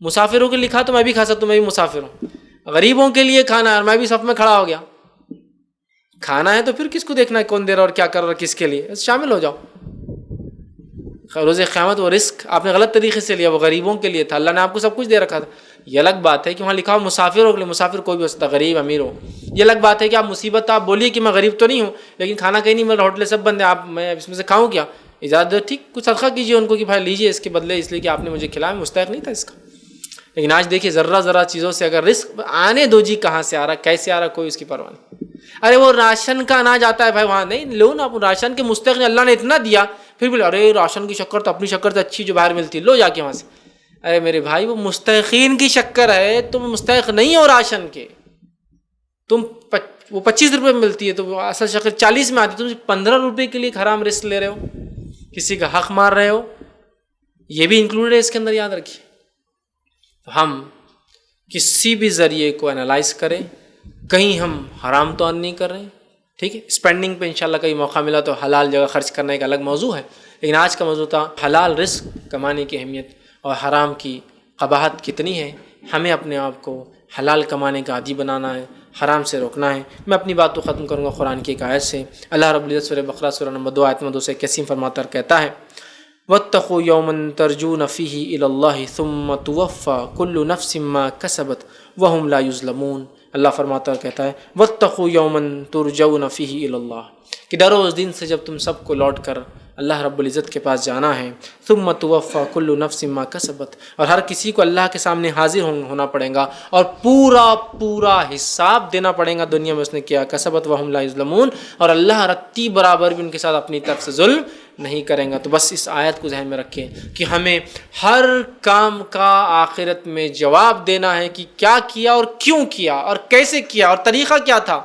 مسافروں کے لکھا تو میں بھی کھا سکتا ہوں، میں بھی مسافر ہوں. غریبوں کے لیے کھانا ہے اور میں بھی صف میں کھڑا ہو گیا. کھانا ہے تو پھر کس کو دیکھنا ہے کون دے رہا اور کیا کر رہا اور کس کے لیے، شامل ہو جاؤ. روز قیامت وہ رزق آپ نے غلط طریقے سے لیا، وہ غریبوں کے لیے تھا، اللہ نے آپ کو سب کچھ دے رکھا تھا. یہ الگ بات ہے کہ وہاں لکھا ہو مسافروں کے لیے، مسافر کوئی بھی ہو سکتا، غریب امیر ہو. یہ الگ بات ہے کہ آپ مصیبت آپ بولیے کہ میں غریب تو نہیں ہوں لیکن کھانا کہیں نہیں مل رہا، ہوٹلیں سب بند ہیں، آپ میں اس میں سے کھاؤں کیا؟ اجازت ٹھیک کچھ صدقہ کیجیے ان کو کہ بھائی لیجیے اس کے بدلے، اس لیے کہ آپ نے مجھے کھلایا، مستحق نہیں تھا اس کا. لیکن آج دیکھیے ذرہ ذرہ چیزوں سے اگر رزق آنے دو جی، کہاں سے آ رہا کیسے آ رہا کوئی اس کی پرواہ نہیں. ارے وہ راشن کا اناج آتا ہے بھائی وہاں نہیں لو نا، راشن کے مستحق اللہ نے اتنا دیا پھر بھی ارے راشن کی شکر تو اپنی شکر سے اچھی جو باہر ملتی ہے لو جا کے وہاں سے. ارے میرے بھائی وہ مستحقین کی شکر ہے، تم مستحق نہیں ہو راشن کے. تم وہ 25 روپے میں ملتی ہے تو وہ اصل شکر 40 میں آتی ہے، تم 15 روپے کے لیے حرام رزق لے رہے ہو، کسی کا حق مار رہے ہو. یہ بھی انکلوڈ ہے اس کے اندر، یاد رکھیے. ہم کسی بھی ذریعے کو انالائز کریں، کہیں ہم حرام تو نہیں کر رہے ہیں. ٹھیک ہے، اسپینڈنگ پہ انشاءاللہ کہیں موقع ملا تو حلال جگہ خرچ کرنے کا الگ موضوع ہے. لیکن آج کا موضوع تھا حلال رزق کمانے کی اہمیت اور حرام کی قباحت کتنی ہے. ہمیں اپنے آپ کو حلال کمانے کا عادی بنانا ہے، حرام سے روکنا ہے. میں اپنی بات کو ختم کروں گا قرآن کی ایک آیت سے. اللہ رب العزت سورہ بقرہ سورہ نمبر 2 آیت نمبر 2 سے قسم فرماتا اور کہتا ہے وَاتَّقُوا يَوْمًا تَرْجُونَ فِيهِ إِلَى اللَّهِ ثُمَّ تُوَفَّى كُلُّ نَفْسٍ مَّا كَسَبَتْ وَهُمْ لَا يُظْلَمُونَ. اللہ فرماتا اور کہتا ہے وَاتَّقُوا يَوْمًا تُرْجَوْنَ فِيهِ إِلَى اللَّهِ، کہ ڈرو اس دن سے جب تم سب کو لوٹ کر اللہ رب العزت کے پاس جانا ہے. ثم توفى كل نفس ما كسبت، اور ہر کسی کو اللہ کے سامنے حاضر ہونا پڑے گا اور پورا حساب دینا پڑے گا دنیا میں اس نے کیا. کسبت وهم لا يظلمون، اور اللہ رتی برابر بھی ان کے ساتھ اپنی طرف سے ظلم نہیں کریں گا. تو بس اس آیت کو ذہن میں رکھیں کہ ہمیں ہر کام کا آخرت میں جواب دینا ہے کہ کیا کیا اور کیوں کیا اور کیسے کیا اور طریقہ کیا تھا.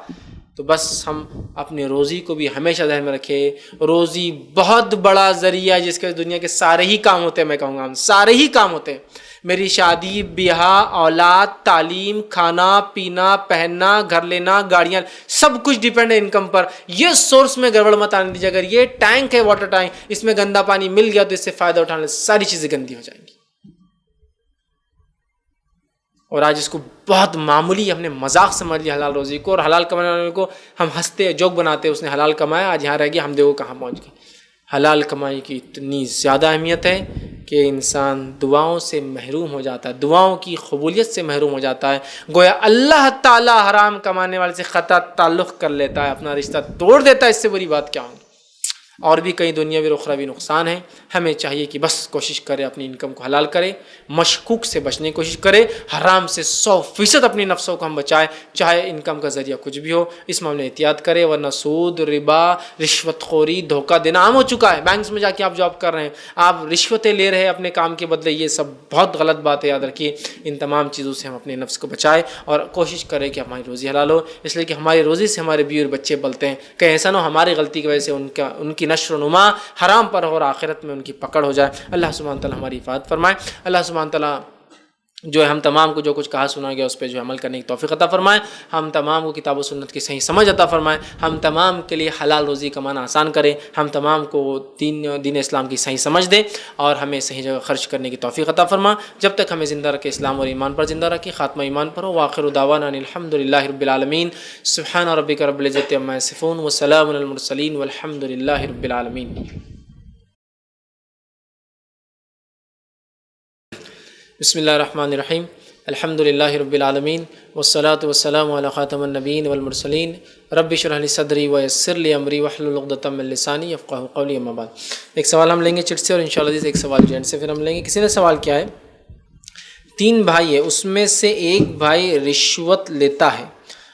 تو بس ہم اپنی روزی کو بھی ہمیشہ ذہن میں رکھیں. روزی بہت بڑا ذریعہ ہے جس کے دنیا کے سارے ہی کام ہوتے ہیں. میں کہوں گا ہم سارے ہی کام ہوتے ہیں. میری شادی بیاہ، اولاد، تعلیم، کھانا پینا، پہننا، گھر لینا، گاڑیاں، سب کچھ ڈیپینڈ ہے انکم پر. یہ سورس میں گڑبڑ مت آنے دیجیے. اگر یہ ٹینک ہے واٹر ٹینک، اس میں گندا پانی مل گیا تو اس سے فائدہ اٹھانے ساری چیزیں گندی ہو جائیں گی. اور آج اس کو بہت معمولی ہم نے مذاق سمجھ لیا حلال روزی کو، اور حلال کمانے والے کو ہم ہنستے جوک بناتے. اس نے حلال کمایا آج یہاں رہ گیا، ہم دیکھو کہاں پہنچ گئے. حلال کمائی کی اتنی زیادہ اہمیت ہے کہ انسان دعاؤں سے محروم ہو جاتا ہے، دعاؤں کی قبولیت سے محروم ہو جاتا ہے. گویا اللہ تعالیٰ حرام کمانے والے سے قطع تعلق کر لیتا ہے، اپنا رشتہ توڑ دیتا ہے. اس سے بری بات کیا ہوگی؟ اور بھی کئی دنیاوی اور اخروی نقصان ہیں. ہمیں چاہیے کہ بس کوشش کرے اپنی انکم کو حلال کرے, مشکوک سے بچنے کی کوشش کرے, حرام سے 100% اپنی نفسوں کو ہم بچائیں, چاہے انکم کا ذریعہ کچھ بھی ہو. اس معاملے میں احتیاط کرے, ورنہ سود, ربا, رشوت خوری, دھوکہ دینا عام ہو چکا ہے. بینکس میں جا کے آپ جاب کر رہے ہیں, آپ رشوتیں لے رہے ہیں اپنے کام کے بدلے, یہ سب بہت غلط بات ہے. یاد رکھیے ان تمام چیزوں سے ہم اپنے نفس کو بچائیں اور کوشش کریں کہ ہماری روزی حلال ہو, اس لیے کہ ہماری روزی سے ہمارے بیوی اور بچے پلتے ہیں. کہیں ایسا نہ ہو ہماری غلطی کی وجہ سے ان کی نشر و نما حرام پر ہو اور آخرت میں ان کی پکڑ ہو جائے. اللہ سبحانہ تعالیٰ ہماری حفاظت فرمائے. اللہ سبحانہ تعالیٰ جو ہے ہم تمام کو جو کچھ کہا سنا گیا اس پہ جو عمل کرنے کی توفیق عطا فرمائے. ہم تمام کو کتاب و سنت کی صحیح سمجھ عطا فرمائے. ہم تمام کے لیے حلال روزی کمانا آسان کرے. ہم تمام کو دین اسلام کی صحیح سمجھ دے اور ہمیں صحیح جگہ خرچ کرنے کی توفیق عطا فرما. جب تک ہمیں زندہ رکھے اسلام اور ایمان پر زندہ رکھے, خاتمہ ایمان پر ہو. وآخر دعوانا ان الحمد للہ رب العالمین. سبحان ربک رب العزۃ عما یصفون وسلام علی المرسلین والحمد للہ رب العالمین. بسم اللہ الرحمن الرحیم. الحمد للہ رب العالمین والصلاة والسلام علی خاتم النبیین والمرسلین. رب اشرح لی صدری ویسر لی امری واحلل عقدۃ من لسانی یفقہوا قولی. اما بعد, ایک سوال ہم لیں گے چٹ سے اور انشاءاللہ ایک سوال جین سے پھر ہم لیں گے. کسی نے سوال کیا ہے, 3 بھائی ہے, اس میں سے ایک بھائی رشوت لیتا ہے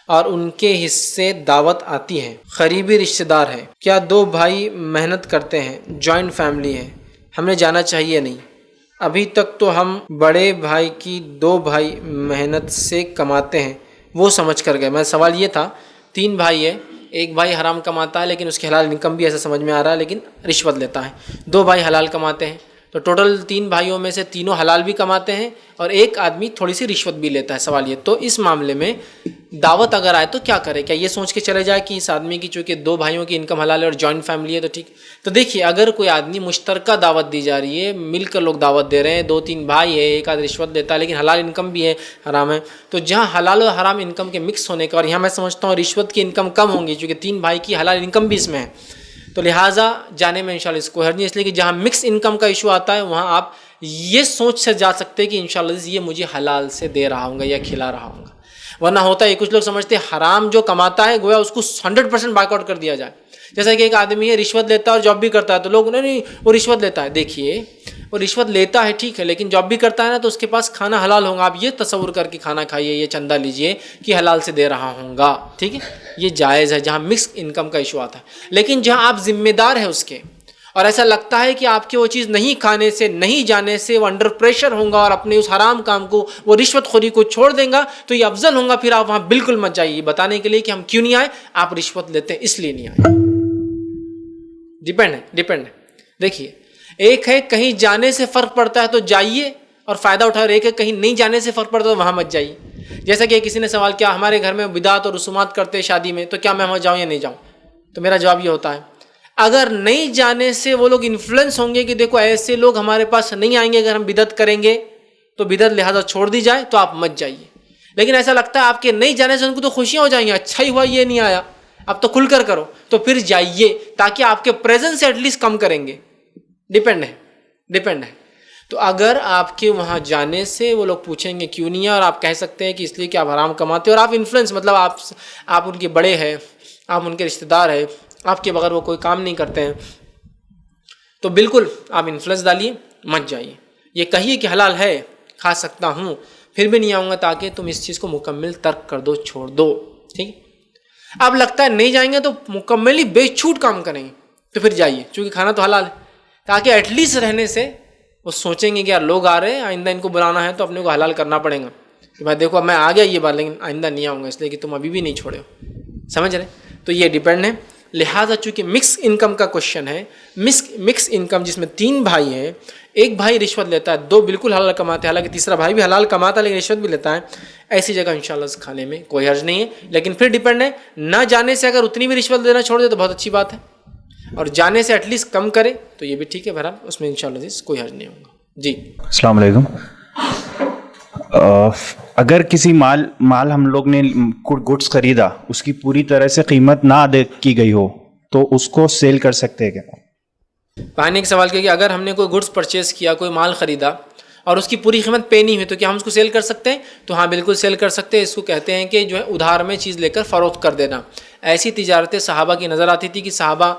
اور ان کے حصے دعوت آتی ہے, قریبی رشتہ دار ہے. کیا 2 بھائی محنت کرتے ہیں, جوائنٹ فیملی ہے, ہمیں جانا چاہیے نہیں؟ ابھی تک تو ہم بڑے بھائی کی 2 بھائی محنت سے کماتے ہیں وہ سمجھ کر گئے. میں سوال یہ تھا 3 بھائی ہے, ایک بھائی حرام کماتا ہے لیکن اس کی حلال انکم بھی ایسا سمجھ میں آ رہا ہے لیکن رشوت لیتا ہے, 2 بھائی حلال کماتے ہیں, تو ٹوٹل 3 بھائیوں میں سے تینوں حلال بھی کماتے ہیں اور ایک آدمی تھوڑی سی رشوت بھی لیتا ہے. سوال یہ, تو اس معاملے میں دعوت اگر آئے تو کیا کرے؟ کیا یہ سوچ کے چلے جائے کہ اس آدمی کی چونکہ 2 بھائیوں کی انکم حلال ہے اور جوائنٹ فیملی ہے تو ٹھیک؟ تو دیکھیے اگر کوئی آدمی مشترکہ دعوت دی جا رہی ہے, مل کر لوگ دعوت دے رہے ہیں, 2-3 بھائی ہے, ایک آدھ رشوت لیتا ہے لیکن حلال انکم بھی ہے, حرام ہے, تو جہاں حلال و حرام انکم کے مکس ہونے کا, اور یہاں میں سمجھتا ہوں رشوت کی انکم کم ہوں گی چونکہ 3 بھائی کی حلال انکم بھی اس میں ہے, تو لہٰذا جانے میں انشاءاللہ اس کو حرج نہیں. اس لیے کہ جہاں مکس انکم کا ایشو آتا ہے وہاں آپ یہ سوچ سے جا سکتے ہیں کہ انشاءاللہ یہ مجھے حلال سے دے رہا ہوں گا یا کھلا رہا ہوں گا. ورنہ ہوتا ہے کچھ لوگ سمجھتے ہیں حرام جو کماتا ہے گویا اس کو 100% بائک آؤٹ کر دیا جائے. جیسا کہ ایک آدمی ہے رشوت لیتا ہے اور جاب بھی کرتا ہے, تو لوگ نہیں وہ رشوت لیتا ہے. دیکھیے وہ رشوت لیتا ہے ٹھیک ہے, لیکن جاب بھی کرتا ہے نا, تو اس کے پاس کھانا حلال ہوگا. آپ یہ تصور کر کے کھانا کھائیے, یہ چندہ لیجئے کہ حلال سے دے رہا ہوں گا, ٹھیک ہے, یہ جائز ہے جہاں مکس انکم کا ایشو آتا ہے. لیکن جہاں آپ ذمہ دار ہیں اس کے اور ایسا لگتا ہے کہ آپ کے وہ چیز نہیں کھانے سے, نہیں جانے سے وہ انڈر پریشر ہوں گا اور اپنے اس حرام کام کو, وہ رشوت خوری کو چھوڑ دیں گا, تو یہ افضل ہوں گا. پھر آپ وہاں بالکل مت جائیے بتانے کے لیے کہ ہم کیوں نہیں آئے, آپ رشوت لیتے ہیں اس لیے نہیں آئے. ڈیپینڈ ہے. دیکھیے ایک ہے کہیں جانے سے فرق پڑتا ہے تو جائیے اور فائدہ اٹھائے, اور ایک ہے کہیں نہیں جانے سے فرق پڑتا ہے تو وہاں مت جائیے. جیسا کہ کسی نے سوال کیا ہمارے گھر میں بدعت اور رسومات کرتے شادی میں, تو کیا میں وہاں جاؤں یا نہیں جاؤں؟ تو میرا جواب یہ ہوتا ہے اگر نہیں جانے سے وہ لوگ انفلوئنس ہوں گے کہ دیکھو ایسے لوگ ہمارے پاس نہیں آئیں گے اگر ہم بدعت کریں گے تو بدعت لہٰذا چھوڑ دی جائے, تو آپ مت جائیے. لیکن ایسا لگتا ہے آپ کے نہیں جانے سے ان کو تو خوشیاں ہو جائیں گی, اچھا ہی ہوا یہ نہیں آیا, اب تو کھل کر کرو, تو پھر جائیے تاکہ آپ کے پریزنس سے ایٹ لیسٹ کم کریں گے. ڈیپینڈ ہے. تو اگر آپ کے وہاں جانے سے وہ لوگ پوچھیں گے کیوں نہیں ہے, اور آپ کہہ سکتے ہیں کہ اس لیے کہ آپ حرام کماتے ہیں اور آپ انفلوئنس مطلب آپ ان کے بڑے ہیں, آپ ان کے رشتہ دار ہیں, آپ کے بغیر وہ کوئی کام نہیں کرتے ہیں, تو بالکل آپ انفلوئنس ڈالیے, مت جائیے. یہ کہیے کہ حلال ہے, کھا سکتا ہوں, پھر بھی نہیں آؤں گا, تاکہ تم اس چیز کو مکمل ترک کر دو, چھوڑ دو. ٹھیک ہے, اب لگتا ہے نہیں جائیں گے تو مکمل ہی بے چھوٹ کام کریں گے, تو پھر جائیے چونکہ کھانا تو حلال ہے, تاکہ ایٹ لیسٹ رہنے سے وہ سوچیں گے کہ یار لوگ آ رہے ہیں, آئندہ ان کو بلانا ہے تو اپنے کو حلال کرنا پڑے گا کہ بھائی دیکھو میں آ گیا یہ بار, لیکن آئندہ نہیں آؤں گا اس لیے کہ تم ابھی بھی نہیں چھوڑے ہو. سمجھ رہے؟ تو یہ ڈیپینڈ ہے. لہٰذا چونکہ مکس انکم کا کوشچن ہے, مکس انکم جس میں 3 بھائی ہیں, ایک بھائی رشوت لیتا ہے, 2 بالکل حلال کماتے ہیں, حالانکہ تیسرا بھائی بھی حلال کماتا ہے لیکن رشوت بھی لیتا ہے, ایسی جگہ انشاءاللہ کھانے میں کوئی حرج نہیں ہے. لیکن پھر ڈیپینڈ ہے, نہ جانے سے اگر اتنی بھی رشوت دینا چھوڑ دے تو بہت اچھی بات ہے, اور جانے سے ایٹ لیسٹ کم کرے تو یہ بھی ٹھیک ہے, بہرحال اس میں انشاءاللہ کوئی حرج نہیں ہوگا. جی السلام علیکم. اگر کسی مال ہم لوگ نے گڈس خریدا, اس کی پوری طرح سے قیمت نہ ادا کی گئی ہو تو اس کو سیل کر سکتے ہیں کیا؟ پانی کا سوال کیا کہ اگر ہم نے کوئی گڈس پرچیز کیا, کوئی مال خریدا اور اس کی پوری قیمت پے نہیں ہوئی تو کیا ہم اس کو سیل کر سکتے ہیں؟ تو ہاں بالکل سیل کر سکتے ہیں. اس کو کہتے ہیں کہ جو ہے ادھار میں چیز لے کر فروخت کر دینا. ایسی تجارتیں صحابہ کی نظر آتی تھی کہ صحابہ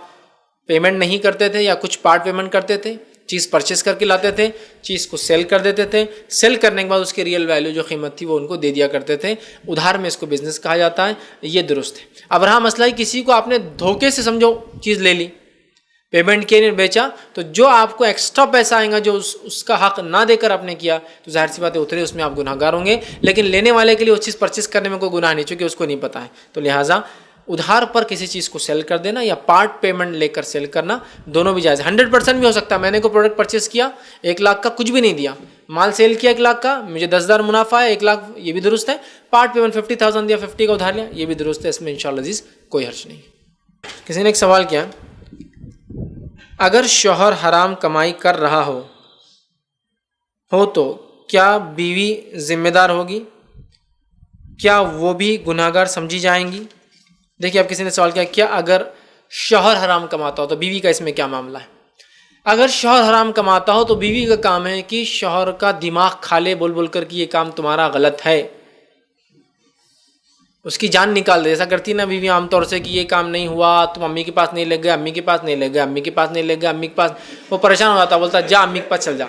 پیمنٹ نہیں کرتے تھے یا کچھ پارٹ پیمنٹ کرتے تھے, چیز پرچیز کر کے لاتے تھے, چیز کو سیل کر دیتے تھے, سیل کرنے کے بعد اس کی ریئل ویلیو جو قیمت تھی وہ ان کو دے دیا کرتے تھے. ادھار میں اس کو بزنس کہا جاتا ہے, یہ درست ہے. اب رہا مسئلہ کسی کو آپ نے دھوکے سے سمجھو چیز لے لی, پیمنٹ کے لیے بیچا, تو جو آپ کو ایکسٹرا پیسہ آئے گا جو اس کا حق نہ دے کر آپ نے کیا, تو ظاہر سی بات ہے اترے اس میں آپ گناہ گار ہوں گے. لیکن لینے والے کے لیے وہ چیز پرچیز کرنے میں کوئی گناہ نہیں, چونکہ اس کو نہیں پتہ ہے. تو لہٰذا ادھار پر کسی چیز کو سیل کر دینا یا پارٹ پیمنٹ لے کر سیل کرنا دونوں بھی جائز. 100% بھی ہو سکتا ہے میں نے کوئی پروڈکٹ پرچیز کیا 1 لاکھ کا, کچھ بھی نہیں دیا, مال سیل کیا 1 لاکھ کا, مجھے 10,000 منافع ہے, 1 لاکھ, یہ بھی درست ہے. پارٹ پیمنٹ 50,000 دیا, 50 کا ادھار لیا, یہ بھی درست ہے. اس میں انشاءاللہ عزیز کوئی حرج نہیں. کسی نے ایک سوال کیا, اگر شوہر حرام کمائی کر رہا ہو تو کیا بیوی ذمہ دار ہوگی؟ کیا وہ بھی گناہ گار سمجھی جائیں گی؟ دیکھیے اب کسی نے سوال کیا, کیا اگر شوہر حرام کماتا ہو تو بیوی کا اس میں کیا معاملہ ہے؟ اگر شوہر حرام کماتا ہو تو بیوی کا کام ہے کہ شوہر کا دماغ کھا لے بول بول کر کہ یہ کام تمہارا غلط ہے, اس کی جان نکال دے. ایسا کرتی نا بیوی عام طور سے کہ یہ کام نہیں ہوا, تم امی کے پاس نہیں لے گئے, امی کے پاس نہیں لے گئے, امی کے پاس نہیں لے گئے, امی کے پاس, وہ پریشان ہو جاتا, بولتا جا امی کے پاس چل جا,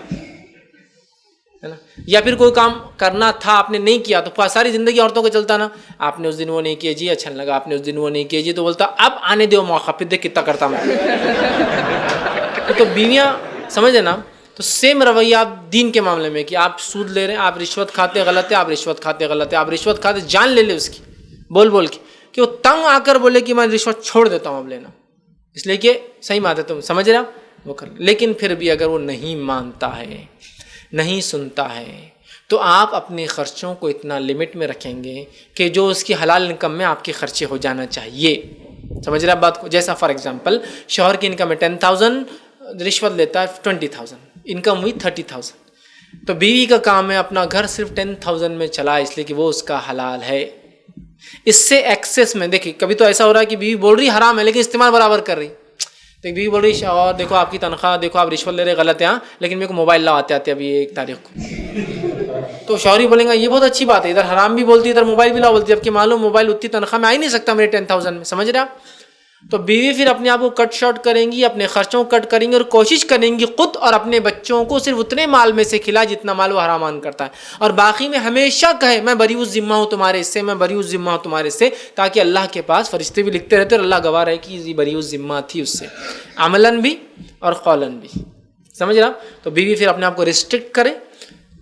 ہے نا. یا پھر کوئی کام کرنا تھا آپ نے نہیں کیا, تو ساری زندگی عورتوں کو چلتا نا, آپ نے اس دن وہ نہیں کیا جی, اچھا لگا, آپ نے اس دن وہ نہیں کیا جی, تو بولتا اب آنے دو موقع, پھر دیکھ کتنا کرتا میں. تو بیویاں سمجھے نا, تو سیم رویہ آپ دین کے معاملے میں کہ آپ سود لے رہے ہیں, آپ رشوت کھاتے غلط ہے, آپ رشوت کھاتے غلط ہے, آپ رشوت کھاتے جان لے لے اس کی بول بول کے کہ وہ تنگ آ کر بولے کہ میں رشوت چھوڑ دیتا ہوں اب لینا, اس لیے کہ صحیح بات ہے, تم سمجھ رہے وہ کر. لیکن پھر بھی اگر وہ نہیں مانتا ہے, نہیں سنتا ہے, تو آپ اپنے خرچوں کو اتنا لمٹ میں رکھیں گے کہ جو اس کی حلال انکم میں آپ کے خرچے ہو جانا چاہیے. سمجھ رہے آپ بات کو؟ جیسا فار ایگزامپل شوہر کی انکم ہے 10,000, رشوت لیتا ہے 20,000, انکم ہوئی 30,000, تو بیوی کا کام ہے اپنا گھر صرف 10,000 میں چلائے, اس لیے کہ وہ اس کا حلال ہے. اس سے ایکسیس میں دیکھیں, کبھی تو ایسا ہو رہا ہے کہ بیوی بول رہی حرام ہے لیکن استعمال برابر کر رہی. تو بیوی بول رہی اور دیکھو آپ کی تنخواہ, دیکھو آپ رشوت لے رہے غلط ہے, لیکن میرے کو موبائل لاؤ آتے آتے ابھی 1 تاریخ کو. تو شوہری بولیں گا یہ بہت اچھی بات ہے, ادھر حرام بھی بولتی ادھر موبائل بھی لاؤ بولتی, جبکہ معلوم موبائل اتنی تنخواہ میں آ ہی نہیں سکتا میرے 10,000 میں. سمجھ رہے آپ؟ تو بیوی پھر اپنے آپ کو کٹ شارٹ کریں گی, اپنے خرچوں کو کٹ کریں گی اور کوشش کریں گی خود اور اپنے بچوں کو صرف اتنے مال میں سے کھلائے جتنا مال وہ حرامان کرتا ہے, اور باقی میں ہمیشہ کہے میں بری الذمہ ہوں تمہارے اس سے, میں بری الذمہ ہوں تمہارے سے, تاکہ اللہ کے پاس فرشتے بھی لکھتے رہتے اور اللہ گواہ رہے کہ یہ بری الذمہ تھی اس سے, عملاً بھی اور قولاً بھی. سمجھ رہا؟ تو بیوی پھر اپنے آپ کو ریسٹرکٹ کرے,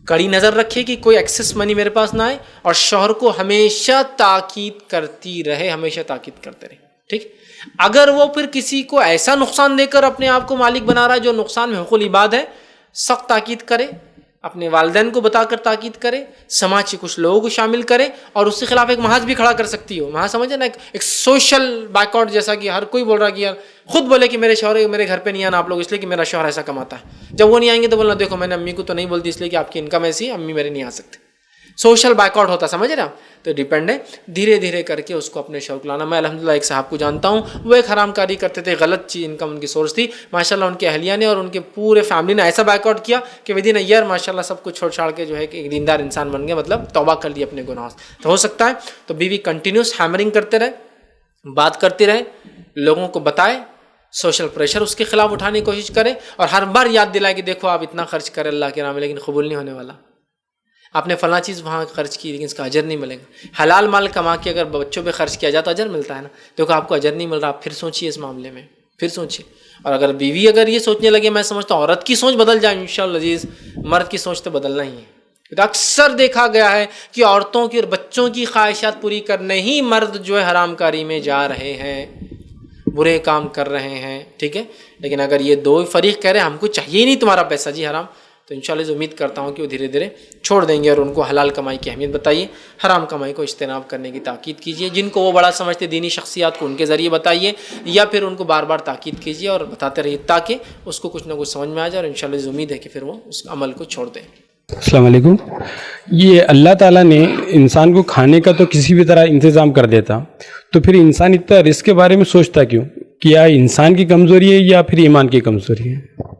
کڑی نظر رکھے کہ کوئی ایکسیس منی میرے پاس نہ آئے, اور شوہر کو ہمیشہ تاکید کرتی رہے, ہمیشہ تاکید کرتے رہے. ٹھیک. اگر وہ پھر کسی کو ایسا نقصان دے کر اپنے آپ کو مالک بنا رہا ہے جو نقصان میں حقوق العباد ہے, سخت تاکید کرے, اپنے والدین کو بتا کر تاکید کرے, سماج کے کچھ لوگوں کو شامل کرے, اور اس کے خلاف ایک محاذ بھی کھڑا کر سکتی ہو. محاذ سمجھے نا, ایک سوشل بائک آؤٹ, جیسا کہ ہر کوئی بول رہا کہ یار خود بولے کہ میرے شوہر میرے گھر پہ نہیں آنا آپ لوگ, اس لیے کہ میرا شوہر ایسا کماتا ہے. جب وہ نہیں آئیں گے تو بولنا دیکھو میں نے امی کو تو نہیں بولتی اس لیے کہ آپ کی انکم ایسی ہے, امی میرے نہیں آ سکتے. سوشل بائک آؤٹ ہوتا, سمجھ رہے آپ؟ تو ڈیپینڈ ہے, دھیرے دھیرے کر کے اس کو اپنے شوق لانا. میں الحمدللہ ایک صاحب کو جانتا ہوں, وہ ایک حرام کاری کرتے تھے, غلط چیز انکم ان کی سورس تھی. ماشاءاللہ ان کے اہلیہ نے اور ان کے پورے فیملی نے ایسا بائک آؤٹ کیا کہ ودن ایئر ماشاءاللہ سب کچھ چھوڑ چھاڑ کے جو ہے کہ ایک دیندار انسان بن گئے, مطلب توبہ کر لی اپنے گناہوں سے. تو ہو سکتا ہے تو بیوی کنٹینیوس ہیمرنگ کرتے رہے, بات کرتے رہے, لوگوں کو بتائے, سوشل پریشر اس کے خلاف اٹھانے کی کوشش کرے, اور ہر بار یاد دلائے کہ دیکھو آپ اتنا خرچ کریں اللہ کے نام میں لیکن قبول نہیں ہونے والا. آپ نے فلاں چیز وہاں خرچ کی لیکن اس کا اجر نہیں ملے گا. حلال مال کما کے اگر بچوں پہ خرچ کیا جائے تو اجر ملتا ہے نا. دیکھو آپ کو اجر نہیں مل رہا, آپ پھر سوچیے اس معاملے میں, پھر سوچیے. اور اگر بیوی اگر یہ سوچنے لگے, میں سمجھتا ہوں عورت کی سوچ بدل جائے انشاءاللہ عزیز, مرد کی سوچ تو بدلنا ہی ہے. اکثر دیکھا گیا ہے کہ عورتوں کی اور بچوں کی خواہشات پوری کرنے ہی مرد جو ہے حرام کاری میں جا رہے ہیں, برے کام کر رہے ہیں. ٹھیک ہے, لیکن اگر یہ دو فریق کہہ رہے ہیں ہم کو چاہیے ہی نہیں تمہارا پیسہ جی حرام, تو انشاءاللہ امید کرتا ہوں کہ وہ دھیرے دھیرے چھوڑ دیں گے, اور ان کو حلال کمائی کی اہمیت بتائیے, حرام کمائی کو اجتناب کرنے کی تاکید کیجیے. جن کو وہ بڑا سمجھتے دینی شخصیات کو ان کے ذریعے بتائیے, یا پھر ان کو بار بار تاکید کیجیے اور بتاتے رہیے تاکہ اس کو کچھ نہ کچھ سمجھ میں آ جائے, اور انشاءاللہ امید ہے کہ پھر وہ اس عمل کو چھوڑ دیں. السلام علیکم. یہ اللہ تعالیٰ نے انسان کو کھانے کا تو کسی بھی طرح انتظام کر دیتا, تو پھر انسان اتنا رزق کے بارے میں سوچتا کیوں؟ کیا انسان کی کمزوری ہے یا پھر ایمان کی کمزوری ہے؟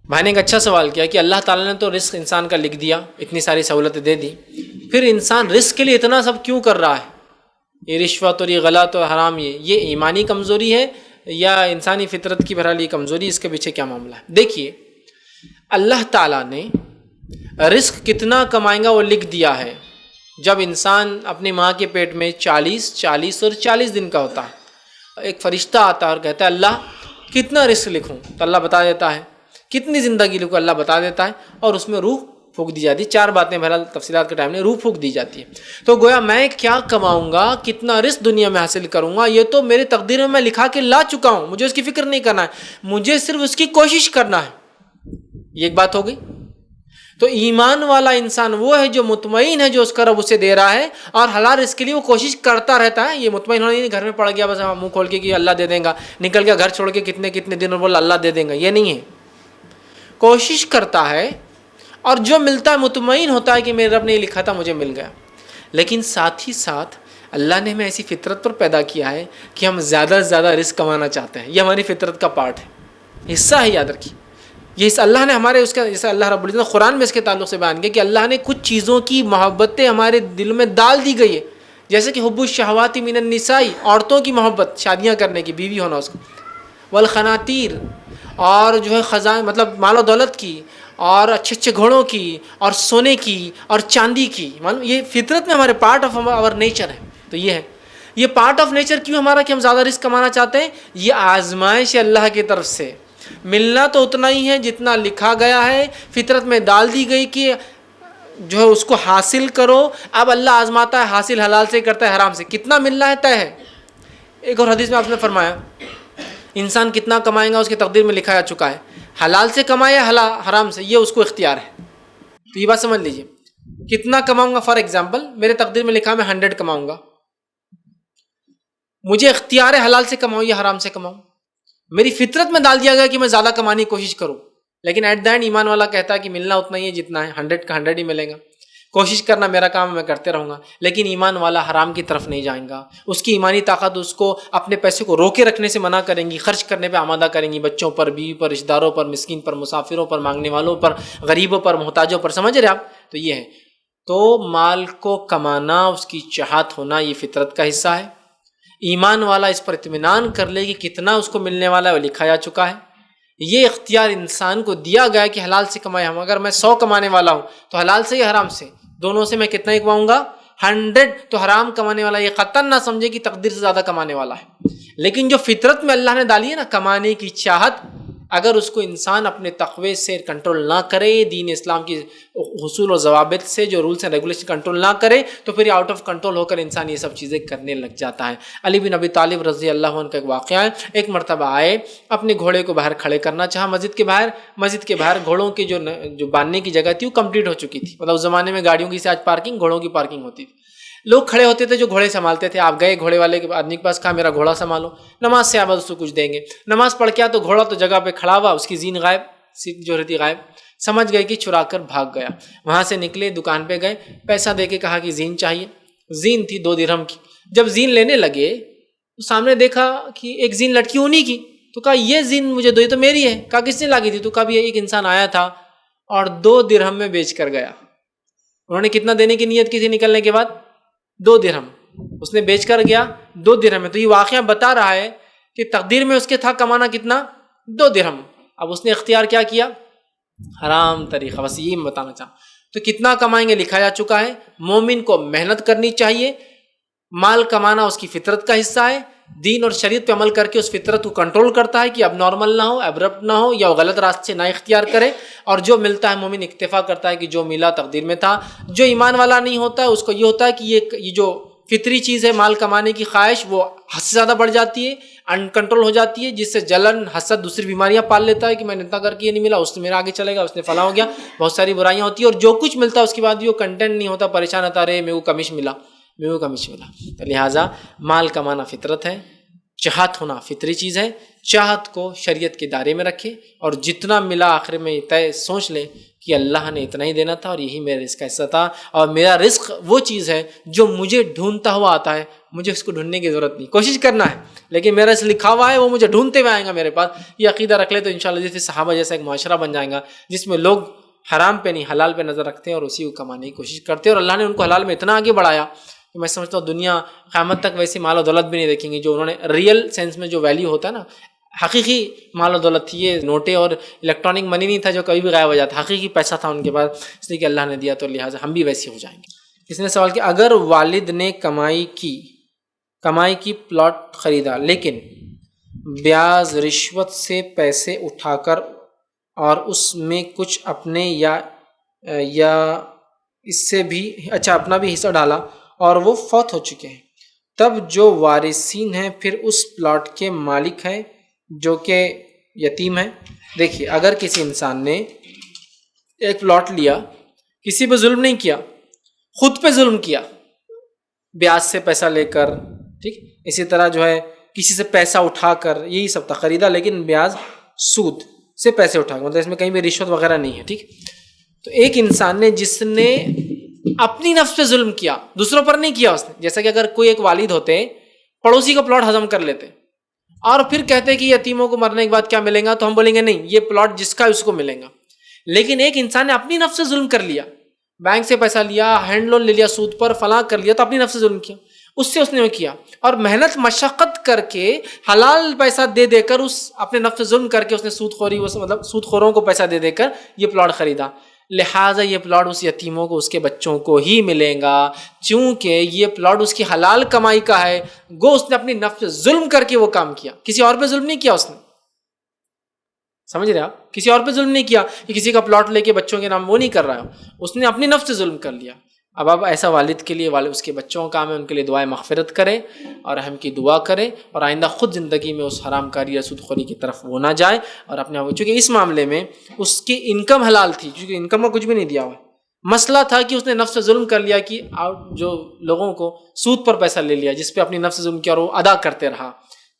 بھائی نے ایک اچھا سوال کیا کہ اللہ تعالیٰ نے تو رزق انسان کا لکھ دیا, اتنی ساری سہولتیں دے دی, پھر انسان رزق کے لیے اتنا سب کیوں کر رہا ہے؟ یہ رشوت اور یہ غلط اور حرام, یہ ایمانی کمزوری ہے یا انسانی فطرت کی بہرحال یہ کمزوری، اس کے پیچھے کیا معاملہ ہے؟ دیکھیے اللہ تعالیٰ نے رزق کتنا کمائیں گا وہ لکھ دیا ہے۔ جب انسان اپنی ماں کے پیٹ میں 40 اور 40 دن کا ہوتا ہے، ایک فرشتہ آتا ہے اور کہتا ہے اللہ کتنا رزق لکھوں، تو اللہ بتا دیتا ہے، کتنی زندگی لکھوں اللہ بتا دیتا ہے، اور اس میں روح پھونک دی جاتی ہے۔ 4 باتیں بہرحال تفصیلات کے ٹائم میں روح پھونک دی جاتی ہے۔ تو گویا میں کیا کماؤں گا، کتنا رزق دنیا میں حاصل کروں گا، یہ تو میری تقدیر میں لکھا کے لا چکا ہوں، مجھے اس کی فکر نہیں کرنا ہے، مجھے صرف اس کی کوشش کرنا ہے۔ یہ ایک بات ہو گئی۔ تو ایمان والا انسان وہ ہے جو مطمئن ہے، جو اس کا رب اسے دے رہا ہے، اور حلال رزق کے لیے وہ کوشش کرتا رہتا ہے۔ یہ مطمئن ہونا نہیں گھر میں پڑ گیا بس منہ کھول کے کہ اللہ دے دیں گا، نکل گیا گھر چھوڑ کے کتنے دن اور بولا اللہ دے دیں گا، یہ نہیں ہے۔ کوشش کرتا ہے اور جو ملتا ہے مطمئن ہوتا ہے کہ میرے رب نے یہ لکھا تھا مجھے مل گیا۔ لیکن ساتھ ہی ساتھ اللہ نے ہمیں ایسی فطرت پر پیدا کیا ہے کہ ہم زیادہ سے زیادہ رزق کمانا چاہتے ہیں۔ یہ ہماری فطرت کا پارٹ ہے، حصہ ہے، یاد رکھیے۔ یہ اس اللہ نے ہمارے اس کا، جیسے اللہ رب العزت نے قرآن میں اس کے تعلق سے بیان کیا کہ اللہ نے کچھ چیزوں کی محبتیں ہمارے دل میں ڈال دی گئی ہے، جیسے کہ حب الشہوات من النساء، عورتوں کی محبت، شادیاں کرنے کی، بیوی ہونا اس کو، والخناتیر، اور جو ہے خزائن مطلب مال و دولت کی، اور اچھے اچھے گھوڑوں کی، اور سونے کی، اور چاندی کی، معلوم یہ فطرت میں ہمارے پارٹ آف آور نیچر ہے۔ تو یہ ہے، یہ پارٹ آف نیچر کیوں ہمارا کہ ہم زیادہ رزق کمانا چاہتے ہیں؟ یہ آزمائش ہے اللہ کی طرف سے۔ ملنا تو اتنا ہی ہے جتنا لکھا گیا ہے، فطرت میں ڈال دی گئی کہ جو ہے اس کو حاصل کرو۔ اب اللہ آزماتا ہے، حاصل حلال سے کرتا ہے حرام سے، کتنا ملنا ہے طے ہے۔ ایک اور حدیث میں آپ نے فرمایا انسان کتنا کمائے گا اس کی تقدیر میں لکھا جا چکا ہے، حلال سے کمائے یا حرام سے، یہ اس کو اختیار ہے۔ تو یہ بات سمجھ لیجئے، کتنا کماؤں گا، فار ایگزامپل میرے تقدیر میں لکھا میں 100 کماؤں گا، مجھے اختیار ہے حلال سے کماؤں یا حرام سے کماؤں۔ میری فطرت میں ڈال دیا گیا کہ میں زیادہ کمانے کی کوشش کروں، لیکن ایٹ دا اینڈ ایمان والا کہتا ہے کہ ملنا اتنا ہی ہے جتنا ہے، 100 کا 100 ہی ملے گا، کوشش کرنا میرا کام ہے، میں کرتے رہوں گا۔ لیکن ایمان والا حرام کی طرف نہیں جائیں گا، اس کی ایمانی طاقت اس کو اپنے پیسے کو روکے رکھنے سے منع کریں گی، خرچ کرنے پہ آمادہ کریں گی، بچوں پر، بیوی پر، رشتہ داروں پر، مسکین پر، مسافروں پر، مانگنے والوں پر، غریبوں پر، محتاجوں پر، سمجھ رہے آپ؟ تو یہ ہے، تو مال کو کمانا، اس کی چاہت ہونا، یہ فطرت کا حصہ ہے۔ ایمان والا اس پر اطمینان کر لے کہ کتنا اس کو ملنے والا ہے وہ لکھا جا چکا ہے۔ یہ اختیار انسان کو دیا گیا ہے کہ حلال سے کمائے ہم، اگر میں 100 کمانے والا ہوں تو حلال سے یا حرام سے، دونوں سے میں کتنا ہی کماؤں گا، 100۔ تو حرام کمانے والا یہ قطعاً نہ سمجھے کہ تقدیر سے زیادہ کمانے والا ہے، لیکن جو فطرت میں اللہ نے ڈالی ہے نا کمانے کی چاہت، اگر اس کو انسان اپنے تقوی سے کنٹرول نہ کرے، دین اسلام کی حصول و ضوابط سے جو رولز اینڈ ریگولیشن کنٹرول نہ کرے، تو پھر آؤٹ آف کنٹرول ہو کر انسان یہ سب چیزیں کرنے لگ جاتا ہے۔ علی بن ابی طالب رضی اللہ عنہ کا ایک واقعہ ہے، ایک مرتبہ آئے، اپنے گھوڑے کو باہر کھڑے کرنا چاہا مسجد کے باہر گھوڑوں کی جو باندھنے کی جگہ تھی وہ کمپلیٹ ہو چکی تھی، مطلب اس زمانے میں گاڑیوں کی سے آج پارکنگ، گھوڑوں کی پارکنگ ہوتی تھی۔ لوگ کھڑے ہوتے تھے جو گھوڑے سنبھالتے تھے، آپ گئے گھوڑے والے آدمی کے پاس، کہا میرا گھوڑا سنبھالو، نماز سے آباد اس کو کچھ دیں گے، نماز پڑھ کے آیا تو گھوڑا تو جگہ پہ کھڑا ہوا، اس کی زین غائب، سیٹ جو رہتی غائب، سمجھ گئے کہ چرا کر بھاگ گیا۔ وہاں سے نکلے، دکان پہ گئے، پیسہ دے کے کہا کہ زین چاہیے، زین تھی 2 درہم کی۔ جب زین لینے لگے تو سامنے دیکھا کہ ایک زین لٹکی انہی کی، تو کہا یہ زین مجھے دو، یہ تو میری ہے۔ کہا کس نے لاگی تھی؟ تو کہا بھی ایک انسان آیا تھا اور 2 درہم میں بیچ کر گیا۔ انہوں نے کتنا دینے کی نیت کی تھی نکلنے کے بعد؟ 2 درہم، اس نے بیچ کر گیا 2 درہم میں۔ تو یہ واقعہ بتا رہا ہے کہ تقدیر میں اس کے تھا کمانا کتنا، 2 درہم، اب اس نے اختیار کیا کیا، حرام طریقہ۔ بس یہ میں بتانا چاہوں، تو کتنا کمائیں گے لکھا جا چکا ہے۔ مومن کو محنت کرنی چاہیے، مال کمانا اس کی فطرت کا حصہ ہے، دین اور شریعت پہ عمل کر کے اس فطرت کو کنٹرول کرتا ہے کہ اب نارمل نہ ہو، ایبرپٹ نہ ہو، یا غلط راستے نہ اختیار کرے، اور جو ملتا ہے مومن اکتفا کرتا ہے کہ جو ملا تقدیر میں تھا۔ جو ایمان والا نہیں ہوتا ہے اس کو یہ ہوتا ہے کہ یہ جو فطری چیز ہے مال کمانے کی خواہش، وہ حد سے زیادہ بڑھ جاتی ہے، ان کنٹرول ہو جاتی ہے، جس سے جلن، حسد، دوسری بیماریاں پال لیتا ہے کہ میں نے اتنا کر کے یہ نہیں ملا، اس نے میرا آگے چلے گا، اس نے فلاں ہو گیا، بہت ساری برائیاں ہوتی ہیں، اور جو کچھ ملتا ہے اس کے بعد بھی وہ کنٹینٹ نہیں ہوتا، پریشان ہوتا رہے میرے کو کمیش ملا، میرے کو کمیش ملا۔ تو لہٰذا مال کمانا فطرت ہے، چاہت ہونا فطری چیز ہے، چاہت کو شریعت کے دائرے میں رکھے، اور جتنا ملا آخر میں طے سوچ لے کہ اللہ نے اتنا ہی دینا تھا اور یہی میرے رزق کا حصہ تھا، اور میرا رزق وہ چیز ہے جو مجھے ڈھونڈتا ہوا آتا ہے، مجھے اس کو ڈھونڈنے کی ضرورت نہیں، کوشش کرنا ہے، لیکن میرا رزق لکھا ہوا ہے، وہ مجھے ڈھونڈتے ہوئے آئے گا میرے پاس۔ یہ عقیدہ رکھ لے تو انشاءاللہ جیسے صحابہ جیسا ایک معاشرہ بن جائے گا، جس میں لوگ حرام پہ نہیں حلال پہ نظر رکھتے ہیں اور اسی کو کمانے کی کوشش کرتے ہیں، اور اللہ نے ان کو حلال میں اتنا آگے بڑھایا کہ میں سمجھتا ہوں دنیا قیامت تک ویسی مال و دولت بھی نہیں دیکھیں گی جو انہوں نے ریئل سینس میں جو ویلیو ہوتا ہے نا، حقیقی مال و دولت تھی. یہ نوٹیں اور الیکٹرانک منی نہیں تھا جو کبھی بھی غائب ہو جاتا، حقیقی پیسہ تھا ان کے پاس، اس لیے کہ اللہ نے دیا تو لہٰذا ہم بھی ویسے ہو جائیں گے. اس نے سوال کیا اگر والد نے کمائی کی پلاٹ خریدا لیکن بیاز رشوت سے پیسے اٹھا کر اور اس میں کچھ اپنے یا اس سے بھی اپنا بھی حصہ ڈالا اور وہ فوت ہو چکے ہیں، تب جو وارثین ہیں پھر اس پلاٹ کے مالک ہیں جو کہ یتیم ہیں. دیکھیے اگر کسی انسان نے ایک پلاٹ لیا، کسی پہ ظلم نہیں کیا، خود پہ ظلم کیا، بیاج سے پیسہ لے کر، ٹھیک، اسی طرح جو ہے کسی سے پیسہ اٹھا کر، یہی سب تھا، خریدا لیکن بیاج سود سے پیسے اٹھا کر، مطلب اس میں کہیں بھی رشوت وغیرہ نہیں ہے، ٹھیک. تو ایک انسان نے جس نے اپنی نفس پہ ظلم کیا، دوسروں پر نہیں کیا اس نے، جیسا کہ اگر کوئی ایک والد ہوتے پڑوسی کا پلاٹ ہضم کر لیتے اور پھر کہتے کہ یتیموں کو مرنے کے بعد کیا ملے گا، تو ہم بولیں گے نہیں، یہ پلاٹ جس کا اس کو ملے گا. لیکن ایک انسان نے اپنی نفس سے ظلم کر لیا، بینک سے پیسہ لیا، ہینڈ لون لے لیا سود پر، فلاں کر لیا، تو اپنی نفس سے ظلم کیا، اس نے وہ کیا اور محنت مشقت کر کے حلال پیسہ دے دے کر اس اپنے نفس سے ظلم کر کے اس نے سود خوری، مطلب سود خوروں کو پیسہ دے دے کر یہ پلاٹ خریدا. لہٰذا یہ پلاٹ اس یتیموں کو، اس کے بچوں کو ہی ملے گا، چونکہ یہ پلاٹ اس کی حلال کمائی کا ہے. گو اس نے اپنی نفس سے ظلم کر کے وہ کام کیا، کسی اور پہ ظلم نہیں کیا اس نے. سمجھ رہے آپ؟ کسی اور پہ ظلم نہیں کیا کہ کسی کا پلاٹ لے کے بچوں کے نام وہ نہیں کر رہا ہے، اس نے اپنی نفس سے ظلم کر لیا. اب ایسا والد کے لیے اس کے بچوں کا کام ہے ان کے لیے دعائیں مغفرت کرے اور رحم کی دعا کرے اور آئندہ خود زندگی میں اس حرام کاری یا سود خوری کی طرف وہ نہ جائے. اور اپنے آپ، چونکہ اس معاملے میں اس کی انکم حلال تھی، چونکہ انکم کا کچھ بھی نہیں دیا ہوا، مسئلہ تھا کہ اس نے نفس سے ظلم کر لیا کہ جو لوگوں کو سود پر پیسہ لے لیا جس پہ اپنی نفس سے ظلم کیا اور وہ ادا کرتے رہا،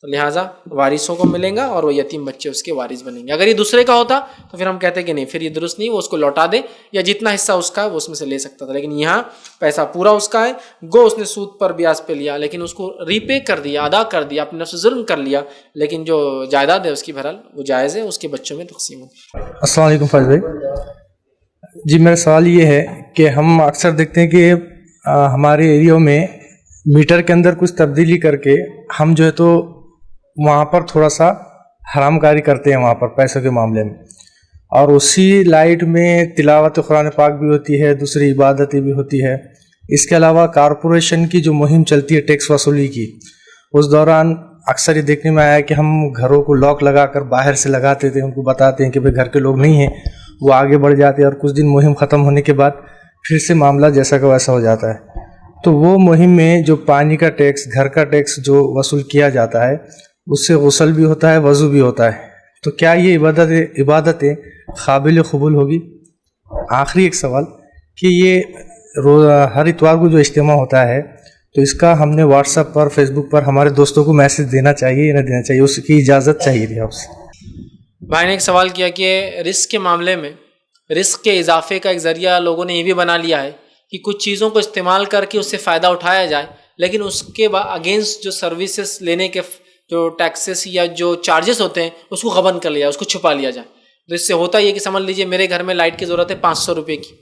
تو لہٰذا وارثوں کو ملیں گا اور وہ یتیم بچے اس کے وارث بنیں گے. اگر یہ دوسرے کا ہوتا تو پھر ہم کہتے کہ نہیں، پھر یہ درست نہیں، وہ اس کو لوٹا دے یا جتنا حصہ اس کا ہے وہ اس میں سے لے سکتا تھا. لیکن یہاں پیسہ پورا اس کا ہے، گو اس نے سود پر بیاج پہ لیا لیکن اس کو ری پے کر دیا، ادا کر دیا، اپنے نفس سے ظلم کر لیا، لیکن جو جائیداد ہے اس کی بہرحال وہ جائز ہے، اس کے بچوں میں تقسیم ہو. السلام علیکم فیض بھائی. جی میرا سوال یہ ہے کہ ہم اکثر دیکھتے ہیں کہ ہمارے ایریوں میں میٹر کے اندر کچھ تبدیلی کر کے ہم جو ہے تو وہاں پر تھوڑا سا حرام کاری کرتے ہیں وہاں پر پیسوں کے معاملے میں، اور اسی لائٹ میں تلاوت قرآن پاک بھی ہوتی ہے، دوسری عبادتیں بھی ہوتی ہے. اس کے علاوہ کارپوریشن کی جو مہم چلتی ہے ٹیکس وصولی کی، اس دوران اکثر یہ دیکھنے میں آیا کہ ہم گھروں کو لاک لگا کر باہر سے لگاتے تھے، ان کو بتاتے ہیں کہ بھائی گھر کے لوگ نہیں ہیں، وہ آگے بڑھ جاتے ہیں اور کچھ دن مہم ختم ہونے کے بعد پھر سے معاملہ جیسا کہ ویسا ہو جاتا ہے. تو وہ مہم میں جو پانی کا ٹیکس، گھر کا ٹیکس جو وصول کیا جاتا ہے، اس سے غسل بھی ہوتا ہے، وضو بھی ہوتا ہے، تو کیا یہ عبادتیں قابل قبول ہوگی؟ آخری ایک سوال کہ یہ ہر اتوار کو جو اجتماع ہوتا ہے تو اس کا ہم نے واٹس ایپ پر، فیس بک پر ہمارے دوستوں کو میسج دینا چاہیے یا نہ دینا چاہیے، اس کی اجازت چاہیے تھی آپ سے. بھائی نے ایک سوال کیا کہ رزق کے معاملے میں رزق کے اضافے کا ایک ذریعہ لوگوں نے یہ بھی بنا لیا ہے کہ کچھ چیزوں کو استعمال کر کے اس سے فائدہ اٹھایا جائے، لیکن اس کے اگینسٹ جو سروسز لینے کے جو ٹیکسز یا جو چارجز ہوتے ہیں اس کو غبن کر لیا، اس کو چھپا لیا جائے. تو اس سے ہوتا یہ کہ سمجھ لیجئے میرے گھر میں لائٹ کی ضرورت ہے 500 روپے کی،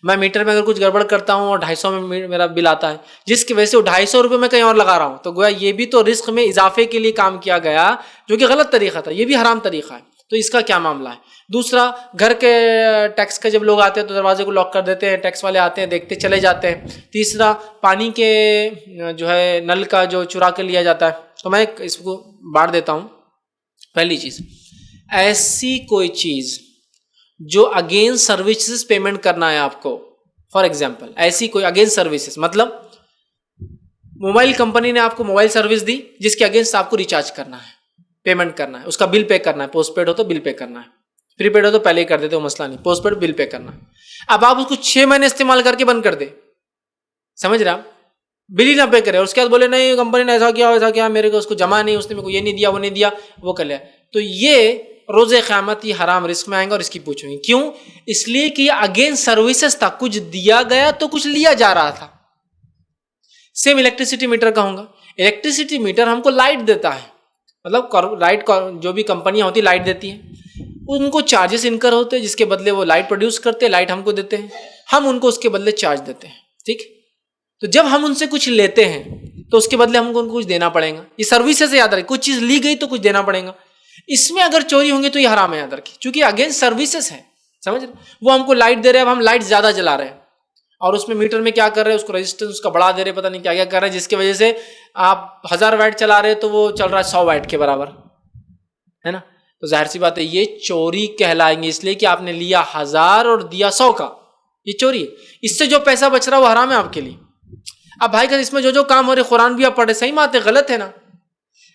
میں میٹر میں اگر کچھ گڑبڑ کرتا ہوں اور 250 میں میرا بل آتا ہے، جس کی وجہ سے وہ 250 روپے میں کہیں اور لگا رہا ہوں، تو گویا یہ بھی تو رزق میں اضافے کے لیے کام کیا گیا جو کہ غلط طریقہ تھا، یہ بھی حرام طریقہ ہے. تو اس کا کیا معاملہ ہے؟ دوسرا، گھر کے ٹیکس کا جب لوگ آتے ہیں تو دروازے کو لاک کر دیتے ہیں، ٹیکس والے آتے ہیں دیکھتے چلے جاتے ہیں. تیسرا، پانی کے جو ہے نل کا جو چرا کے لیا جاتا ہے. تو میں اس کو بانٹ دیتا ہوں. پہلی چیز، ایسی کوئی چیز جو اگینسٹ سروسز پیمنٹ کرنا ہے آپ کو، فار ایگزامپل ایسی کوئی اگینسٹ سروسز، مطلب موبائل کمپنی نے آپ کو موبائل سروس دی جس کے اگینسٹ آپ کو ریچارج کرنا ہے، پیمنٹ کرنا ہے، اس کا بل پے کرنا ہے. پوسٹ پیڈ ہو تو بل پے کرنا ہے، پری پیڈ ہو تو پہلے ہی کر دیتے ہو، مسئلہ نہیں. پوسٹ پیڈ بل پے کرنا ہے. اب آپ اس کو 6 مہینے استعمال کر کے بند کر دیں، سمجھ رہے آپ، بل ہی نہ پے کرے، اور اس کے بعد بولے نہیں کمپنی نے ایسا کیا میرے کو اس کو جمع نہیں، اس نے میرے کو یہ نہیں دیا، وہ نہیں دیا، وہ کر لیا، تو یہ روز قیامت یہ حرام رزق میں آئیں گا اور اس کی پوچھیں گے. کیوں؟ اس لیے کہ یہ اگینسٹ سروسز تھا، کچھ دیا گیا تو کچھ لیا جا رہا تھا. سیم الیکٹریسٹی میٹر کا ہوگا. الیکٹریسٹی میٹر ہم کو لائٹ دیتا ہے، مطلب لائٹ جو بھی کمپنیاں ہوتی لائٹ دیتی ہیں، ان کو چارجز انکر ہوتے ہیں جس کے بدلے وہ لائٹ پروڈیوس کرتے ہیں، لائٹ ہم کو دیتے ہیں، ہم ان کو اس کے بدلے چارج دیتے ہیں. ٹھیک، تو جب ہم ان سے کچھ لیتے ہیں تو اس کے بدلے ہم کو ان کو کچھ دینا پڑے گا. یہ سروسز سے یاد رکھیں, کچھ چیز لی گئی تو کچھ دینا پڑے گا. اس میں اگر چوری ہوں گے تو یہ حرام ہے یاد رکھیں, چونکہ اگینسٹ سروسز ہے. سمجھ رہے, وہ ہم کو لائٹ دے رہے ہیں, اب ہم لائٹ زیادہ جلا رہے ہیں اور اس میں میٹر میں کیا کر رہے ہیں, اس کو ریزسٹنس اس کا بڑھا دے رہے, پتہ نہیں کیا کیا کر رہے ہیں, جس کی وجہ سے آپ 1000 واٹ چلا رہے تو وہ چل رہا ہے 100 واٹ کے برابر ہے نا. تو ظاہر سی بات ہے یہ چوری کہلائیں گے, اس لیے کہ آپ نے لیا 1000 اور دیا 100 کا, یہ چوری ہے. اس سے جو پیسہ بچ رہا ہے وہ حرام ہے آپ کے لیے. اب بھائی کا اس میں جو کام ہو رہے, قرآن بھی آپ پڑھے, صحیح بات ہے, غلط ہے نا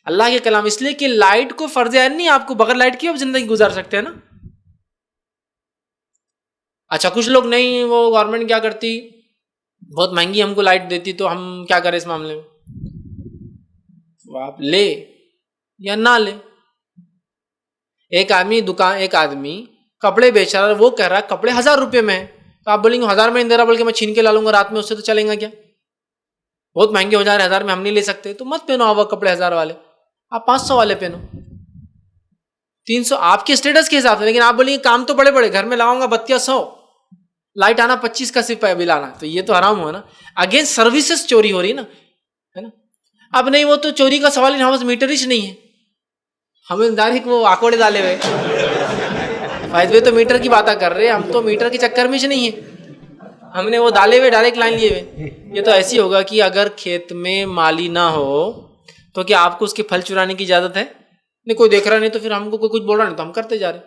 اللہ کے کلام, اس لیے کہ لائٹ کو فرض عین نہیں, آپ کو بغیر لائٹ کی آپ زندگی گزار سکتے ہیں نا. اچھا کچھ لوگ نہیں, وہ گورنمنٹ کیا کرتی, بہت مہنگی ہم کو لائٹ دیتی, تو ہم کیا کریں اس معاملے میں, آپ لے یا نہ لے. ایک آدمی کپڑے بیچ رہا ہے, وہ کہہ رہا ہے کپڑے 1000 روپے میں ہے, تو آپ بولیں گے 1000 میں نہیں دے رہا, بلکہ میں چھین کے لا لوں گا رات میں, اس سے تو چلیں گا کیا, بہت مہنگے ہو جا رہے, 1000 میں ہم نہیں لے سکتے, تو مت پہنو آپ کپڑے 1000 والے, آپ 500 والے پہنو, 300 آپ کے اسٹیٹس کے حساب سے. لیکن آپ بولیں گے کام تو بڑے بڑے, گھر میں لگاؤں گا 3200, لائٹ آنا 25 کا صرف بل آنا, تو یہ تو حرام ہوا نا. اگین سروسز چوری ہو رہی نا, ہے نا. اب نہیں, وہ تو چوری کا سوال ہی نہیں, ہمارے میٹر ہی نہیں ہے, ہمیں ڈائریکٹ وہ آکوڑے ڈالے ہوئے فائد بھی تو میٹر کی باتیں کر رہے ہیں, ہم تو میٹر کے چکر میں نہیں ہے, ہم نے وہ ڈالے ہوئے ڈائریکٹ لائن لیے ہوئے. یہ تو ایسی ہوگا کہ اگر کھیت میں مالی نہ ہو تو کیا آپ کو اس کے پھل چرانے کی اجازت ہے؟ نہیں, کوئی دیکھ رہا نہیں تو پھر ہم کو کوئی کچھ بول رہا نہیں تو ہم کرتے جا رہے.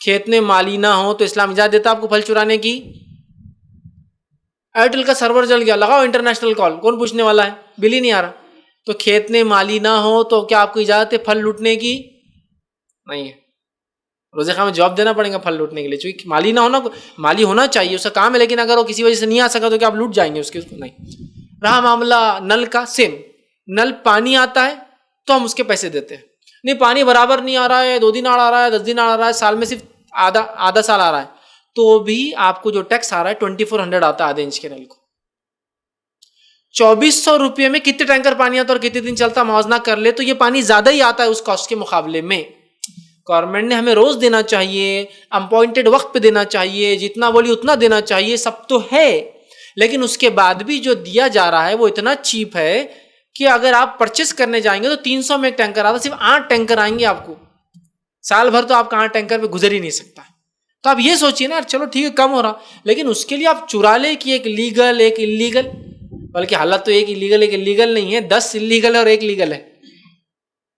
کھیت میں مالی نہ ہو تو اسلام اجازت دیتا آپ کو پھل چرانے کی. ایئرٹیل کا سرور جل گیا, لگاؤ انٹرنیشنل کال, کون پوچھنے والا ہے, بل ہی نہیں آ رہا. تو کھیت میں مالی نہ ہو تو کیا آپ کو اجازت ہے پھل لوٹنے کی؟ نہیں ہے. روزے خواہ میں جواب دینا پڑے گا پھل لوٹنے کے لیے, چونکہ مالی نہ ہونا, مالی ہونا چاہیے, اس کا کام ہے, لیکن اگر وہ کسی وجہ سے نہیں آ سکا تو کیا آپ لوٹ جائیں گے اس کے؟ نہیں. رہا معاملہ نل کا, سیم, نل پانی آتا ہے تو ہم اس کے پیسے دیتے ہیں. نہیں, پانی برابر نہیں آ رہا ہے, 2 دن آ رہا ہے, 10 دن آ رہا ہے, سال میں صرف آدھا سال آ رہا ہے, تو بھی آپ کو جو ٹیکس آ رہا ہے 2400 آتا ہے آدھے انچ کے نل کو. 2400 روپئے میں کتنے ٹینکر پانی آتا ہے اور کتنے دن چلتا, موازنہ کر لے تو یہ پانی زیادہ ہی آتا ہے اس کاسٹ کے مقابلے میں. گورنمنٹ نے ہمیں روز دینا چاہیے, اپوائنٹڈ وقت پہ دینا چاہیے, جتنا بولی اتنا دینا چاہیے, سب تو ہے, لیکن اس کے بعد بھی جو دیا جا رہا ہے وہ اتنا چیپ ہے کہ اگر آپ پرچیز کرنے جائیں گے تو 300 میں ایک ٹینکر آتا, صرف 8 ٹینکر آئیں گے آپ کو, سال بھر تو آپ کا 8 ٹینکر پہ گزر ہی نہیں سکتا. تو آپ یہ سوچیے نا, چلو ٹھیک ہے کم ہو رہا, لیکن اس کے لیے آپ چرا لے کہ ایک لیگل ایک انلیگل, بلکہ حالت تو ایک لیگل ایک انلیگل نہیں ہے, 10 انلیگل اور ایک لیگل ہے,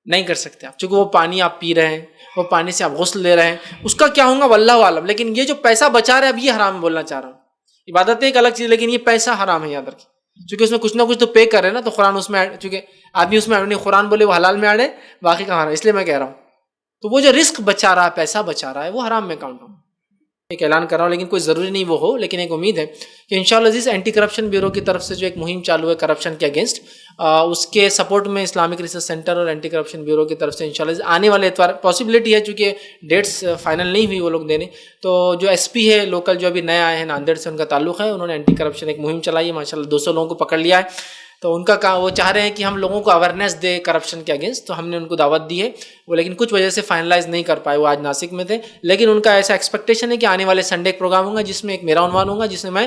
نہیں کر سکتے آپ, چونکہ وہ پانی آپ پی رہے ہیں, وہ پانی سے آپ غسل لے رہے ہیں, اس کا کیا ہوگا واللہ عالم. لیکن یہ جو پیسہ بچا رہے ہیں, اب یہ حرام بولنا چاہ رہا ہوں. عبادت ایک الگ چیز, لیکن یہ پیسہ حرام ہے یاد رکھیں, چونکہ اس میں کچھ نہ کچھ تو پے کر رہے ہیں نا, تو قرآن اس میں, چونکہ آدمی اس میں نہیں, قرآن بولے وہ حلال میں ایڈ ہے, باقی کا حرام, اس لیے میں کہہ رہا ہوں. تو وہ جو رزق بچا رہا ہے, پیسہ بچا رہا ہے, وہ حرام میں کاؤنٹ ہوگا. ایک اعلان کر رہا ہوں, لیکن کوئی ضروری نہیں وہ ہو, لیکن ایک امید ہے کہ انشاءاللہ عزیز اینٹی کرپشن بیورو کی طرف سے جو ایک مہم چالو ہے کرپشن کے اگینسٹ, اس کے سپورٹ میں اسلامک ریسرچ سینٹر اور اینٹی کرپشن بیورو کی طرف سے انشاءاللہ آنے والے اتوار, پاسبلٹی ہے چونکہ ڈیٹس فائنل نہیں ہوئی وہ لوگ دینے, تو جو ایس پی ہے لوکل جو ابھی نئے آئے ہیں ناندیڑ سے, ان کا تعلق ہے, انہوں نے اینٹی کرپشن ایک مہم چلائی ہے, ماشاءاللہ 200 لوگوں کو پکڑ لیا ہے. تو ان کا وہ چاہ رہے ہیں کہ ہم لوگوں کو اویئرنیس دے کرپشن کے اگینسٹ, تو ہم نے ان کو دعوت دی ہے, وہ لیکن کچھ وجہ سے فائنلائز نہیں کر پائے, وہ آج ناسک میں تھے, لیکن ان کا ایسا ایکسپیکٹیشن ہے کہ آنے والے سنڈے ایک پروگرام ہوگا جس میں ایک میرا عنوان ہوگا, جس میں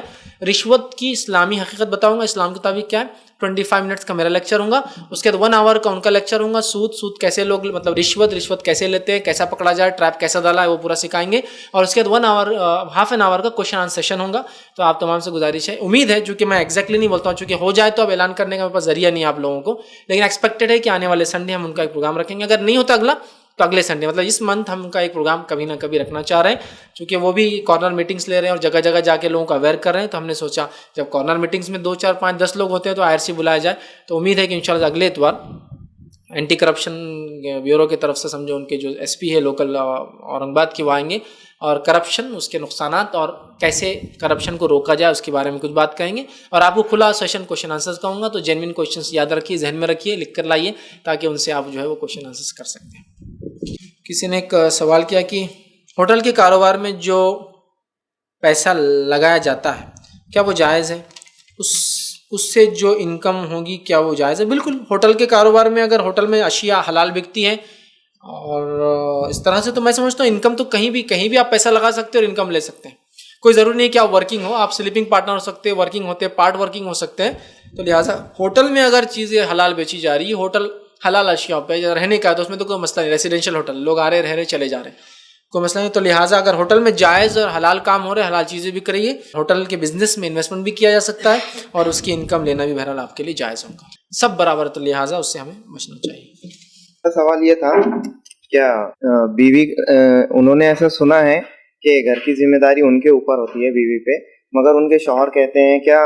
رشوت کی اسلامی حقیقت بتاؤں گا, اسلام کے مطابق کیا ہے. 25 منٹس کا میرا لیکچر ہوگا, اس کے بعد 1 آور کا ان کا لیکچر ہوگا. سود کیسے لوگ, مطلب رشوت کیسے لیتے ہیں, کیسا پکڑا جائے, ٹریپ کیسا ڈالا ہے, وہ پورا سکھائیں گے. اور اس کے بعد 1 آور, ہاف این آور کا کوشچن آنسر سیشن ہوگا. تو آپ تمام سے گزارش ہے, امید ہے, چونکہ میں ایگزیکٹلی نہیں بولتا ہوں, چونکہ ہو جائے تو اب اعلان کرنے کا میرے پاس ذریعہ نہیں آپ لوگوں کو, لیکن ایکسپیکٹڈ ہے کہ آنے والے سنڈے ہم ان کا ایک پروگرام رکھیں گے. اگر نہیں ہوتا اگلا تو اگلے سنڈے, مطلب اس منتھ ہم ان کا ایک پروگرام کبھی نہ کبھی رکھنا چاہ رہے ہیں, چونکہ وہ بھی کارنر میٹنگس لے رہے ہیں اور جگہ جگہ جا کے لوگوں کو اویئر کر رہے ہیں. تو ہم نے سوچا جب کارنر میٹنگس میں 2 4 5 10 لوگ ہوتے ہیں تو IRC بلایا جائے. تو امید ہے کہ انشاءاللہ اگلے اتوار اینٹی کرپشن بیورو کی طرف سے سمجھو ان کے جو ایس پی ہے لوکل اورنگ آباد کے وہ آئیں گے, اور کرپشن, اس کے نقصانات اور کیسے کرپشن کو روکا جائے اس کے بارے میں کچھ بات کہیں گے. اور آپ کو کھلا سیشن کوشچن آنسرز کہوں گا, تو جینوئن کوشچنس یاد رکھیے, ذہن میں رکھیے, لکھ کر لائیے, تاکہ ان سے آپ جو ہے وہ کوشچن آنسرز کر سکتے ہیں. کسی نے ایک سوال کیا کہ ہوٹل کے کاروبار میں جو پیسہ لگایا جاتا ہے کیا وہ جائز ہے, اس سے جو انکم ہوگی کیا وہ جائز ہے؟ بالکل, ہوٹل کے کاروبار میں اگر ہوٹل میں اشیاء حلال بکتی ہیں اور اس طرح سے, تو میں سمجھتا ہوں انکم تو کہیں بھی آپ پیسہ لگا سکتے ہیں اور انکم لے سکتے ہیں. کوئی ضروری نہیں کہ آپ ورکنگ ہو, آپ سلیپنگ پارٹنر ہو سکتے ہیں, ورکنگ ہوتے ہیں, پارٹ ورکنگ ہو سکتے ہیں, تو لہٰذا ہوٹل میں اگر چیزیں حلال بیچی جا رہی ہے, ہوٹل حلال اشیاء پہ رہنے کا ہے تو اس میں تو کوئی مسئلہ نہیں, ریزیڈینشیل ہوٹل, لوگ آ رہے رہ رہے چلے جا رہے ہیں, کوئی مسئلہ نہیں. تو لہٰذا اگر ہوٹل میں جائز اور حلال کام ہو رہے, حلال چیزیں بھی کریے, ہوٹل کے بزنس میں انویسٹمنٹ بھی کیا جا سکتا ہے اور اس کی انکم لینا بھی بہرحال آپ کے لیے جائز ہوگا, سب برابر. تو لہٰذا اس سے ہمیں بچنا چاہیے. سوال یہ تھا, کیا بیوی انہوں نے ایسا سنا ہے کہ گھر کی ذمہ داری ان کے اوپر ہوتی ہے بیوی پہ, مگر ان کے شوہر کہتے ہیں کیا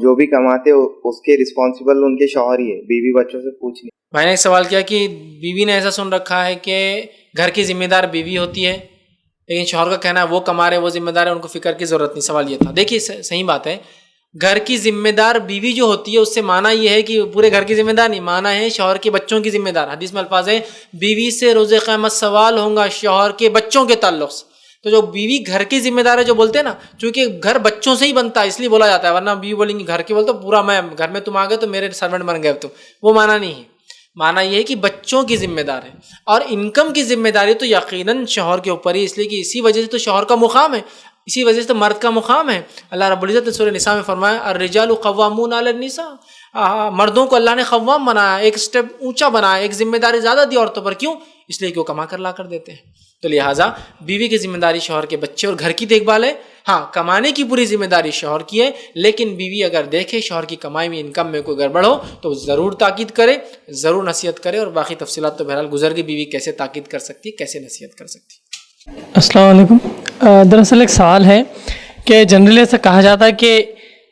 جو بھی کماتے اس کے رسپانسبل ان کے شوہر ہی ہے, بیوی بچوں سے پوچھ نہیں. میں نے ایک سوال کیا کہ بیوی نے ایسا سن رکھا ہے کہ گھر کی ذمہ دار بیوی ہوتی ہے, لیکن شوہر کا کہنا ہے وہ کما رہے, وہ ذمہ دار ہے, ان کو فکر کی ضرورت نہیں. سوال یہ تھا. دیکھیے صحیح بات ہے, گھر کی ذمہ دار بیوی جو ہوتی ہے اس سے معنی یہ ہے کہ پورے گھر کی ذمہ دار نہیں, معنی ہے شوہر کے بچوں کی ذمہ دار. حدیث میں الفاظ ہے بیوی سے روز قیامت سوال ہوگا شوہر کے بچوں کے تعلق سے. تو جو بیوی گھر کی ذمہ دار ہے, جو بولتے ہیں نا, چونکہ گھر بچوں سے ہی بنتا ہے اس لیے بولا جاتا ہے, ورنہ بیوی بولیں گی گھر کے بولتے پورا میں گھر میں تم آ گئے تو میرے سرونٹ بن گئے تم, وہ معنی نہیں ہے. معنی یہ ہے کہ بچوں کی ذمہ دار ہے, اور انکم کی ذمہ داری تو یقیناً شوہر کے اوپر ہی, اس لیے کہ اسی وجہ سے تو شوہر کا مقام ہے, اسی وجہ سے تو مرد کا مقام ہے. اللہ رب العزت نے سورہ نساء میں فرمایا الرجال قوامون علی النساء, مردوں کو اللہ نے قوام بنایا, ایک سٹیپ اونچا بنایا, ایک ذمہ داری زیادہ دی عورتوں پر. کیوں؟ اس لیے کہ وہ کما کر لا کر دیتے ہیں. تو لہٰذا بیوی کی ذمہ داری شوہر کے بچے اور گھر کی دیکھ بھال ہے. ہاں, کمانے کی پوری ذمہ داری شوہر کی ہے, لیکن بیوی اگر دیکھے شوہر کی کمائی میں انکم میں کوئی گڑبڑ ہو تو ضرور تاکید کرے, ضرور نصیحت کرے, اور باقی تفصیلات تو بہرحال گزر گئی, بیوی کیسے تاکید کر سکتی ہے, کیسے نصیحت کر سکتی ہے. السلام علیکم. دراصل ایک سوال ہے کہ جنرلی ایسا کہا جاتا ہے کہ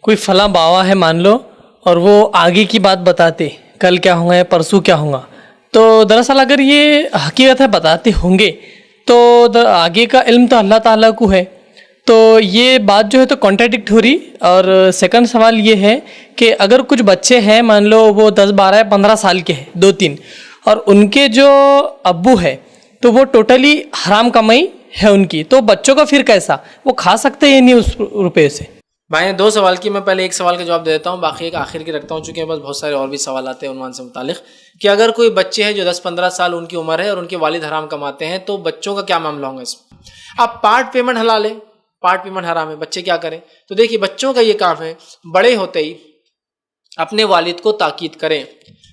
کوئی فلاں باوا ہے مان لو, اور وہ آگے کی بات بتاتے کل کیا ہوگا یا پرسوں کیا ہوگا. تو دراصل اگر یہ حقیقت ہے بتاتے ہوں گے تو آگے کا علم تو اللہ تعالیٰ کو ہے, تو یہ بات جو ہے تو کانٹراڈکٹ ہو رہی. اور سیکنڈ سوال یہ ہے کہ اگر کچھ بچے ہیں مان لو وہ 10 12 15 سال کے ہیں 2-3, اور ان کے جو ابو ہے تو وہ ٹوٹلی حرام کمائی ہے ان کی, تو بچوں کا پھر کیسا, وہ کھا سکتے ہیں نہیں اس روپے سے؟ بھائی نے 2 سوال کی, میں پہلے ایک سوال کا جواب دے دیتا ہوں, باقی ایک آخر کی رکھتا ہوں چونکہ بس بہت سارے اور بھی سوالات ہیں عنوان سے متعلق. کہ اگر کوئی بچے ہیں جو 10-15 سال ان کی عمر ہے اور ان کے والد حرام کماتے ہیں تو بچوں کا کیا معاملہ ہوگا اس میں؟ اب پارٹ پیمنٹ حلال ہے, پارٹ پیمنٹ حرام ہے, بچے کیا کریں؟ تو دیکھیے بچوں کا یہ کام ہے بڑے ہوتے ہی اپنے والد کو تاکید کریں,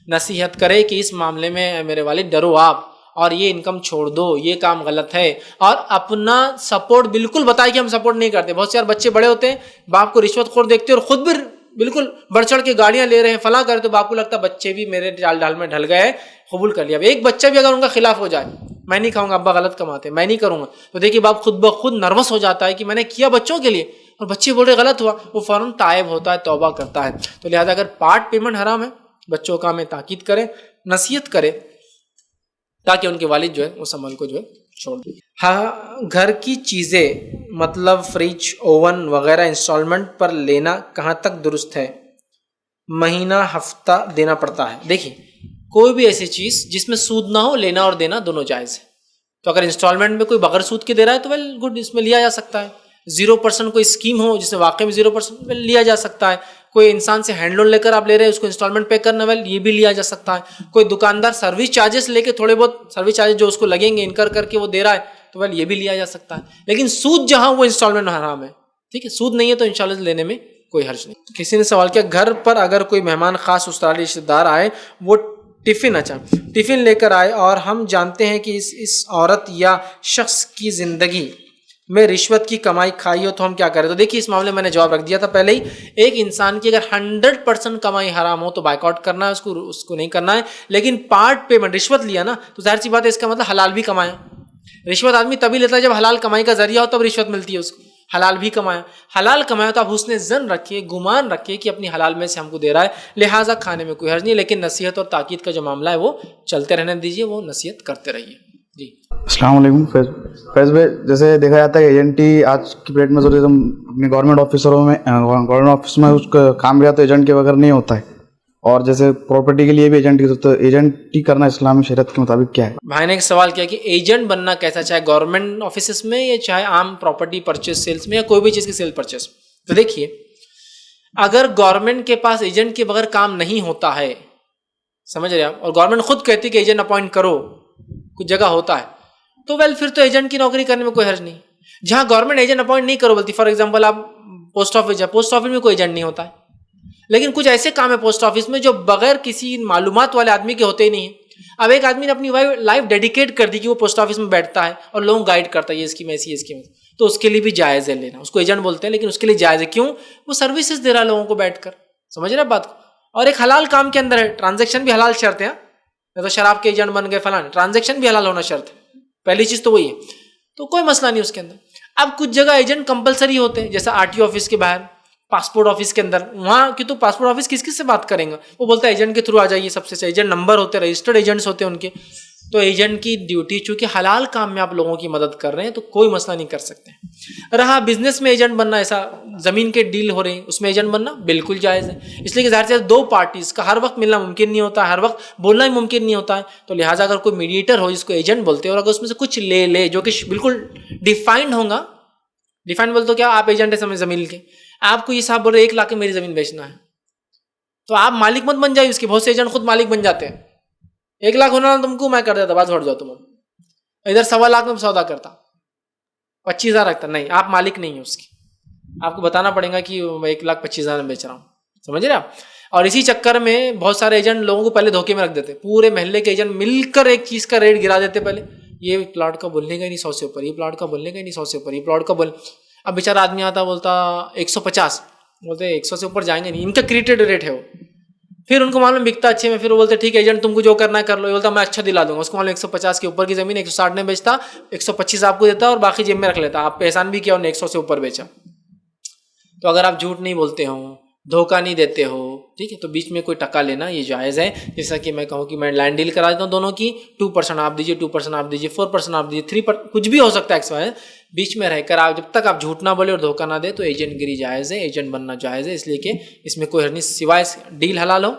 نصیحت کرے کہ اس معاملے میں میرے والد ڈرو آپ, اور یہ انکم چھوڑ دو, یہ کام غلط ہے, اور اپنا سپورٹ بالکل بتائے کہ ہم سپورٹ نہیں کرتے. بہت سے یار بچے بڑے ہوتے ہیں باپ کو رشوت خور دیکھتے ہیں اور خود بھی بالکل بڑھ چڑھ کے گاڑیاں لے رہے ہیں فلاں کرے, تو باپ کو لگتا ہے بچے بھی میرے چال ڈال میں ڈھل گئے, قبول کر لیا. اب ایک بچہ بھی اگر ان کا خلاف ہو جائے, میں نہیں کھاؤں گا ابا غلط کماتے, میں نہیں کروں گا, تو دیکھیے باپ خود بخود نروس ہو جاتا ہے کہ میں نے کیا بچوں کے لیے, اور بچے بول رہے غلط ہوا, وہ فوراً تائب ہوتا ہے, توبہ کرتا ہے. تو لہٰذا اگر پارٹ پیمنٹ حرام ہے, بچوں کا ہمیں تاکید کرے, نصیحت کرے, تاکہ ان کے والد جو ہے اس عمل کو جو ہے چھوڑ دیں. ہاں, گھر کی چیزیں مطلب فریج, اوون وغیرہ انسٹالمنٹ پر لینا کہاں تک درست ہے؟ مہینہ ہفتہ دینا پڑتا ہے. دیکھیے کوئی بھی ایسی چیز جس میں سود نہ ہو, لینا اور دینا دونوں جائز ہے. تو اگر انسٹالمنٹ میں کوئی بغیر سود کے دے رہا ہے تو ویل گڈ, اس میں لیا جا سکتا ہے. 0% کوئی اسکیم ہو جس میں واقعی میں 0% لیا جا سکتا ہے. کوئی انسان سے ہینڈ لون لے کر آپ لے رہے ہیں, اس کو انسٹالمنٹ پے کرنا, ویل یہ بھی لیا جا سکتا ہے. کوئی دکاندار سروس چارجز لے کے تھوڑے بہت سروس چارجز جو اس کو لگیں گے انکر کر کے وہ دے رہا ہے, تو ویل یہ بھی لیا جا سکتا ہے. لیکن سود جہاں وہ انسٹالمنٹ حرام ہے, ٹھیک ہے, سود نہیں ہے تو انشاءاللہ لینے میں کوئی حرج نہیں. کسی نے سوال کیا گھر پر اگر کوئی مہمان خاص استرالی رشتہ دار آئے, وہ ٹفن لے کر آئے, اور ہم جانتے ہیں کہ اس عورت یا شخص کی زندگی میں رشوت کی کمائی کھائی ہو تو ہم کیا کریں؟ تو دیکھیے اس معاملے میں نے جواب رکھ دیا تھا پہلے ہی. ایک انسان کی اگر 100% کمائی حرام ہو تو بائک آؤٹ کرنا ہے, اس کو نہیں کرنا ہے. لیکن پارٹ پیمنٹ رشوت لیا نا, تو ظاہر سی بات ہے اس کا مطلب حلال بھی کمایا. رشوت آدمی تبھی لیتا ہے جب حلال کمائی کا ذریعہ ہو, تب رشوت ملتی ہے اس کو. حلال بھی کمایا, حلال کمایا تو آپ حسن ظن رکھیے, گمان رکھیے کہ اپنی حلال میں سے ہم کو دے رہا ہے, لہٰذا کھانے میں کوئی حرج نہیں. لیکن نصیحت اور تاکید کا جو معاملہ ہے وہ چلتے رہنے دیجیے, وہ نصیحت کرتے رہیے. جی السلام علیکم. فیض بھائی, جیسے دیکھا جاتا ہے ایجنٹی آج کی ڈیٹ میں ضرورت اپنے گورنمنٹ آفس میں اس کا کام بھی تو ایجنٹ کے بغیر نہیں ہوتا ہے, اور جیسے پراپرٹی کے لیے بھی ایجنٹ کی, تو ایجنٹی کرنا اسلامی شریعت کے مطابق کیا ہے؟ بھائی نے ایک سوال کیا کہ ایجنٹ بننا کیسا, چاہے گورنمنٹ آفیسز میں یا چاہے عام پراپرٹی پرچیز سیلز میں یا کوئی بھی چیز کی سیل پرچیز. تو دیکھیے اگر گورنمنٹ کے پاس ایجنٹ کے بغیر کام نہیں ہوتا ہے, سمجھ رہے آپ, اور گورنمنٹ خود کہتی کہ ایجنٹ اپوائنٹ کرو, کچھ جگہ ہوتا ہے, تو ویل پھر تو ایجنٹ کی نوکری کرنے میں کوئی حرج نہیں. جہاں گورنمنٹ ایجنٹ اپوائنٹ نہیں کرو بولتی, فار ایگزامپل آپ پوسٹ آفس جائیں, پوسٹ آفس میں کوئی ایجنٹ نہیں ہوتا ہے, لیکن کچھ ایسے کام ہے پوسٹ آفس میں جو بغیر کسی معلومات والے آدمی کے ہوتے ہی نہیں ہیں. اب ایک آدمی نے اپنی لائف ڈیڈیکیٹ کر دی کہ وہ پوسٹ آفس میں بیٹھتا ہے اور لوگوں کو گائیڈ کرتا ہے یہ اسکیم ایسی ہے اسکیم ایسی, تو اس کے لیے بھی جائز ہے لینا. اس کو ایجنٹ بولتے ہیں لیکن اس کے لیے جائز ہے. کیوں؟ وہ سروسز دے رہا ہے لوگوں کو بیٹھ کر. سمجھ رہے بات کو؟ اور ایک حلال کام کے اندر ہے, ٹرانزیکشن بھی حلال شرط ہے. تو شراب کے ایجنٹ بن گئے فلاں, ٹرانزیکشن بھی حلال ہونا شرط ہے. پہلی چیز تو وہی ہے, تو کوئی مسئلہ نہیں اس کے اندر. اب کچھ جگہ ایجنٹ کمپلسری ہوتے ہیں, جیسا آر ٹی او آفس کے باہر, پاسپورٹ آفس کے اندر. وہاں کی تو پاسپورٹ آفس کس کس سے بات کریں گا؟ وہ بولتا ہے ایجنٹ کے تھرو آ جائیے. سب سے ایجنٹ نمبر ہوتے ہیں, رجسٹرڈ ایجنٹس ہوتے ہیں ان کے. تو ایجنٹ کی ڈیوٹی, چونکہ حلال کام میں آپ لوگوں کی مدد کر رہے ہیں تو کوئی مسئلہ نہیں کر سکتے. رہا بزنس میں ایجنٹ بننا, ایسا زمین کے ڈیل ہو رہے ہیں اس میں ایجنٹ بننا بالکل جائز ہے. اس لیے کہ ظاہر سے دو پارٹیز کا ہر وقت ملنا ممکن نہیں ہوتا, ہر وقت بولنا ہی ممکن نہیں ہوتا ہے. تو لہٰذا اگر کوئی میڈیٹر ہو جس کو ایجنٹ بولتے ہیں اور اگر اس میں سے کچھ لے جو کہ بالکل ڈیفائنڈ ہوگا. ڈیفائنڈ بول تو کیا, آپ ایجنٹ ہے زمین کے, آپ کو یہ صاحب بول رہے 1 لاکھ کی میری زمین بیچنا ہے, تو آپ مالک مت بن جائے اس کے. بہت سے ایجنٹ خود مالک بن جاتے ہیں. 1 لاکھ ہونا تم کو میں کر دیتا, بات چھوڑ جاؤ تم. ادھر 1.25 لاکھ میں سودا کرتا, 25,000 رکھتا. نہیں, آپ مالک نہیں ہیں اس کی. آپ کو بتانا پڑے گا کہ میں 1,25,000 میں بیچ رہا ہوں. سمجھ رہے آپ؟ اور اسی چکر میں بہت سارے ایجنٹ لوگوں کو پہلے دھوکے میں رکھ دیتے. پورے محلے کے ایجنٹ مل کر ایک چیز کا ریٹ گرا دیتے. پہلے یہ پلاٹ کا بولنے کا ہی نہیں 100 سے اوپر, یہ پلاٹ کا بولنے کا ہی نہیں 100 سے اوپر, یہ پلاٹ کا بول. اب بیچارہ آدمی آتا بولتا 150, بولتے 100 سے اوپر جائیں گے نہیں, ان کا کریٹڈ ریٹ ہے وہ. پھر ان کو معلوم بکتا اچھے میں, پھر وہ بولتے ٹھیک ہے ایجنٹ تم کو جو کرنا ہے کر لو. یہ بولتا میں اچھا دلا دوں گا. اس کو معلوم 150 کے اوپر کی زمین 160 میں بیچتا, 125 آپ کو دیتا اور باقی جیب میں رکھ لیتا. آپ پہ احسان بھی کیا, انہیں 100 سے اوپر بیچا. تو اگر آپ جھوٹ نہیں بولتے ہو, دھوکہ نہیں دیتے ہو, ٹھیک ہے, تو بیچ میں کوئی ٹکا لینا یہ جائز ہے. جیسا کہ میں کہوں کہ میں لینڈ ڈیل کرا دیتا ہوں دونوں کی, 2% آپ دیجیے, 2% آپ دیجیے, 4% آپ دیجیے, 3%, کچھ بھی ہو سکتا ہے ایکس. بیچ میں رہ کر آپ جب تک آپ جھوٹ نہ بولے اور دھوکہ نہ دے تو ایجنٹ گری جائز ہے, ایجنٹ بننا جائز ہے. اس لیے کہ اس میں کوئی حرج نہیں, سوائے ڈیل حلال ہو,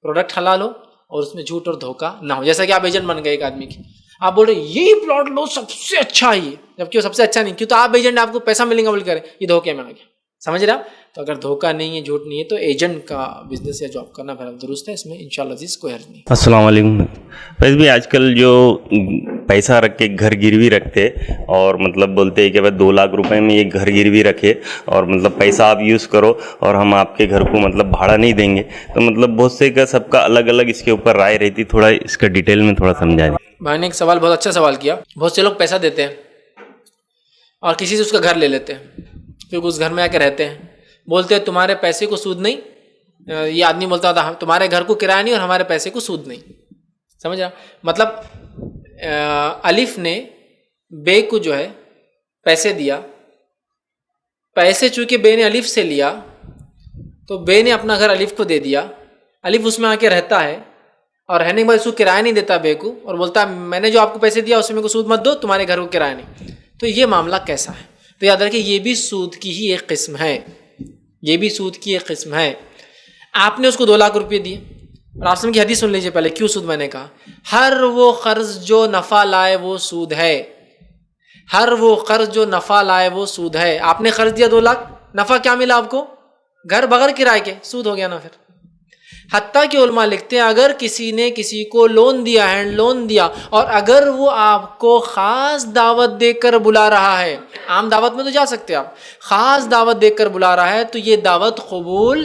پروڈکٹ حلال ہو اور اس میں جھوٹ اور دھوکہ نہ ہو. جیسا کہ آپ ایجنٹ بن گئے ایک آدمی کی, آپ بول رہے یہی پلاٹ لو سب سے اچھا ہے, جبکہ وہ سب سے اچھا نہیں. کیوں؟ تو آپ ایجنٹ, آپ کو پیسہ ملے گا بول کریں, یہ دھوکے میں آ گیا. سمجھ رہے آپ؟ تو اگر دھوکہ نہیں ہے, جھوٹ نہیں ہے, تو ایجنٹ کا بزنس یا جاب کرنا بہرحال درست ہے. اس میں انشاءاللہ عزیز کوئی حرج نہیں. السلام علیکم. ویسے بھی آج کل جو پیسہ رکھ کے گھر گروی رکھتے اور مطلب بولتے ہیں کہ بھائی 2 لاکھ روپے میں یہ گھر گروی رکھے اور مطلب پیسہ آپ یوز کرو اور ہم آپ کے گھر کو مطلب بھاڑا نہیں دیں گے, تو مطلب بہت سے کا سب کا الگ الگ اس کے اوپر رائے رہتی. تھوڑا اس کا ڈیٹیل میں تھوڑا سمجھا دیں. بھائی نے ایک سوال, بہت اچھا سوال کیا. بہت سے لوگ پیسہ دیتے ہیں اور کسی سے اس کا گھر لے لیتے ہیں, پھر اس گھر میں آ کے رہتے ہیں, بولتے ہیں تمہارے پیسے کو سود نہیں. یہ آدمی بولتا تھا تمہارے گھر کو کرایہ نہیں اور ہمارے پیسے کو سود نہیں. سمجھا؟ مطلب الف نے بے کو جو ہے پیسے دیا, پیسے چونکہ بے نے الف سے لیا تو بے نے اپنا گھر الف کو دے دیا. الف اس میں آ کے رہتا ہے اور رہنے کے بعد اس کو کرایہ نہیں دیتا بے کو, اور بولتا ہے میں نے جو آپ کو پیسے دیا اس میں کو سود مت دو, تمہارے گھر کو کرایہ نہیں. تو یہ معاملہ کیسا ہے؟ تو یاد رکھیں یہ بھی سود کی ہی ایک قسم ہے, یہ بھی سود کی ایک قسم ہے. آپ نے اس کو 2 لاکھ روپے دیے, اور آپ کی حدیث سن لیجیے پہلے کیوں سود میں نے کہا. ہر وہ قرض جو نفع لائے وہ سود ہے, ہر وہ قرض جو نفع لائے وہ سود ہے. آپ نے قرض دیا 2 لاکھ, نفع کیا ملا آپ کو؟ گھر بغیر کرائے کے, سود ہو گیا نا پھر. حتیٰ کہ علماء لکھتے ہیں اگر کسی نے کسی کو لون دیا, ہینڈ لون دیا, اور اگر وہ آپ کو خاص دعوت دے کر بلا رہا ہے, عام دعوت میں تو جا سکتے آپ, خاص دعوت دے کر بلا رہا ہے تو یہ دعوت قبول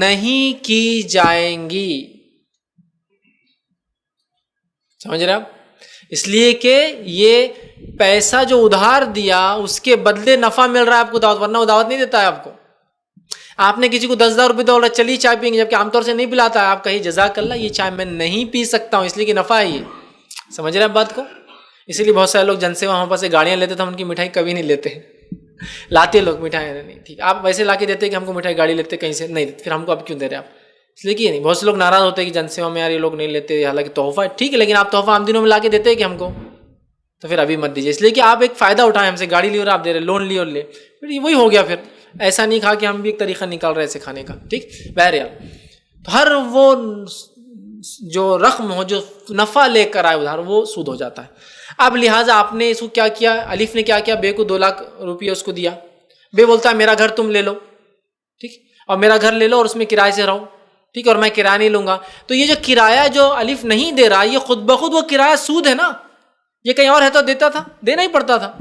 نہیں کی جائیں گی. سمجھ رہے آپ؟ اس لیے کہ یہ پیسہ جو ادھار دیا اس کے بدلے نفع مل رہا ہے آپ کو دعوت, ورنہ وہ دعوت نہیں دیتا ہے آپ کو. آپ نے کسی کو 10,000 روپے دو, چلیے چائے پئیں گے, جبکہ عام طور سے نہیں پلاتا ہے. آپ کہیں جزاک اللہ یہ چائے میں نہیں پی سکتا ہوں اس لیے کہ نفع ہے یہ. سمجھ رہے ہیں بات کو؟ اسی لیے بہت سارے لوگ جن سے وہاں پر سے گاڑیاں لیتے تھے, ہم ان کی مٹھائی کبھی نہیں لیتے. لاتے لوگ مٹھائی نہیں, ٹھیک آپ ویسے لا کے دیتے کہ ہم کو مٹھائی گاڑی لیتے کہیں سے نہیں, پھر ہم کو اب کیوں دے رہے آپ؟ اس لیے کہ نہیں, بہت سے لوگ ناراض ہوتے ہیں کہ جن سے میں یار یہ لوگ نہیں لیتے, حالانکہ تحفہ ٹھیک ہے, لیکن آپ تحفہ عام دنوں میں لا کے دیتے ہیں کہ ہم کو, تو پھر ابھی مت دیجیے. اس لیے کہ آپ ایک فائدہ اٹھائیں ہم سے, گاڑی لی اور آپ دے رہے, لون لی اور لے, پھر یہ وہی ہو گیا. پھر ایسا نہیں کہا کہ ہم بھی ایک طریقہ نکال رہے ایسے کھانے کا, ٹھیک. بہرحال تو ہر وہ جو رقم ہو جو نفع لے کر آئے ادھار وہ سود ہو جاتا ہے. اب لہٰذا آپ نے اس کو کیا کیا, الف نے کیا کیا, بے کو 2 لاکھ روپیہ اس کو دیا. بے بولتا ہے میرا گھر تم لے لو, ٹھیک, اور میرا گھر لے لو اور اس میں کرائے سے رہو, ٹھیک, اور میں کرایہ نہیں لوں گا. تو یہ جو کرایہ جو الف نہیں دے رہا, یہ خود بخود وہ کرایہ سود ہے نا. یہ کہیں اور ہے تو دیتا تھا, دینا ہی پڑتا تھا.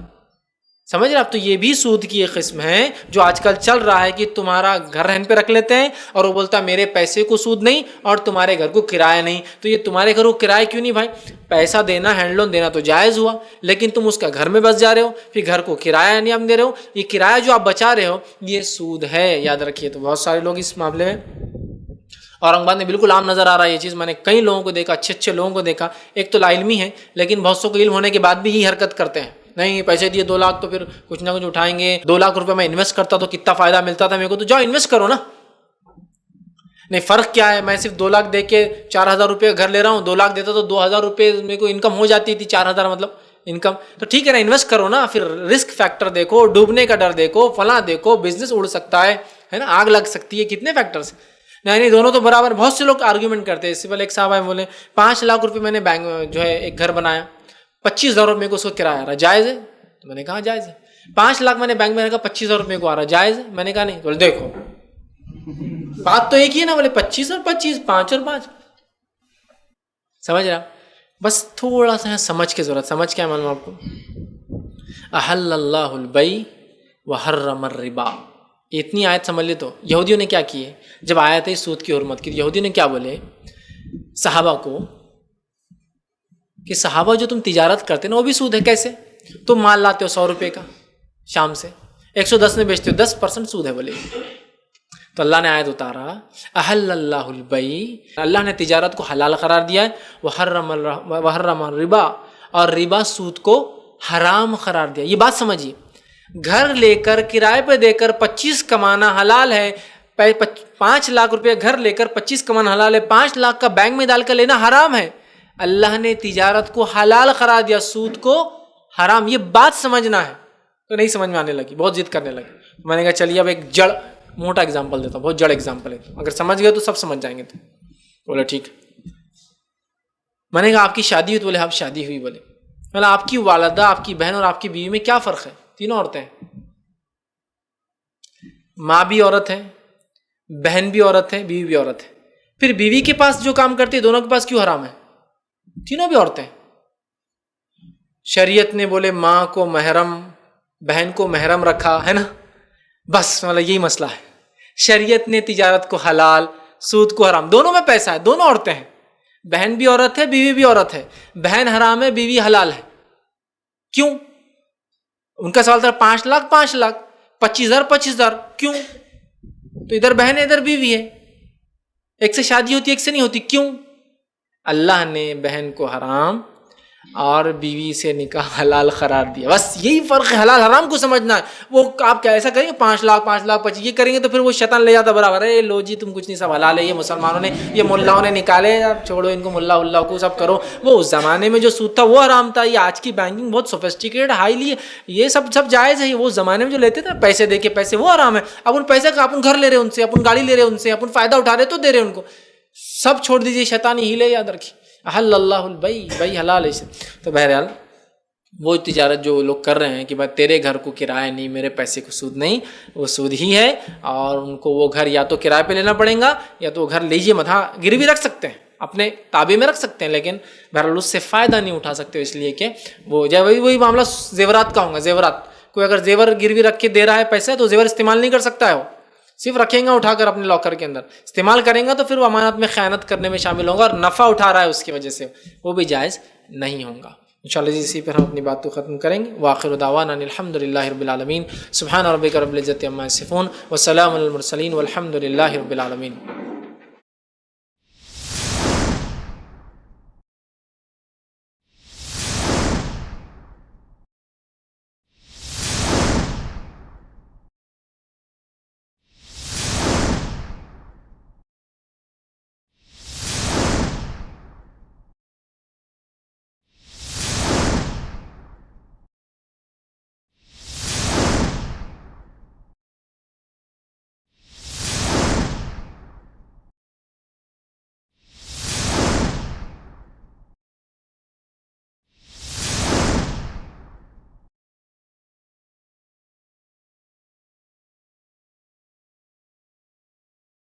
سمجھ رہے آپ؟ تو یہ بھی سود کی ایک قسم ہے جو آج کل چل رہا ہے کہ تمہارا گھر رہن پہ رکھ لیتے ہیں اور وہ بولتا ہے میرے پیسے کو سود نہیں اور تمہارے گھر کو کرایہ نہیں. تو یہ تمہارے گھر کو کرایہ کیوں نہیں بھائی؟ پیسہ دینا, ہینڈ لون دینا تو جائز ہوا, لیکن تم اس کا گھر میں بس جا رہے ہو, پھر گھر کو کرایہ نہیں آپ دے رہے ہو. یہ کرایہ جو آپ بچا رہے ہو یہ سود ہے, یاد رکھیے. تو بہت سارے لوگ اس معاملے میں اورنگ آباد میں بالکل عام نظر آ رہا ہے یہ چیز. میں نے کئی لوگوں کو دیکھا, اچھے لوگوں کو دیکھا, ایک تو لا علمی ہے لیکن بہت سو کو علم ہونے کے بعد بھی یہی حرکت کرتے ہیں. نہیں پیسے دیے 2 لاکھ تو پھر کچھ نہ کچھ اٹھائیں گے, 2 لاکھ روپے میں انویسٹ کرتا تو کتنا فائدہ ملتا تھا میرے کو, تو جاؤ انویسٹ کرو نا. نہیں فرق کیا ہے, میں صرف 2 لاکھ دے کے 4,000 روپے گھر لے رہا ہوں, 2 لاکھ دیتا تو 2,000 روپے میرے کو انکم ہو جاتی تھی, 4,000 مطلب انکم. تو ٹھیک ہے نا, انویسٹ کرو نا. پھر رسک فیکٹر دیکھو, ڈوبنے کا ڈر دیکھو, فلاں دیکھو, بزنس اڑ سکتا ہے نا, آگ لگ سکتی ہے, کتنے فیکٹرس. نہیں دونوں تو برابر. بہت سے لوگ آرگیومنٹ کرتے ہیں. اس سے پہلے ایک صاحب ہیں بولے 5 لاکھ روپے میں نے بینک جو ہے ایک گھر بنایا, 25,000 روپے کو اس کو کرایہ آ رہا, جائز ہے؟ میں نے کہا جائز ہے. 5 لاکھ میں نے بینک میں رکھا, 25,000 روپے کو آ رہا, جائز ہے؟ میں نے کہا نہیں. بولے دیکھو بات تو ایک ہی ہے نا, بولے 25 اور 25, 5 اور 5. سمجھ رہا؟ بس تھوڑا سا سمجھ کے ضرورت. سمجھ کیا معلوم آپ کو؟ احل اللہ البیع وحرم الربا, اتنی آیت سمجھ لے. تو یہودیوں نے کیا کی ہے جب آیت ہے سود کی حرمت کی, یہودیوں نے کیا بولے صحابہ کو کہ صحابہ جو تم تجارت کرتے نا وہ بھی سود ہے. کیسے؟ تم مال لاتے ہو 100 روپے کا شام سے, 110 میں بیچتے ہو, 10% سود ہے بولے. تو اللہ نے آیت اتارا احل اللہ البیع, اللہ نے تجارت کو حلال قرار دیا ہے, وحرم الربا, اور ربا سود کو حرام قرار دیا. یہ بات سمجھیے, گھر لے کر کرائے پہ دے کر 25 کمانا حلال ہے. 5 لاکھ روپے گھر لے کر 25 کمانا حلال ہے, 5 لاکھ کا بینک میں ڈال کر لینا حرام ہے. اللہ نے تجارت کو حلال قرار دیا, سود کو حرام. یہ بات سمجھنا ہے. تو نہیں سمجھ میں آنے لگی, بہت ضد کرنے لگی. میں نے کہا چلیے اب ایک جڑ موٹا ایگزامپل دیتا ہوں, بہت جڑ ایگزامپل ہے, اگر سمجھ گئے تو سب سمجھ جائیں گے. تو بولے ٹھیک. میں نے کہا آپ کی شادی ہوئی؟ تو بولے آپ شادی ہوئی. بولے میں آپ کی والدہ, آپ کی بہن اور آپ کی بیوی میں کیا فرق ہے؟ تینوں عورتیں ہیں, ماں بھی عورت ہے, بہن بھی عورت ہے, بیوی بھی عورت ہے. پھر بیوی کے پاس جو کام کرتی ہے دونوں کے پاس کیوں حرام ہے؟ تینوں بھی عورتیں. شریعت نے بولے ماں کو محرم, بہن کو محرم رکھا ہے نا, بس مطلب یہی مسئلہ ہے. شریعت نے تجارت کو حلال, سود کو حرام. دونوں میں پیسہ ہے, دونوں عورتیں ہیں, بہن بھی عورت ہے, بیوی بھی عورت ہے. بہن حرام ہے, بیوی حلال ہے. کیوں؟ ان کا سوال تھا 5 لاکھ 5 لاکھ, 25,000 25,000, کیوں؟ تو ادھر بہن ہے ادھر بیوی ہے, ایک سے شادی ہوتی ہے ایک سے نہیں ہوتی, کیوں؟ اللہ نے بہن کو حرام اور بیوی سے نکاح حلال قرار دیا. بس یہی فرق ہے, حلال حرام کو سمجھنا ہے. وہ آپ کیا ایسا کریں گے 5 لاکھ 5 لاکھ 25 یہ کریں گے تو پھر وہ شیطان لے جاتا برابر ہے, لو جی تم کچھ نہیں, سب حلال ہے, یہ مسلمانوں نے, یہ ملاؤں نے نکالے, اب چھوڑو ان کو, ملا اللہ کو سب کرو. وہ اس زمانے میں جو سود تھا وہ حرام تھا. یہ آج کی بینکنگ بہت سوفسٹیکیٹڈ ہائیلی, یہ سب جائز ہے. وہ اس زمانے میں جو لیتے تھے پیسے دے کے پیسے, وہ حرام ہے. اب ان پیسے کا اپن گھر لے رہے ان سے, اپن گاڑی لے رہے ان سے, اپن فائدہ اٹھا رہے تو دے رہے ان کو, سب چھوڑ دیجیے. شیطانی ہیلے, یاد رکھیے احل اللہ البیع, بیع حلال ہے. تو بہرحال وہ تجارت جو لوگ کر رہے ہیں کہ بھائی تیرے گھر کو کرایہ نہیں, میرے پیسے کو سود نہیں, وہ سود ہی ہے. اور ان کو وہ گھر یا تو کرایہ پہ لینا پڑے گا یا تو وہ گھر لیجیے مت. ہاں گروی رکھ سکتے ہیں, اپنے تابع میں رکھ سکتے ہیں, لیکن بہرحال اس سے فائدہ نہیں اٹھا سکتے, اس لیے کہ وہ جب وہی معاملہ زیورات کا ہوگا. زیورات, کوئی اگر زیور گروی رکھ کے دے رہا ہے پیسے تو زیور استعمال نہیں کر سکتا ہے, وہ صرف رکھیں گا اٹھا کر اپنے لاکر کے اندر, استعمال کریں گا تو پھر وہ امانت میں خیانت کرنے میں شامل ہوگا اور نفع اٹھا رہا ہے اس کی وجہ سے, وہ بھی جائز نہیں ہوگا. انشاءاللہ جی اسی پر ہم اپنی بات کو ختم کریں گے. وآخر دعوانا الحمدللہ رب العالمین. سبحان ربک رب العزۃ عما یصفون وسلام علی المرسلین والحمد للہ رب العالمین.